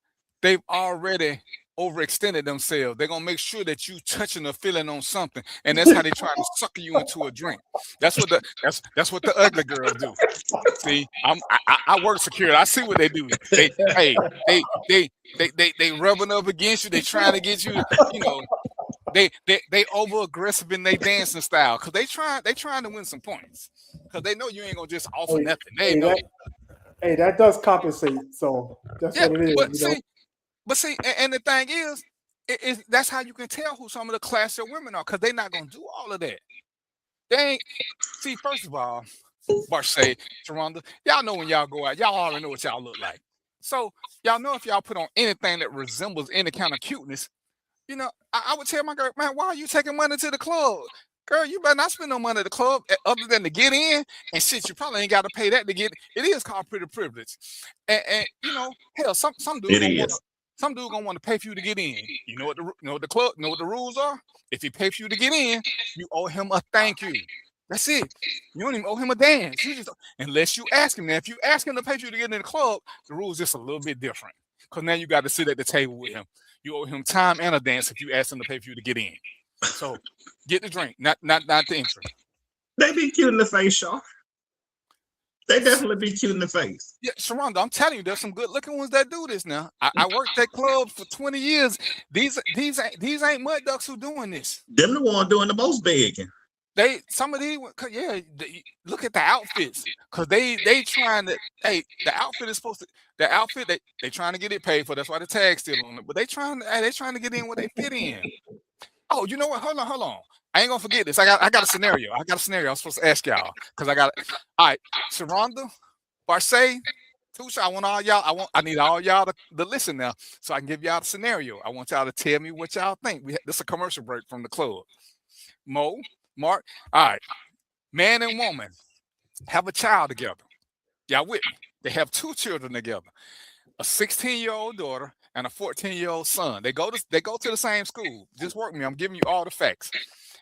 they've already overextended themselves. They're gonna make sure that you touching or feeling on something, and that's how they trying to sucker you into a drink. That's what the ugly girls do. See, I work security. I see what they do. They rubbing up against you. They trying to get you. You know, they over aggressive in their dancing style because they trying to win some points because they know you ain't gonna just offer Hey, nothing. They hey, know. that does compensate. So that's Yeah, what it is. but You know. see, and the thing is that's how you can tell who some of the classier women are because they're not gonna do all of that. They ain't. See, first of all, Barshay, Sharonda, y'all know when y'all go out, y'all already know what y'all look like. So y'all know if y'all put on anything that resembles any kind of cuteness, you know, I would tell my girl, man, why are you taking money to the club? Girl, you better not spend no money at the club other than to get in. And shit, you probably ain't got to pay that to get. It is called pretty privilege. And you know, hell, some dude It gonna want to is. some dude gonna want to pay for you to get in. You know what the club know what the rules are? If he pay for you to get in, you owe him a thank you. That's it. You don't even owe him a dance. You just unless you ask him. Now, if you ask him to pay for you to get in the club, the rules just a little bit different. Cause now you got to sit at the table with him. You owe him time and a dance if you ask him to pay for you to get in. So get the drink, not the entry. They be cute in the face, Shaw. They definitely be cute in the face. Yeah, Sharonda, I'm telling you, there's some good looking ones that do this now. I worked that club for 20 years. These ain't mud ducks who doing this. Them the one doing the most begging. Some of these, yeah. Look at the outfits, cause they trying to. Hey, the outfit is supposed to. The outfit they trying to get it paid for. That's why the tag's still on it. But they trying to get in where they fit in. Oh, you know what? Hold on. I ain't gonna forget this. I got a scenario. I'm supposed to ask y'all because I got it. All right, Sharonda, Barshay, Tusha, I need all y'all to listen now, so I can give y'all the scenario. I want y'all to tell me what y'all think. This is a commercial break from the club. Mo, Mark, all right, man and woman have a child together. Y'all with me? They have 2 children together, a 16-year-old daughter and a 14-year-old son. They go to the same school. Just work me. I'm giving you all the facts.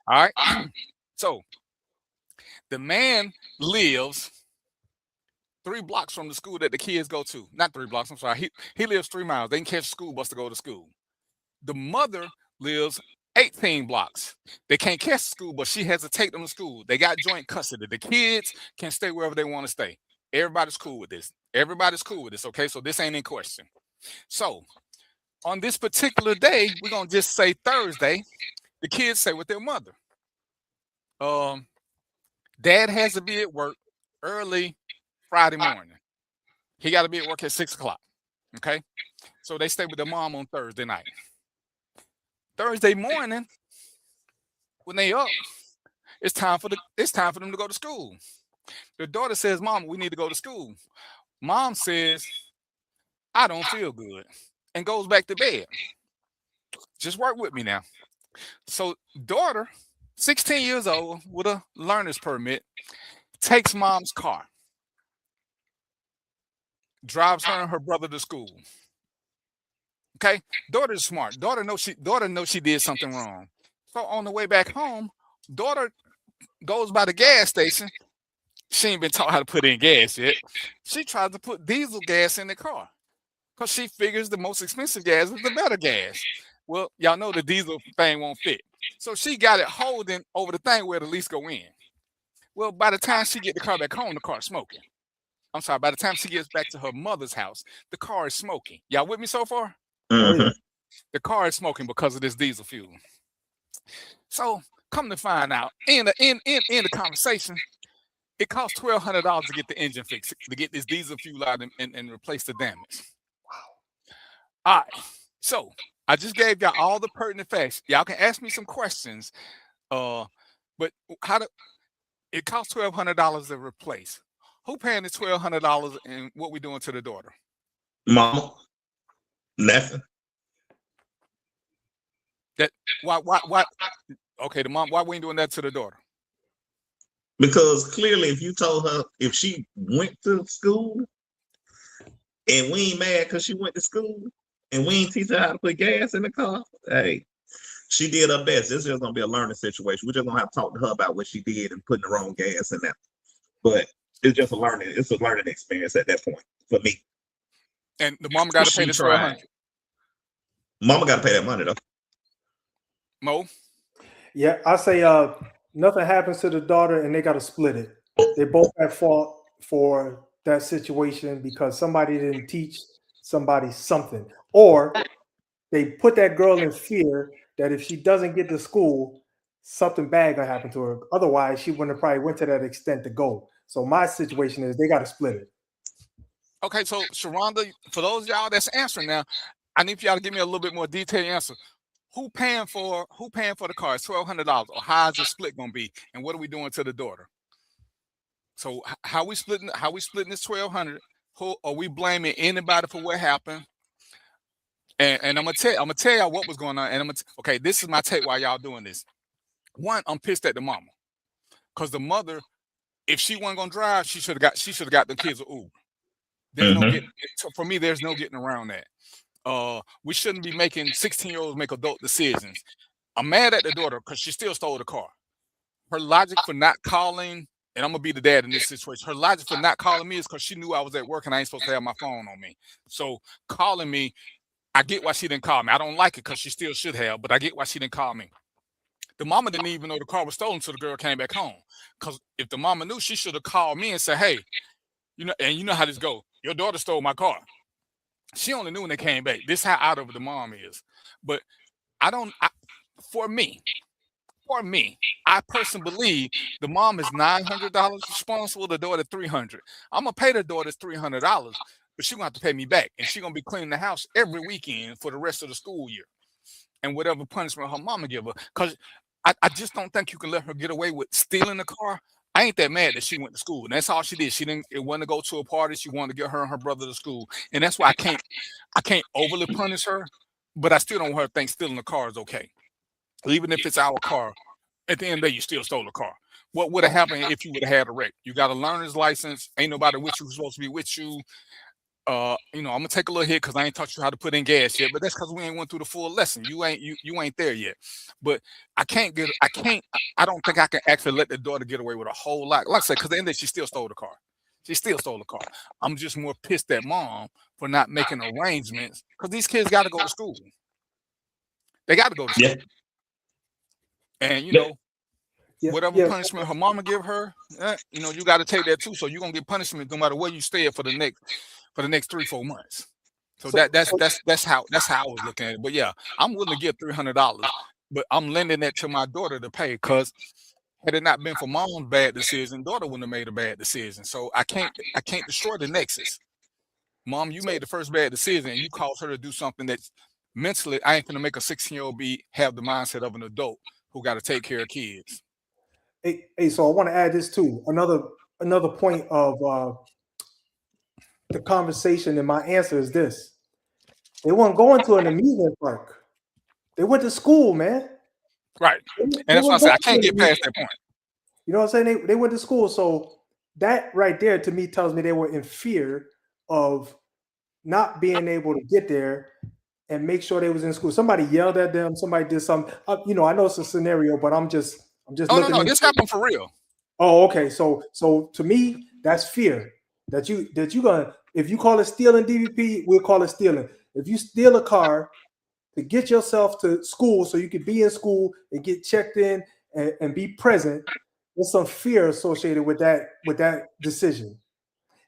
All right. So the man lives 3 blocks from the school that the kids go to. Not 3 blocks. I'm sorry. He lives 3 miles. They can catch a school bus to go to school. The mother lives 18 blocks. They can't catch the school bus. She has to take them to school. They got joint custody. The kids can stay wherever they want to stay. Everybody's cool with this. Okay, so this ain't in question. So on this particular day, we're gonna just say Thursday, the kids stay with their mother. Dad has to be at work early Friday morning. He got to be at work at 6 o'clock. Okay, so they stay with their mom on Thursday night. Thursday morning, when they up, it's time for them to go to school. The daughter says, "Mom, we need to go to school." Mom says, "I don't feel good," and goes back to bed. Just work with me now. So daughter, 16 years old with a learner's permit, takes mom's car, drives her and her brother to school. Okay, daughter's smart. Daughter knows she did something wrong. So on the way back home, daughter goes by the gas station. She ain't been taught how to put in gas yet. She tries to put diesel gas in the car because she figures the most expensive gas is the better gas. Well, y'all know the diesel thing won't fit. So she got it holding over the thing where the least go in. Well, by the time she get the car back home, the car's smoking. I'm sorry, by the time she gets back to her mother's house, the car is smoking. Y'all with me so far? Mm-hmm. The car is smoking because of this diesel fuel. So come to find out, in the conversation, it costs $1,200 to get the engine fixed, to get this diesel fuel out and replace the damage. Wow. All right. So I just gave y'all all the pertinent facts. Y'all can ask me some questions. But it costs $1,200 to replace. Who paying the $1,200 and what we doing to the daughter? Mama. Nothing. That why? Okay, the mom. Why we ain't doing that to the daughter? Because clearly, if you told her if she went to school and we ain't mad because she went to school and we ain't teach her how to put gas in the car, hey, she did her best. This is just gonna be a learning situation. We're just gonna have to talk to her about what she did and putting the wrong gas in there. But it's just a learning. It's a learning experience at that point for me. And the mama got to pay She the tried. $1,200. Mama got to pay that money though. Mo, Yeah, I say nothing happens to the daughter and they got to split it. They both at fault for that situation because somebody didn't teach somebody something, or they put that girl in fear that if she doesn't get to school, something bad gonna happen to her. Otherwise, she wouldn't have probably went to that extent to go. So my situation is they got to split it. okay, so Sharonda, for those of y'all that's answering now, I need for y'all to give me a little bit more detailed answer. Who paying for the car? It's $1,200, or how is the split gonna be? And what are we doing to the daughter? So how we splitting this $1,200? Who are we blaming anybody for what happened? And I'm gonna tell y'all what was going on. And okay, this is my take why y'all doing this. One, I'm pissed at the mama. Because the mother, if she wasn't gonna drive, she should have got the kids an Uber. There's no getting, for me, there's no getting around that. We shouldn't be making 16-year-olds make adult decisions. I'm mad at the daughter because she still stole the car. Her logic for not calling, and I'm gonna be the dad in this situation. Her logic for not calling me is because she knew I was at work and I ain't supposed to have my phone on me. So calling me, I get why she didn't call me. I don't like it because she still should have, but I get why she didn't call me. The mama didn't even know the car was stolen until the girl came back home. Because if the mama knew, she should have called me and said, hey, and you know how this go. Your daughter stole my car. She only knew when they came back. This is how out of it the mom is. But for me, I personally believe the mom is $900 responsible, the daughter $300. I'm gonna pay the daughter $300, but she's gonna have to pay me back, and she's gonna be cleaning the house every weekend for the rest of the school year, and whatever punishment her mama give her. Because I just don't think you can let her get away with stealing the car. I ain't that mad that she went to school, and that's all she did. It wanted to go to a party. She wanted to get her and her brother to school, and that's why I can't overly punish her, but I still don't want her to think stealing the car is okay. Even if it's our car, at the end of the day, you still stole the car. What would have happened if you would have had a wreck? You got a learner's license. Ain't nobody with you who's supposed to be with you. I'm gonna take a little hit because I ain't taught you how to put in gas yet, but that's because we ain't went through the full lesson. You ain't there yet. But I don't think I can actually let the daughter get away with a whole lot. Like I said, because at the end of the day, she still stole the car. She still stole the car. I'm just more pissed at mom for not making arrangements because these kids got to go to school. They got to go to school. And whatever punishment her mama give her, you got to take that too. So you're gonna get punishment no matter where you stay for the next 3-4 months. So that's how I was looking at it. But yeah, I'm willing to give $300, but I'm lending that to my daughter to pay because had it not been for mom's bad decision, daughter wouldn't have made a bad decision. So I can't destroy the nexus. Mom, you made the first bad decision and you caused her to do something that mentally I ain't gonna make a 16-year-old have the mindset of an adult who got to take care of kids. Hey, so I want to add this too. Another point of the conversation, and my answer is this: they weren't going to an amusement park. They went to school, man. Right, and that's why I said I can't get past that point. You know what I'm saying? They went to school, so that right there to me tells me they were in fear of not being able to get there and make sure they was in school. Somebody yelled at them. Somebody did something. I know it's a scenario, but I'm just. Oh no, this happened for real. Oh, okay. So to me, that's fear that you gonna, if you call it stealing DVP, we'll call it stealing. If you steal a car to get yourself to school so you can be in school and get checked in and be present, there's some fear associated with that decision.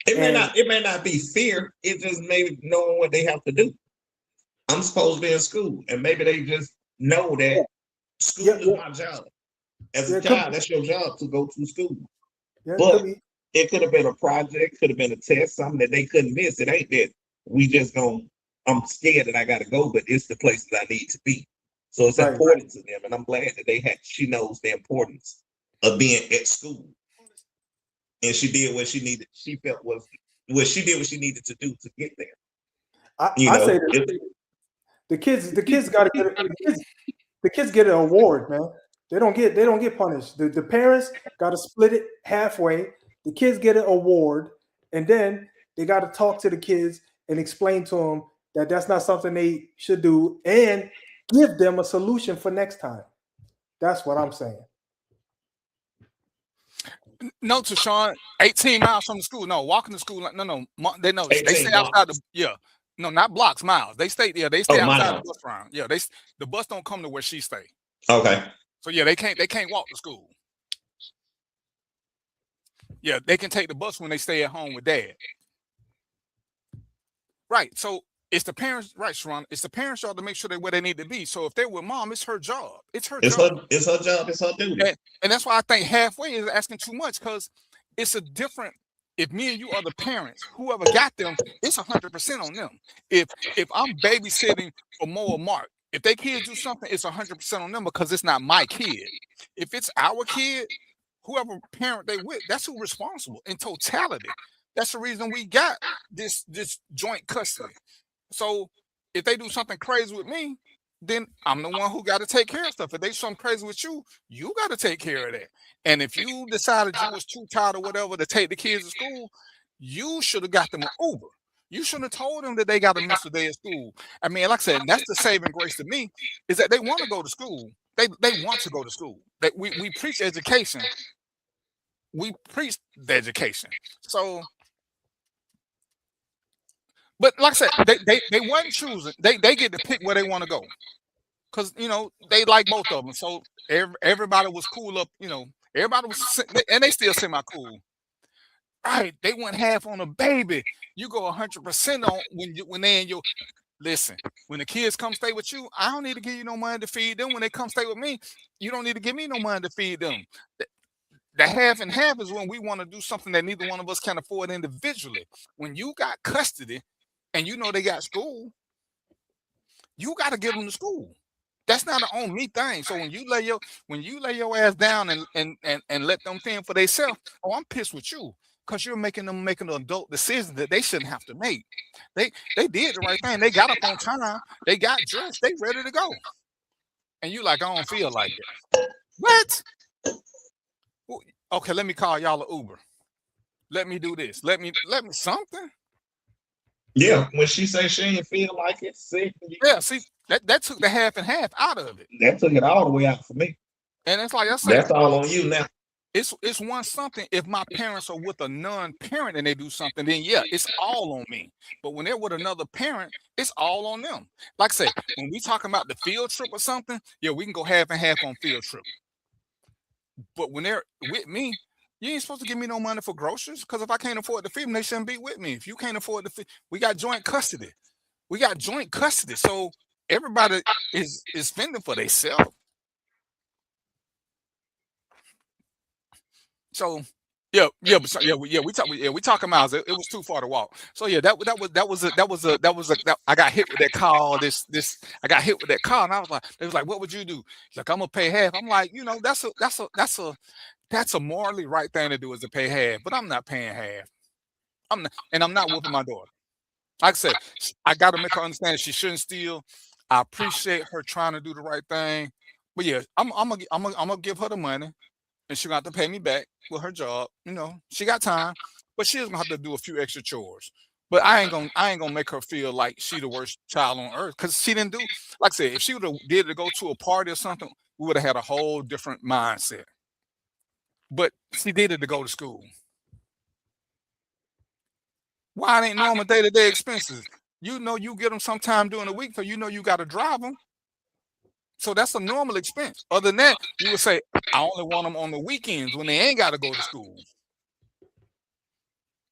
It may not be fear. It just maybe knowing what they have to do. I'm supposed to be in school, and maybe they just know that school is my job. As a child, that's your job to go to school. But it could have been a project, could have been a test, something that they couldn't miss. It ain't that we just I'm scared that I got to go, but it's the place that I need to be. So it's important to them, and I'm glad that she knows the importance of being at school, and she did what she needed. She felt she did what she needed to do to get there. I say the kids got to get. The kids get an award, man. They don't get punished. The parents got to split it halfway. The kids get an award, and then they got to talk to the kids and explain to them that that's not something they should do, and give them a solution for next time. That's what I'm saying. No, to Sean, 18 miles from the school. No, walking to school. No. They know. They 18 stay outside the. Yeah. No, not blocks, miles. They stay. Yeah, they stay outside miles. the bus round. Yeah, the bus don't come to where she stay. Okay. So yeah, they can't walk to school. Yeah, they can take the bus when they stay at home with dad. Right. So it's the parents, right, Sharon? It's the parents' job to make sure they're where they need to be. So if they're with mom, it's her job. It's her job. It's her job. It's her duty. And that's why I think halfway is asking too much, because it's a different. If me and you are the parents, whoever got them, it's 100% on them. If I'm babysitting for Mo or Mark, if they kids do something, it's 100% on them because it's not my kid. If it's our kid, whoever parent they with, that's who's responsible in totality. That's the reason we got this joint custody. So if they do something crazy with me, then I'm the one who got to take care of stuff. If they do something crazy with you, you got to take care of that. And if you decided you was too tired or whatever to take the kids to school, you should have got them an Uber. You should have told them that they got to miss a day of school. I mean, like I said, that's the saving grace to me, is that they want to go to school. They want to go to school. We preach education. We preach the education. So, but like I said, they wasn't choosing. They get to pick where they want to go, because they like both of them. So everybody was cool up. Everybody was, and they still semi cool. Right? They went half on a baby. You go 100% on when they in your. Listen, when the kids come stay with you, I don't need to give you no money to feed them. When they come stay with me, you don't need to give me no money to feed them. The half and half is when we want to do something that neither one of us can afford individually. When you got custody and they got school, you got to give them to school. That's not an on me thing. So when you lay your ass down and let them fend for themselves, I'm pissed with you, because you're making them make an adult decision that they shouldn't have to make. They did the right thing. They got up on time. They got dressed. They ready to go. And you like, I don't feel like it. What? Okay, let me call y'all an Uber. Let me do this. Let me something. Yeah, when she say she ain't feel like it, yeah, see, that took the half and half out of it. That took it all the way out for me. And it's like I said, that's all on you now. It's one something. If my parents are with a non-parent and they do something, then yeah, it's all on me. But when they're with another parent, it's all on them. Like I said, when we talking about the field trip or something, yeah, we can go half and half on field trip. But when they're with me, you ain't supposed to give me no money for groceries, because if I can't afford to feed them, they shouldn't be with me. If you can't afford to feed, we got joint custody. So everybody is fending for themselves. So we talking miles. It was too far to walk. So yeah, that was I got hit with that call. I got hit with that call, and I was like, they was like, what would you do? He's like, I'm gonna pay half. I'm like, that's a morally right thing to do, is to pay half. But I'm not paying half. I'm not whooping my daughter. Like I said, I got to make her understand that she shouldn't steal. I appreciate her trying to do the right thing, but yeah, I'm gonna give her the money, and she's gonna have to pay me back with her job. She got time, but she's gonna have to do a few extra chores. But I ain't gonna make her feel like she the worst child on earth, because she didn't do. Like I said, if she would have did to go to a party or something, we would have had a whole different mindset. But she did it to go to school. Why it ain't normal day-to-day expenses? You get them sometime during the week, so you got to drive them. So that's a normal expense. Other than that, you would say, I only want them on the weekends when they ain't got to go to school.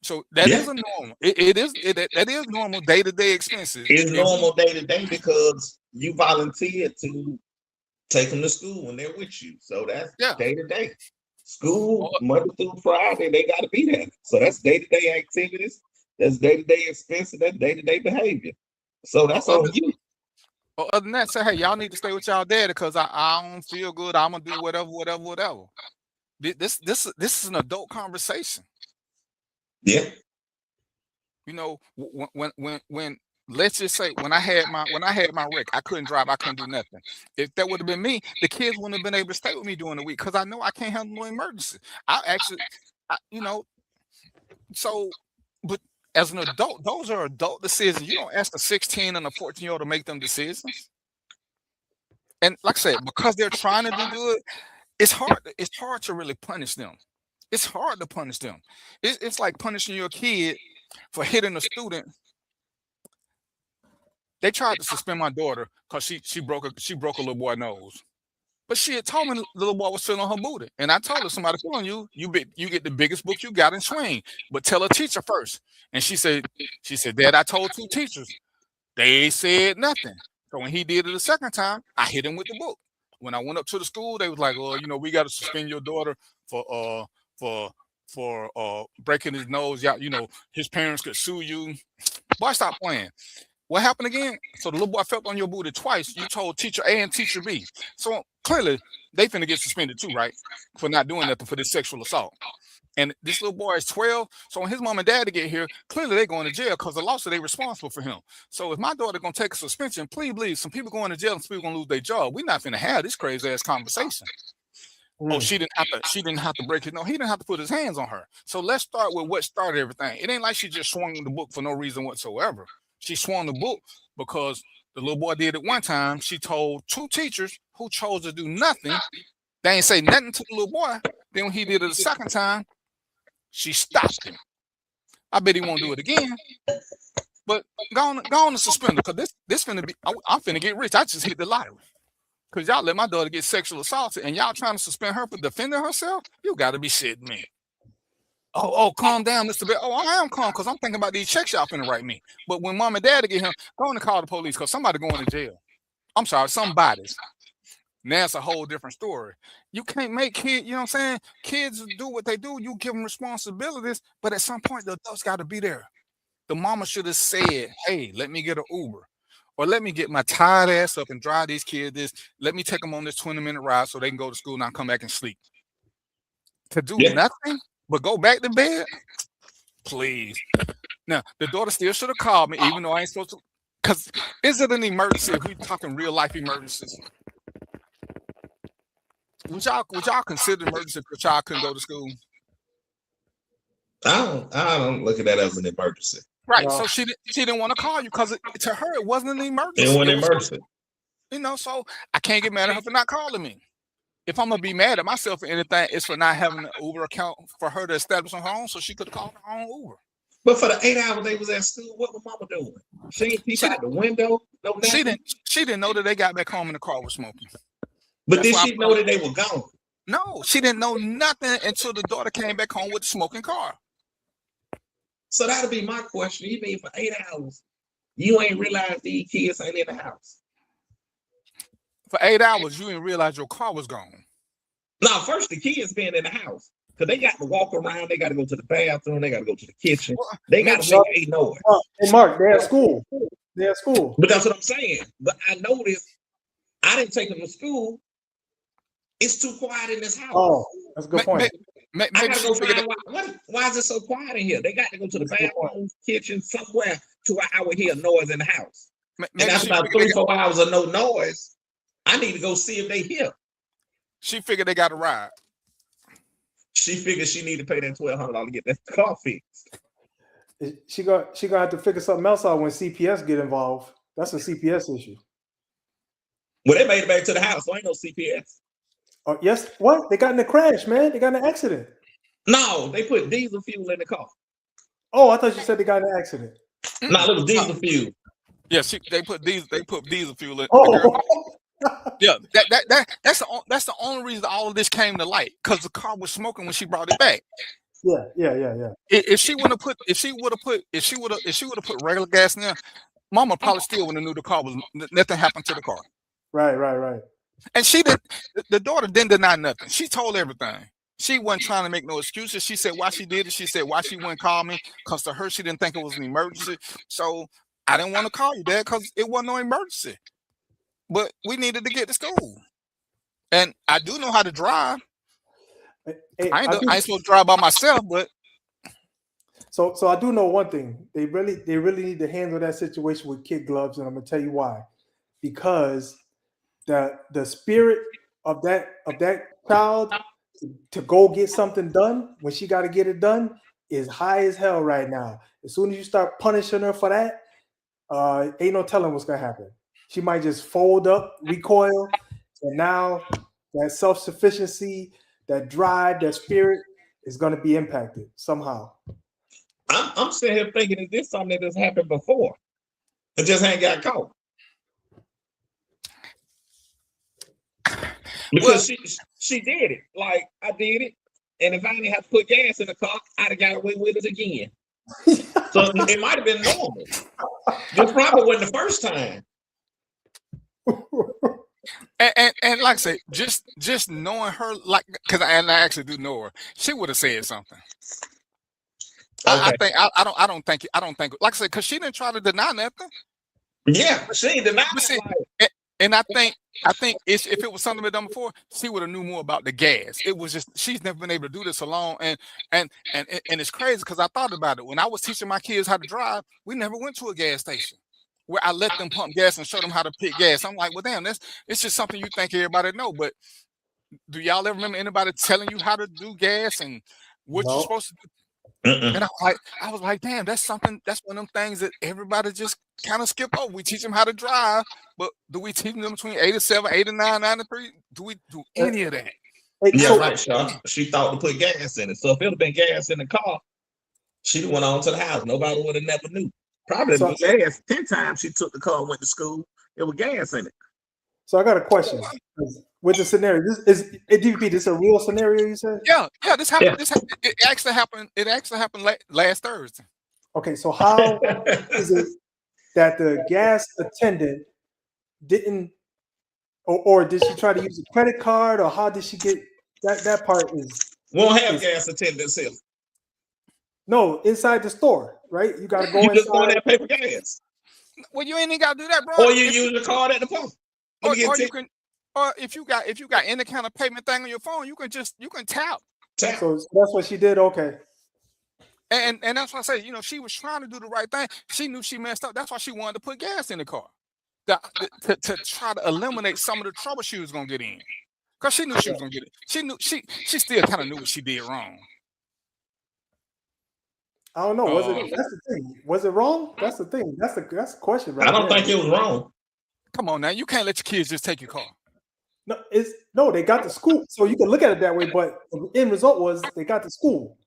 So that is a normal. That is normal day-to-day expenses. It's normal day-to-day because you volunteered to take them to school when they're with you. So that's day-to-day. School, Monday through Friday, they got to be there. So that's day-to-day activities. That's day-to-day expenses. That's day-to-day behavior. So that's on you. Other than that, say, hey, y'all need to stay with y'all daddy because I don't feel good. I'm gonna do whatever. This is an adult conversation. Yeah. When let's just say when I had my wreck, I couldn't drive, I couldn't do nothing. If that would have been me, the kids wouldn't have been able to stay with me during the week because I know I can't handle no emergency. I actually, you know, so, but as an adult, those are adult decisions. You don't ask a 16 and a 14-year-old to make them decisions. And like I said, because they're trying to do good, it's hard to really punish them. It's hard to punish them. It's like punishing your kid for hitting a student. They tried to suspend my daughter because she broke a little boy's nose. But she had told me the little boy was feeling her booty. And I told her, somebody feeling you get the biggest book you got and swing. But tell a teacher first. And she said, Dad, I told 2 teachers. They said nothing. So when he did it the second time, I hit him with the book. When I went up to the school, they was like, "Oh, we got to suspend your daughter for breaking his nose. Yeah, his parents could sue you." Boy, stop playing. What happened again? So the little boy felt on your booty twice. You told teacher A and teacher B. So clearly they finna get suspended too, right? For not doing nothing for this sexual assault. And this little boy is 12. So when his mom and dad to get here, clearly they're going to jail because the law said they're responsible for him. So if my daughter gonna take a suspension, please believe some people going to jail and some people gonna lose their job. We're not finna have this crazy ass conversation. Oh, she didn't have to break it. No, he didn't have to put his hands on her. So let's start with what started everything. It ain't like she just swung the book for no reason whatsoever. She swung the book because the little boy did it one time. She told 2 teachers who chose to do nothing. They ain't say nothing to the little boy. Then when he did it the second time, she stopped him. I bet he won't do it again. But go on the suspender because this finna be. I'm finna get rich. I just hit the lottery. Because y'all let my daughter get sexual assaulted and y'all trying to suspend her for defending herself? You got to be shitting me. Oh, calm down, Mr. Bear. Oh, I am calm because I'm thinking about these checks y'all finna write me. But when mom and dad get him, go on and call the police because somebody going to jail. I'm sorry, somebody's. Now it's a whole different story. You can't make kids, you know what I'm saying? Kids do what they do. You give them responsibilities, but at some point, the adults got to be there. The mama should have said, "Hey, let me get an Uber. Or let me get my tired ass up and drive these kids this. Let me take them on this 20-minute ride so they can go to school and I come back and sleep." To do nothing but go back to bed? Please. Now, the daughter still should have called me, even though I ain't supposed to. Because is it an emergency if we're talking real life emergencies? Would y'all consider emergency if your child couldn't go to school? I don't look at that as an emergency. Right. So she didn't want to call you because to her it wasn't an emergency. It wasn't an emergency. So I can't get mad at her for not calling me. If I'm gonna be mad at myself for anything, it's for not having an Uber account for her to establish on her own, so she could call her own Uber. But for the 8 hours they was at school, what was mama doing? She ain't peek out the window. No, she didn't know that they got back home and the car was smoking. But did she know that they were gone? No, she didn't know nothing until the daughter came back home with the smoking car. So that'll be my question. You mean for 8 hours, you ain't realized these kids ain't in the house? For 8 hours, you didn't realize your car was gone. No, first the kids being in the house. Because they got to walk around, they got to go to the bathroom, they got to go to the kitchen. They got to make a noise. Hey, Mark, they're at school. They're at school. But that's what I'm saying. But I noticed I didn't take them to school. It's too quiet in this house. Oh, that's a good point. I gotta go find why is it so quiet in here? They got to go to the bathroom, kitchen, somewhere to where I would hear noise in the house. And that's about 3-4 hours of no noise. I need to go see if they hear. She figured they got a ride. She figured she need to pay that $1,200 to get that car fixed. She gonna have to figure something else out when CPS get involved. That's a CPS issue. Well, they made it back to the house, so ain't no CPS. Oh, yes. What? They got in a crash, man. They got in an accident. No, they put diesel fuel in the car. Oh, I thought you said they got in an accident. No, it was diesel fuel. Yeah, they put diesel fuel in. Oh. Yeah, that's the only reason all of this came to light, because the car was smoking when she brought it back. Yeah. If she would have put regular gas in there, mama probably still wouldn't have knew the car was nothing happened to the car. Right. And the daughter didn't deny nothing. She told everything. She wasn't trying to make no excuses. She said why she did it. She said why she wouldn't call me, because to her she didn't think it was an emergency. So I didn't want to call you, Dad, because it wasn't no emergency. But we needed to get to school. And I do know how to drive. Hey, I ain't supposed to drive by myself, but So I do know one thing. They really need to handle that situation with kid gloves, and I'm gonna tell you why. Because the spirit of that child to go get something done when she got to get it done is high as hell right now. As soon as you start punishing her for that, ain't no telling what's gonna happen. She might just fold up, recoil, and now that self-sufficiency, that drive, that spirit is gonna be impacted somehow. I'm sitting here thinking, is this something that has happened before? It just ain't got caught. Because she did it. Like, I did it. And if I didn't have to put gas in the car, I'd have got away with it again. So it might have been normal. This probably wasn't the first time. And like I say, just knowing her, like, because I actually do know her, she would have said something. I don't think, like I said, because she didn't try to deny nothing. Yeah, she ain't denied it. And I think if it was something been done before, she would have knew more about the gas. It was just she's never been able to do this alone, and it's crazy because I thought about it when I was teaching my kids how to drive. We never went to a gas station where I let them pump gas and show them how to pick gas. I'm like, well, damn, it's just something you think everybody know, but do y'all ever remember anybody telling you how to do gas and what you're supposed to do? And I was like, damn, that's one of them things that everybody just kind of skip over. We teach them how to drive, but do we teach them between 87, 89, 93? Do we do any of that? Yeah, right, Shaw. She thought to put gas in it. So if it would have been gas in the car, she'd have went on to the house. Nobody would have never knew. Probably gas 10 times she took the car and went to school. There was gas in it. So I got a question. With the scenario, this is a real scenario you said? Yeah, this happened. Yeah. It actually happened. It actually happened last Thursday. Okay, so how is it that the gas attendant didn't, or did she try to use a credit card, or how did she get that part is won't have gas attendants here. No, inside the store, right? You gotta go you inside. Just go there and pay for gas. Well, you ain't even gotta do that, bro. Or you use the card at the pump. Or you can. Or if you got any kind of payment thing on your phone, you can tap. So that's what she did. Okay. And that's why I say, she was trying to do the right thing. She knew she messed up. That's why she wanted to put gas in the car to try to eliminate some of the trouble she was gonna get in. Because she knew she was gonna get it. She knew she still kind of knew what she did wrong. I don't know. That's the thing. Was it wrong? That's the thing. That's the question, right? I don't think it was wrong. Come on now, you can't let your kids just take your car. No, they got to school, so you can look at it that way. But the end result was they got to school.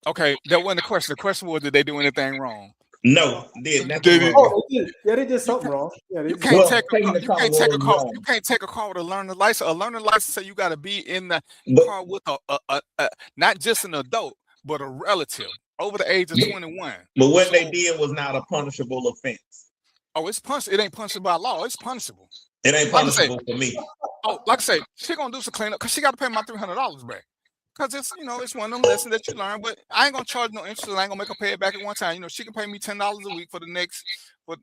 Okay, that wasn't the question. The question was, did they do anything wrong? No, did nothing wrong. Oh, they did. Yeah, they did something wrong. Yeah, you can't take a car. You can't take a car with a learning license. A learning license say you got to be in the car with a not just an adult, but a relative over the age of 21. But what they did was not a punishable offense. Oh, it's punishable. It ain't punishable by law. It's punishable. It ain't punishable for me. Oh, like I say, she gonna do some cleanup because she got to pay my $300 back. Because it's it's one of them lessons that you learn. But I ain't gonna charge no interest. I ain't gonna make her pay it back at one time. She can pay me $10 a week for the next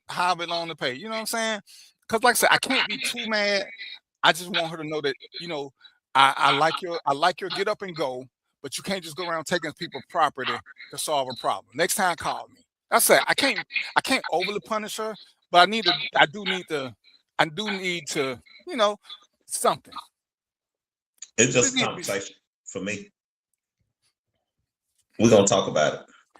however long to pay. You know what I'm saying? Because like I said, I can't be too mad. I just want her to know that I like your get up and go, but you can't just go around taking people's property to solve a problem. Next time, call me. That's it. I can't overly punish her, but I do need to something. It's just a conversation for me. We're gonna talk about it.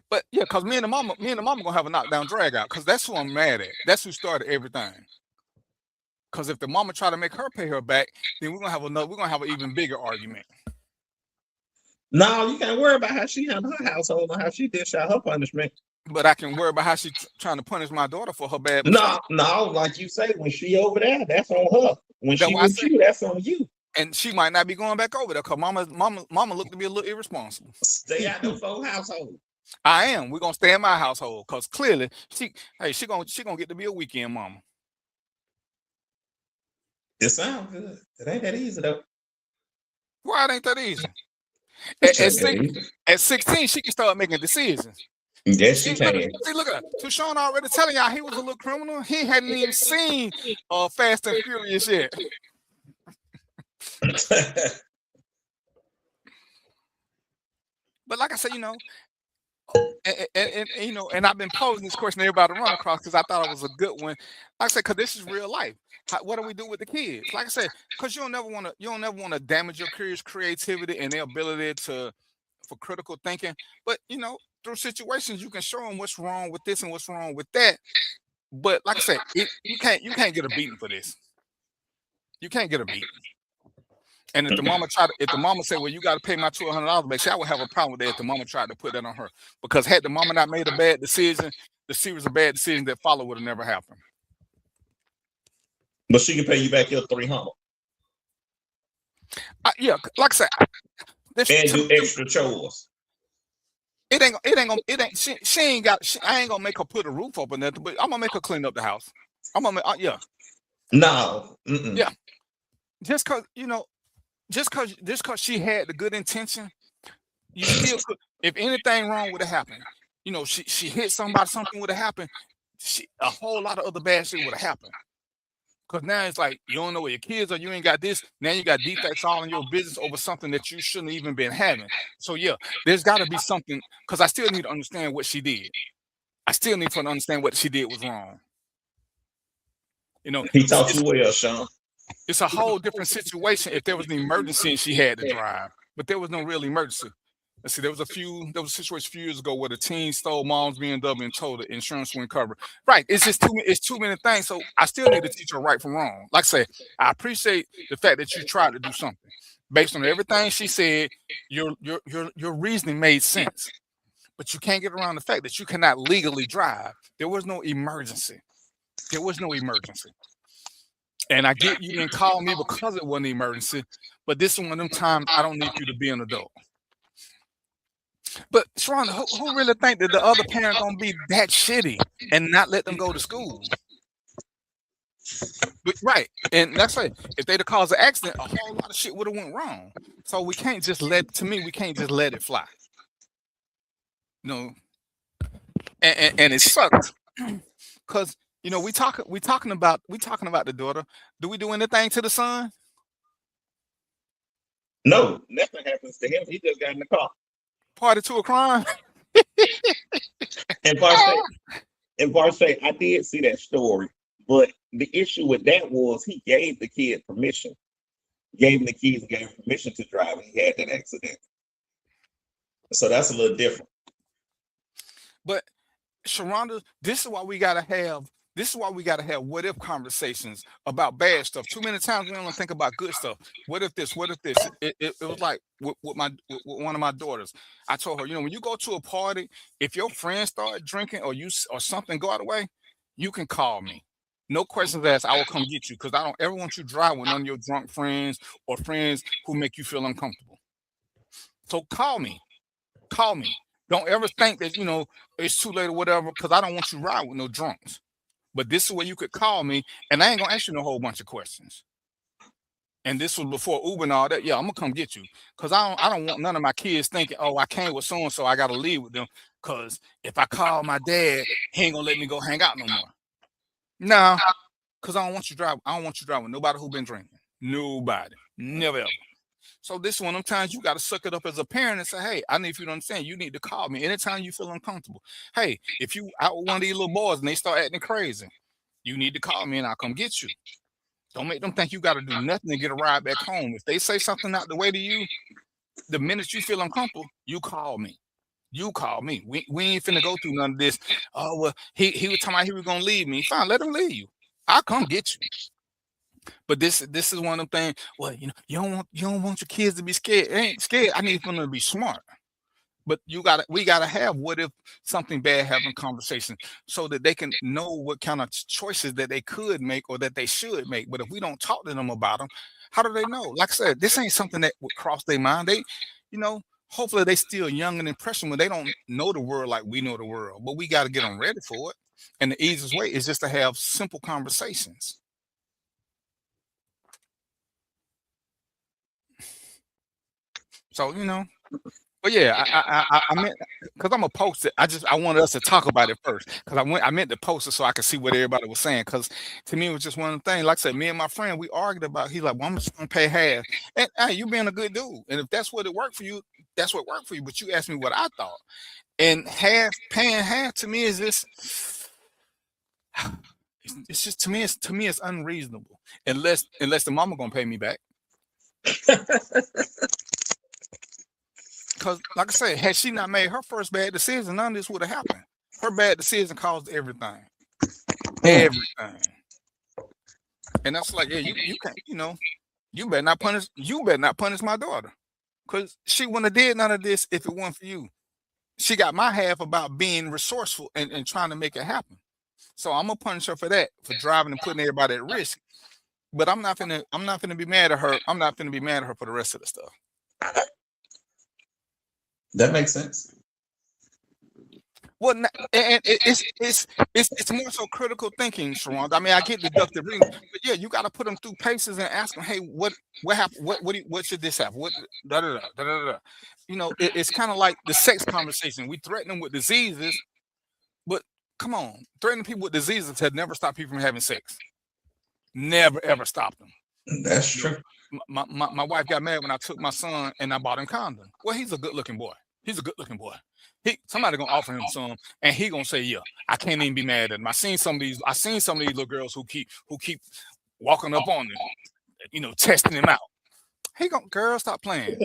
But yeah, because me and the mama gonna have a knockdown drag out, because that's who I'm mad at. That's who started everything. Because if the mama try to make her pay her back, then we're gonna have an even bigger argument. No, you can't worry about how she handled her household or how she dish out her punishment. But I can worry about how she trying to punish my daughter for her bad mistake. No, like you say, when she over there, that's on her. When she with you, that's on you. And she might not be going back over there because mama looked to be a little irresponsible. Stay out the full household. I am. We're gonna stay in my household because clearly she gonna get to be a weekend mama. It sounds good. It ain't that easy though. Why it ain't that easy? At 16, she can start making decisions. Yes, she can. See, look at Tushawn already telling y'all he was a little criminal. He hadn't even seen Fast and Furious yet. But like I said, And you know, and I've been posing this question to everybody to run across because I thought it was a good one. Like I said, because this is real life. What do we do with the kids? Like I said, because you don't never want to damage your kids' creativity and their ability for critical thinking. But you know, through situations, you can show them what's wrong with this and what's wrong with that. But like I said, you can't get a beating for this. You can't get a beating. And if the mama said, "Well, you got to pay my $200," back, see, I would have a problem with that if the mama tried to put that on her. Because had the mama not made a bad decision, the series of bad decisions that follow would have never happened. But she can pay you back your $300. Yeah, like I said, and do extra chores. She ain't got. I ain't gonna make her put a roof up or nothing, but I'm gonna make her clean up the house. I'm gonna yeah. No. Yeah. Just cause you know. Just cause she had the good intention, you still could. If anything wrong would have happened, you know, she hit somebody, something would have happened. A whole lot of other bad shit would have happened. Cause now it's like you don't know where your kids are. You ain't got this. Now you got defects all in your business over something that you shouldn't even been having. So yeah, there's got to be something. Cause I still need to understand what she did. I still need to understand what she did was wrong. You know, he taught you well, Sean. It's a whole different situation if there was an emergency and she had to drive, but there was no real emergency. Let's see, there was a situation a few years ago where the teen stole mom's BMW and told the insurance wouldn't cover. Right, it's just too many things. So I still need to teach her right from wrong. Like I say, I appreciate the fact that you tried to do something based on everything she said. Your reasoning made sense, but you can't get around the fact that you cannot legally drive. There was no emergency. There was no emergency. And I get you didn't call me because it wasn't an emergency, but this is one of them times I don't need you to be an adult. But Sharon, who really think that the other parent gonna be that shitty and not let them go to school? But, right, and that's right. If they'd have caused an accident, a whole lot of shit would have went wrong. So we can't just let. To me, we can't just let it fly. No, and it sucks because. You know, we talking about the daughter. Do we do anything to the son? No, nothing happens to him. He just got in the car. Party to a crime. And Varsay, I did see that story, but the issue with that was he gave the kid permission. Gave him the keys and gave him permission to drive, and he had that accident. So that's a little different. But Sharonda, this is why we gotta have what if conversations about bad stuff. Too many times we don't think about good stuff. What if this? What if this? It was like with one of my daughters. I told her, you know, when you go to a party, if your friends start drinking or something go out of the way, you can call me. No questions asked. I will come get you because I don't ever want you to drive with none of your drunk friends or friends who make you feel uncomfortable. So call me. Call me. Don't ever think that, you know, it's too late or whatever because I don't want you to ride with no drunks. But this is where you could call me, and I ain't gonna ask you no whole bunch of questions. And this was before Uber and all that. Yeah, I'm gonna come get you because I don't want none of my kids thinking, oh, I came with so and so, I gotta leave with them. Because if I call my dad, he ain't gonna let me go hang out no more. No, because I don't want you to drive. I don't want you to drive with nobody who been drinking. Nobody, never ever. So this is one of them times you got to suck it up as a parent and say, hey, I need you to understand. You need to call me anytime you feel uncomfortable. Hey, if you out with one of these little boys and they start acting crazy, you need to call me and I'll come get you. Don't make them think you got to do nothing to get a ride back home. If they say something out the way to you, the minute you feel uncomfortable, you call me. You call me. We ain't finna go through none of this. Oh, well, he was talking about he was going to leave me. Fine, let him leave you. I'll come get you. But this is one of them things. Well, you know, you don't want your kids to be scared. They ain't scared. I need them to be smart. But we gotta have what if something bad happens conversation so that they can know what kind of choices that they could make or that they should make. But if we don't talk to them about them, how do they know? Like I said, this ain't something that would cross their mind. They, you know, hopefully they still young and impressionable. They don't know the world like we know the world, but we got to get them ready for it. And the easiest way is just to have simple conversations. So, you know, but yeah, I meant because I'm gonna post it. I wanted us to talk about it first because I meant to post it so I could see what everybody was saying. Because to me, it was just one of the things. Like I said, me and my friend, we argued about. He's like, "Well, I'm just gonna pay half." And hey, you being a good dude, and if that's what it worked for you, that's what worked for you. But you asked me what I thought, And paying half to me is just, it's just to me it's unreasonable. Unless the mama gonna pay me back. Because like I said, had she not made her first bad decision, none of this would have happened. Her bad decision caused everything. Everything. And that's like, yeah, you can't, you better not punish my daughter. Because she wouldn't have did none of this if it wasn't for you. She got my half about being resourceful and trying to make it happen. So I'm gonna punish her for that, for driving and putting everybody at risk. But I'm not gonna be mad at her. I'm not gonna be mad at her for the rest of the stuff. That makes sense. Well, and it's more so critical thinking, Sharon. I mean, I get deductive reason, but yeah, you got to put them through paces and ask them, hey, what happened? What should this happen? What da da da da da da. It's kind of like the sex conversation. We threaten them with diseases, but come on, threatening people with diseases has never stopped people from having sex. Never ever stopped them. That's true. My wife got mad when I took my son and I bought him condoms. Well, he's a good looking boy. Somebody gonna offer him some, and he gonna say, "Yeah, I can't even be mad at him." I seen some of these little girls who keep walking up on them, testing him out. Girl, stop playing.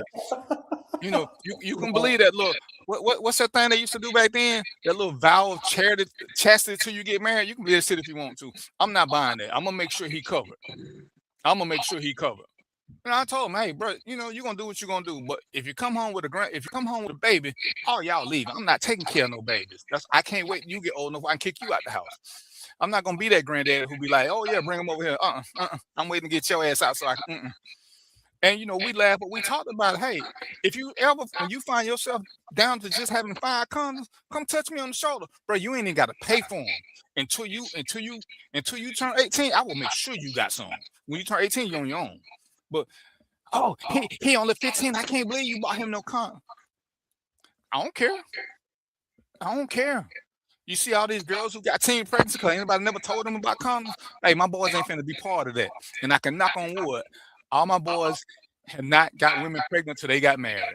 You can believe that little what's that thing they used to do back then? That little vow of chastity till you get married. You can be that shit if you want to. I'm not buying that. I'm gonna make sure he covered. I told him, hey, bro, you're gonna do what you're gonna do. But if you come home with a baby, all y'all leave. I'm not taking care of no babies. I can't wait till you get old enough. I can kick you out the house. I'm not gonna be that granddad who be like, oh yeah, bring him over here. I'm waiting to get your ass out so I can. And we laugh, but we talked about, hey, if you ever, when you find yourself down to just having 5 condoms, come touch me on the shoulder, bro. You ain't even got to pay for them until you turn 18. I will make sure you got some. When you turn 18, you're on your own. But he only 15. I can't believe you bought him no condom. I don't care. You see all these girls who got teen pregnancy because anybody never told them about condoms. Hey, my boys ain't finna be part of that. And I can knock on wood. All my boys have not got women pregnant till they got married.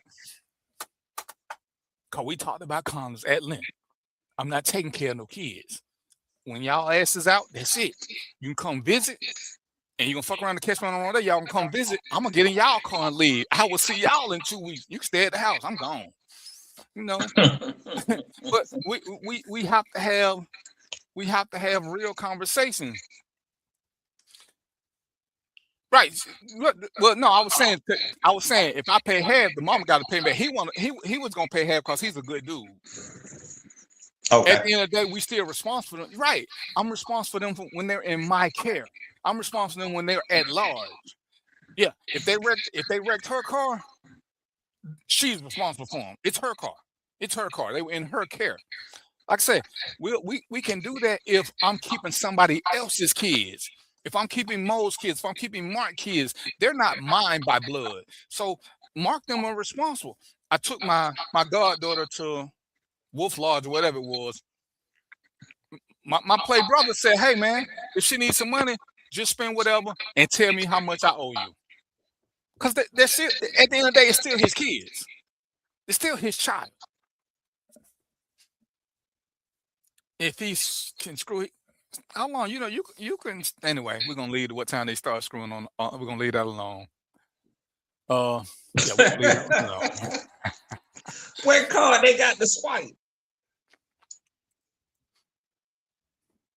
Because we talked about condoms at length. I'm not taking care of no kids. When y'all asses out, that's it. You can come visit, and you going to fuck around and catch me on the wrong day. Y'all can come visit. I'm going to get in y'all car and leave. I will see y'all in 2 weeks. You can stay at the house. I'm gone. But we have to have real conversations. Right. Well, no, I was saying if I pay half, the mama got to pay back. He was gonna pay half because he's a good dude. Okay. At the end of the day, we still responsible for them. Right. I'm responsible for them when they're in my care. I'm responsible for them when they're at large. Yeah. If they wrecked her car, she's responsible for them. It's her car. They were in her care. Like I said, we can do that if I'm keeping somebody else's kids. If I'm keeping Mo's kids, if I'm keeping Mark's kids, they're not mine by blood. So mark them are responsible. I took my goddaughter to Wolf Lodge or whatever it was. My play brother said, hey man, if she needs some money, just spend whatever and tell me how much I owe you. Because they're still, at the end of the day, it's still his kids. It's still his child. If he can screw it. How long? You can. Anyway, we're gonna leave to what time they start screwing on. We're gonna leave that alone. Yeah, we're gonna leave that alone. What card they got to swipe?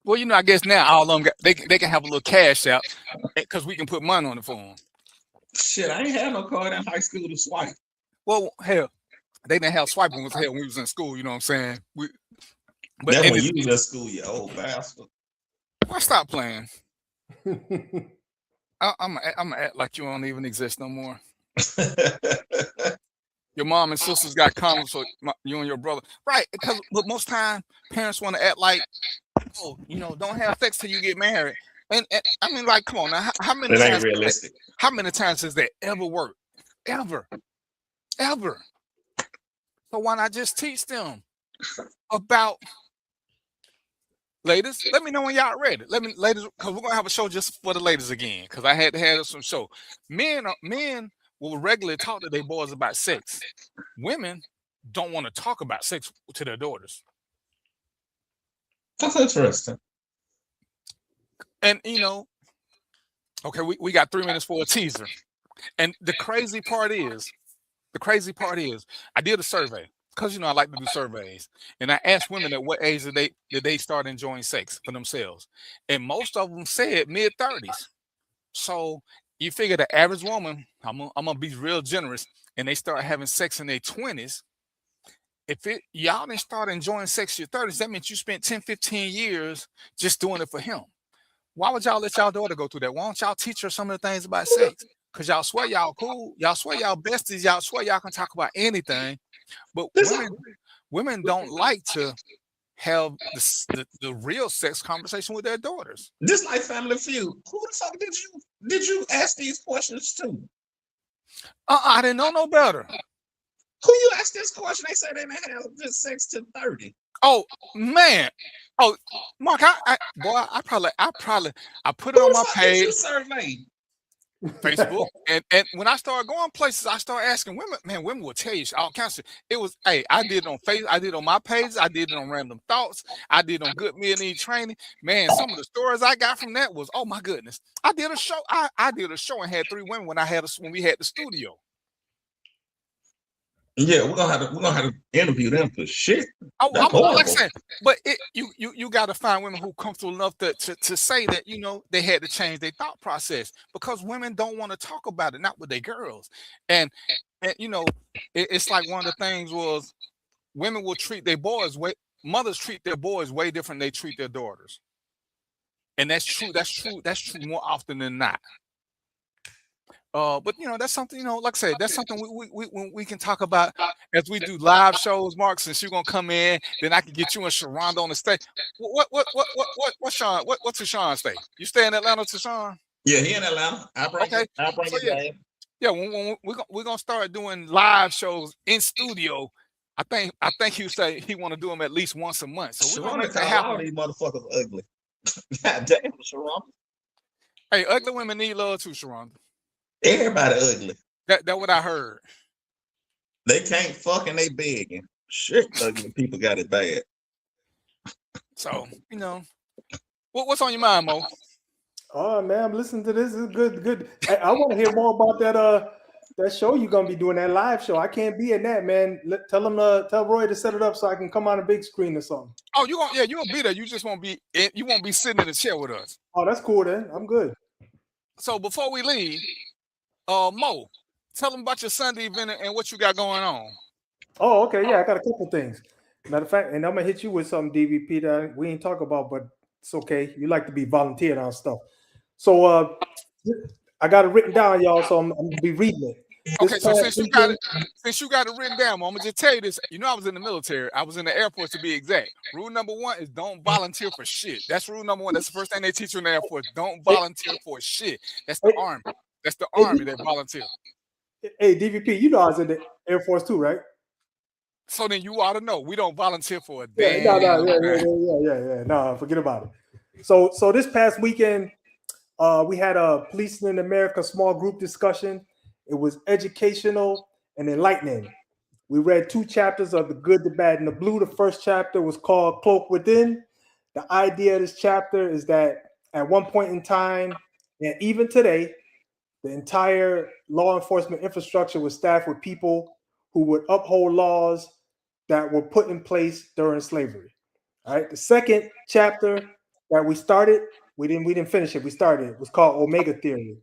Well, I guess now all of them they can have a little cash out because we can put money on the phone. Shit, I ain't had no card in high school to swipe. Well, hell, they didn't have swiping with hell when we was in school. You know what I'm saying? But that's when you was in school, you old bastard. Why stop playing? I'm gonna act like you don't even exist no more. Your mom and sisters got condoms for you and your brother, right? But most time parents want to act like, oh, don't have sex till you get married. And I mean, like, come on now, how many times? Ain't realistic. How many times has that ever worked? Ever. So why not just teach them about? Ladies, let me know when y'all ready. Ladies, because we're gonna have a show just for the ladies again. Because I had to have some show. Men will regularly talk to their boys about sex. Women don't want to talk about sex to their daughters. That's interesting. And okay, we got 3 minutes for a teaser. And the crazy part is, I did a survey because I like to do surveys, and I asked women at what age did they start enjoying sex for themselves, and most of them said mid-30s. So you figure the average woman, I'm gonna be real generous, and they start having sex in their 20s. If y'all didn't start enjoying sex in your 30s, that means you spent 10, 15 years just doing it for him. Why would y'all let y'all daughter go through that? Why don't y'all teach her some of the things about sex? Because y'all swear y'all cool. Y'all swear y'all besties. Y'all swear y'all can talk about anything. But women don't like to have the real sex conversation with their daughters. Just like Family Feud. Who the fuck did you ask these questions to? I didn't know no better. Who you asked this question? They said they didn't have good sex to 30. Oh man. Oh, Mark, I put it on my page. You survey? Facebook, and when I started going places, I started asking women. Man, women will tell you all kinds of. It was, hey, I did it on Facebook, I did it on my pages, I did it on Random Thoughts, I did it on Good Men Need Training. Man, some of the stories I got from that was, oh my goodness. I did a show. I did a show and had 3 women when we had the studio. Yeah, we're gonna have to interview them for shit. Like I said, but you got to find women who comfortable enough to say that they had to change their thought process, because women don't want to talk about it, not with their girls, and it's like one of the things was women will treat their boys mothers treat their boys way different than they treat their daughters, and that's true more often than not. But that's something, like I said, that's something we can talk about as we do live shows, Mark. Since you're gonna come in, then I can get you and Sharonda on the stage. What Sean? What's Sean stay? You stay in Atlanta, Sean? Yeah, he in Atlanta. I bring it back. Yeah, when we're gonna start doing live shows in studio. I think he say he want to do them at least once a month. So we're gonna make that happen. All these motherfuckers ugly. God damn, Sharonda. Hey, ugly women need love too, Sharonda. Everybody ugly. That's what I heard. They can't fuck and they begging. Shit, ugly people got it bad. So, what's on your mind, Mo? Oh man, I'm listening to this. It's good. I want to hear more about that show you're gonna be doing, that live show. I can't be in that, man. Tell Roy to set it up so I can come on a big screen or something. Oh, you're gonna be there. You just won't be sitting in the chair with us. Oh, that's cool then. I'm good. So before we leave, Mo, tell them about your Sunday event and what you got going on. Oh, okay. Yeah, I got a couple things. Matter of fact, and I'm gonna hit you with something, DVP, that we ain't talk about, but it's okay. You like to be volunteered on stuff. So I got it written down, y'all. So I'm gonna be reading it. Okay, so since you got it written down, I'm gonna just tell you this. I was in the military. I was in the Air Force, to be exact. Rule number 1 is don't volunteer for shit. That's rule number 1. That's the first thing they teach you in the Air Force. Don't volunteer for shit. That's the Army. That's the Army that volunteer. Hey, DVP, I was in the Air Force too, right? So then you ought to know we don't volunteer for a damn. Yeah. No, forget about it. So this past weekend, we had a Policing in America small group discussion. It was educational and enlightening. We read 2 chapters of The Good, the Bad, and the Blue. The first chapter was called Cloak Within. The idea of this chapter is that at one point in time, and even today, the entire law enforcement infrastructure was staffed with people who would uphold laws that were put in place during slavery. All right. The second chapter that we started, we didn't finish it. We started. It was called Omega Theory.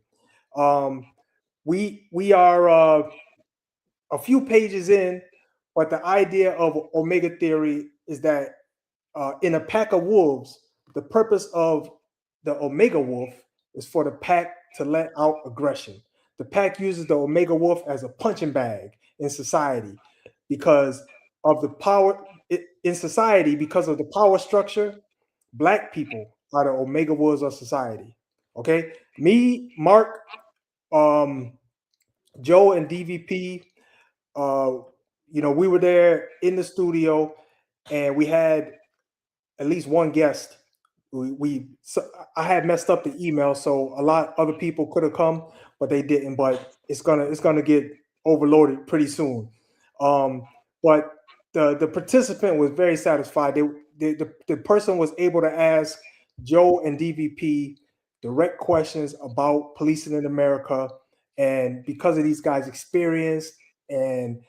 We are a few pages in, but the idea of Omega Theory is that in a pack of wolves, the purpose of the Omega Wolf is for the pack to let out aggression. The pack uses the Omega Wolf as a punching bag in society because of the power in society, because of the power structure. Black people are the Omega Wolves of society. Okay, me, Mark, Joe, and DVP. We were there in the studio, and we had at least one guest. I had messed up the email, so a lot other people could have come, but they didn't. But it's gonna get overloaded pretty soon. but the participant was very satisfied. The person was able to ask Joe and DVP direct questions about policing in America, and because of these guys' experience and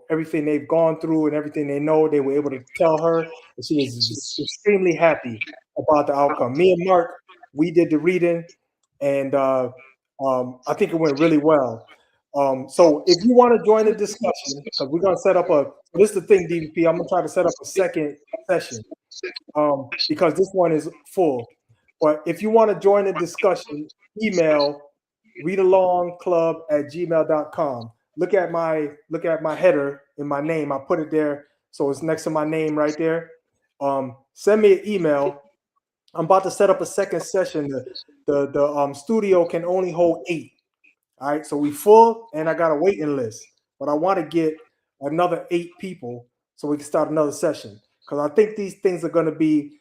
everything they've gone through and everything they know, they were able to tell her, and she was extremely happy about the outcome. Me and Mark, we did the reading, and I think it went really well. So if you want to join the discussion, because we're gonna set up this is the thing, DVP. I'm gonna try to set up a second session because this one is full. But if you want to join the discussion, email readalongclub@gmail.com. Look at my header in my name. I put it there, so it's next to my name right there. Send me an email. I'm about to set up a second session. The studio can only hold 8. All right, so we full, and I got a waiting list, but I want to get another 8 people so we can start another session, because I think these things are going to be.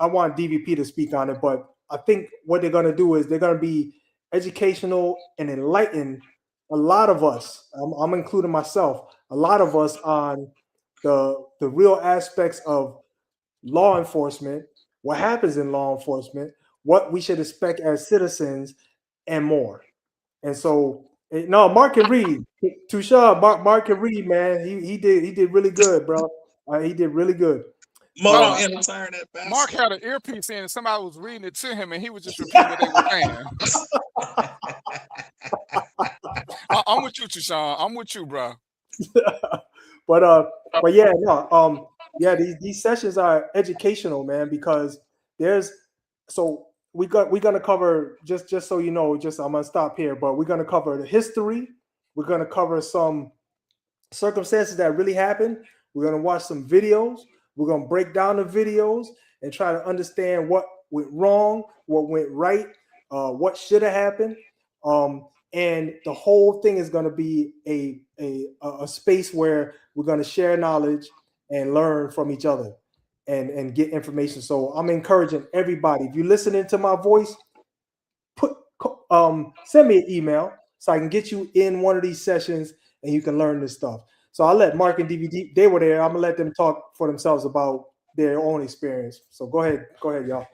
I want DVP to speak on it, but I think what they're going to do is they're going to be educational and enlighten a lot of us. I'm including myself. A lot of us on the real aspects of law enforcement, what happens in law enforcement, what we should expect as citizens, and more. And so, no, Mark can read. Tusha, Mark can read, man. He did really good, bro. He did really good. More don't entertain that bastard. Mark had an earpiece in, and somebody was reading it to him, and he was just repeating what they were saying. I'm with you, Tushawn. I'm with you, bro. but yeah, no, yeah, these sessions are educational, man, because we're gonna cover, just so you know, I'm gonna stop here, but we're gonna cover the history. We're gonna cover some circumstances that really happened. We're gonna watch some videos. We're gonna break down the videos and try to understand what went wrong, what went right, what should have happened. And the whole thing is gonna be a space where we're gonna share knowledge and learn from each other and get information. So I'm encouraging everybody, if you're listening to my voice, send me an email so I can get you in one of these sessions and you can learn this stuff. So I'll let Mark and DVD, they were there. I'm gonna let them talk for themselves about their own experience. So go ahead, y'all.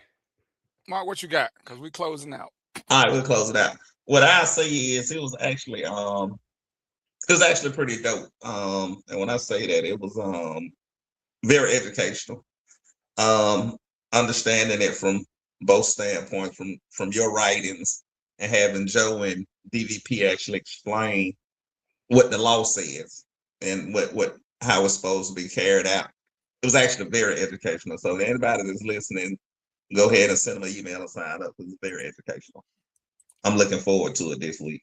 Mark, what you got? Because we're closing out. All right, we'll close it out. What I say is it was actually pretty dope. And when I say that, it was very educational. Understanding it from both standpoints, from your writings and having Joe and DVP actually explain what the law says and how it's supposed to be carried out. It was actually very educational. So anybody that's listening, go ahead and send them an email and sign up, because it's very educational. I'm looking forward to it this week.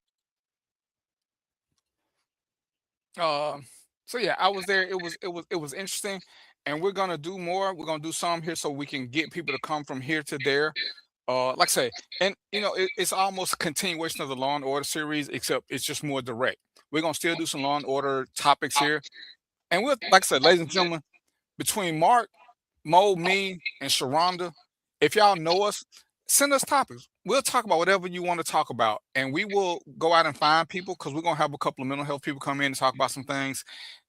So yeah, I was there. It was interesting, and we're gonna do more. We're gonna do some here so we can get people to come from here to there. Like I say, and it's almost a continuation of the Law and Order series, except it's just more direct. We're gonna still do some Law and Order topics here, and we'll, like I said, ladies and gentlemen, between Mark, Mo, me, and Sharonda, if y'all know us, send us topics. We'll talk about whatever you want to talk about, and we will go out and find people, because we're gonna have a couple of mental health people come in and talk about some things.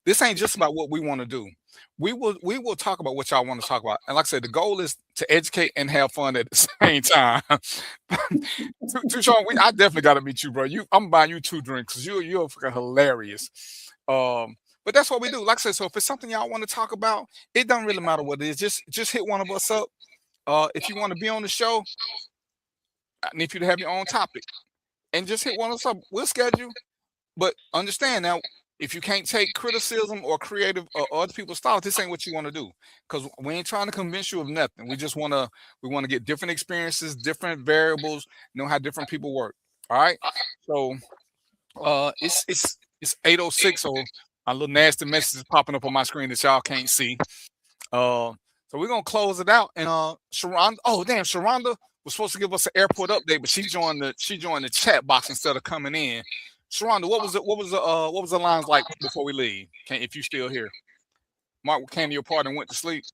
This ain't just about what we want to do. We will talk about what y'all want to talk about. And like I said, the goal is to educate and have fun at the same time. Tushawn, I definitely got to meet you, bro. I'm buying you 2 drinks because you're fucking hilarious. But that's what we do. Like I said, so if it's something y'all want to talk about, it doesn't really matter what it is. Just hit one of us up. If you want to be on the show, I need you to have your own topic, and just hit one of us up. We'll schedule. But understand now, if you can't take criticism or creative or other people's thoughts, this ain't what you want to do. Because we ain't trying to convince you of nothing. We just want to get different experiences, different variables, know how different people work. All right. So it's 8:06, so a little nasty message is popping up on my screen that y'all can't see. So we're gonna close it out. And Sharonda, oh damn, Sharonda was supposed to give us an airport update, but she joined the chat box instead of coming in. Sharonda, what was the lines like before we leave? If you still here? Mark came to your party and went to sleep.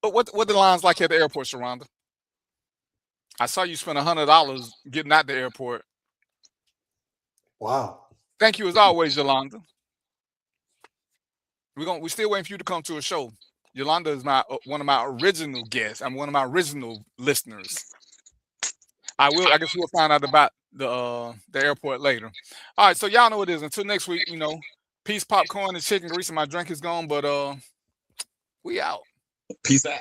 But what the lines like at the airport, Sharonda? I saw you spend $100 getting out the airport. Wow. Thank you as always, Yolanda. We're still waiting for you to come to a show. Yolanda is one of my original guests. I'm one of my original listeners. I guess we'll find out about the airport later. All right, so y'all know what it is. Until next week, peace, popcorn, and chicken grease, and my drink is gone. But we out. Peace out.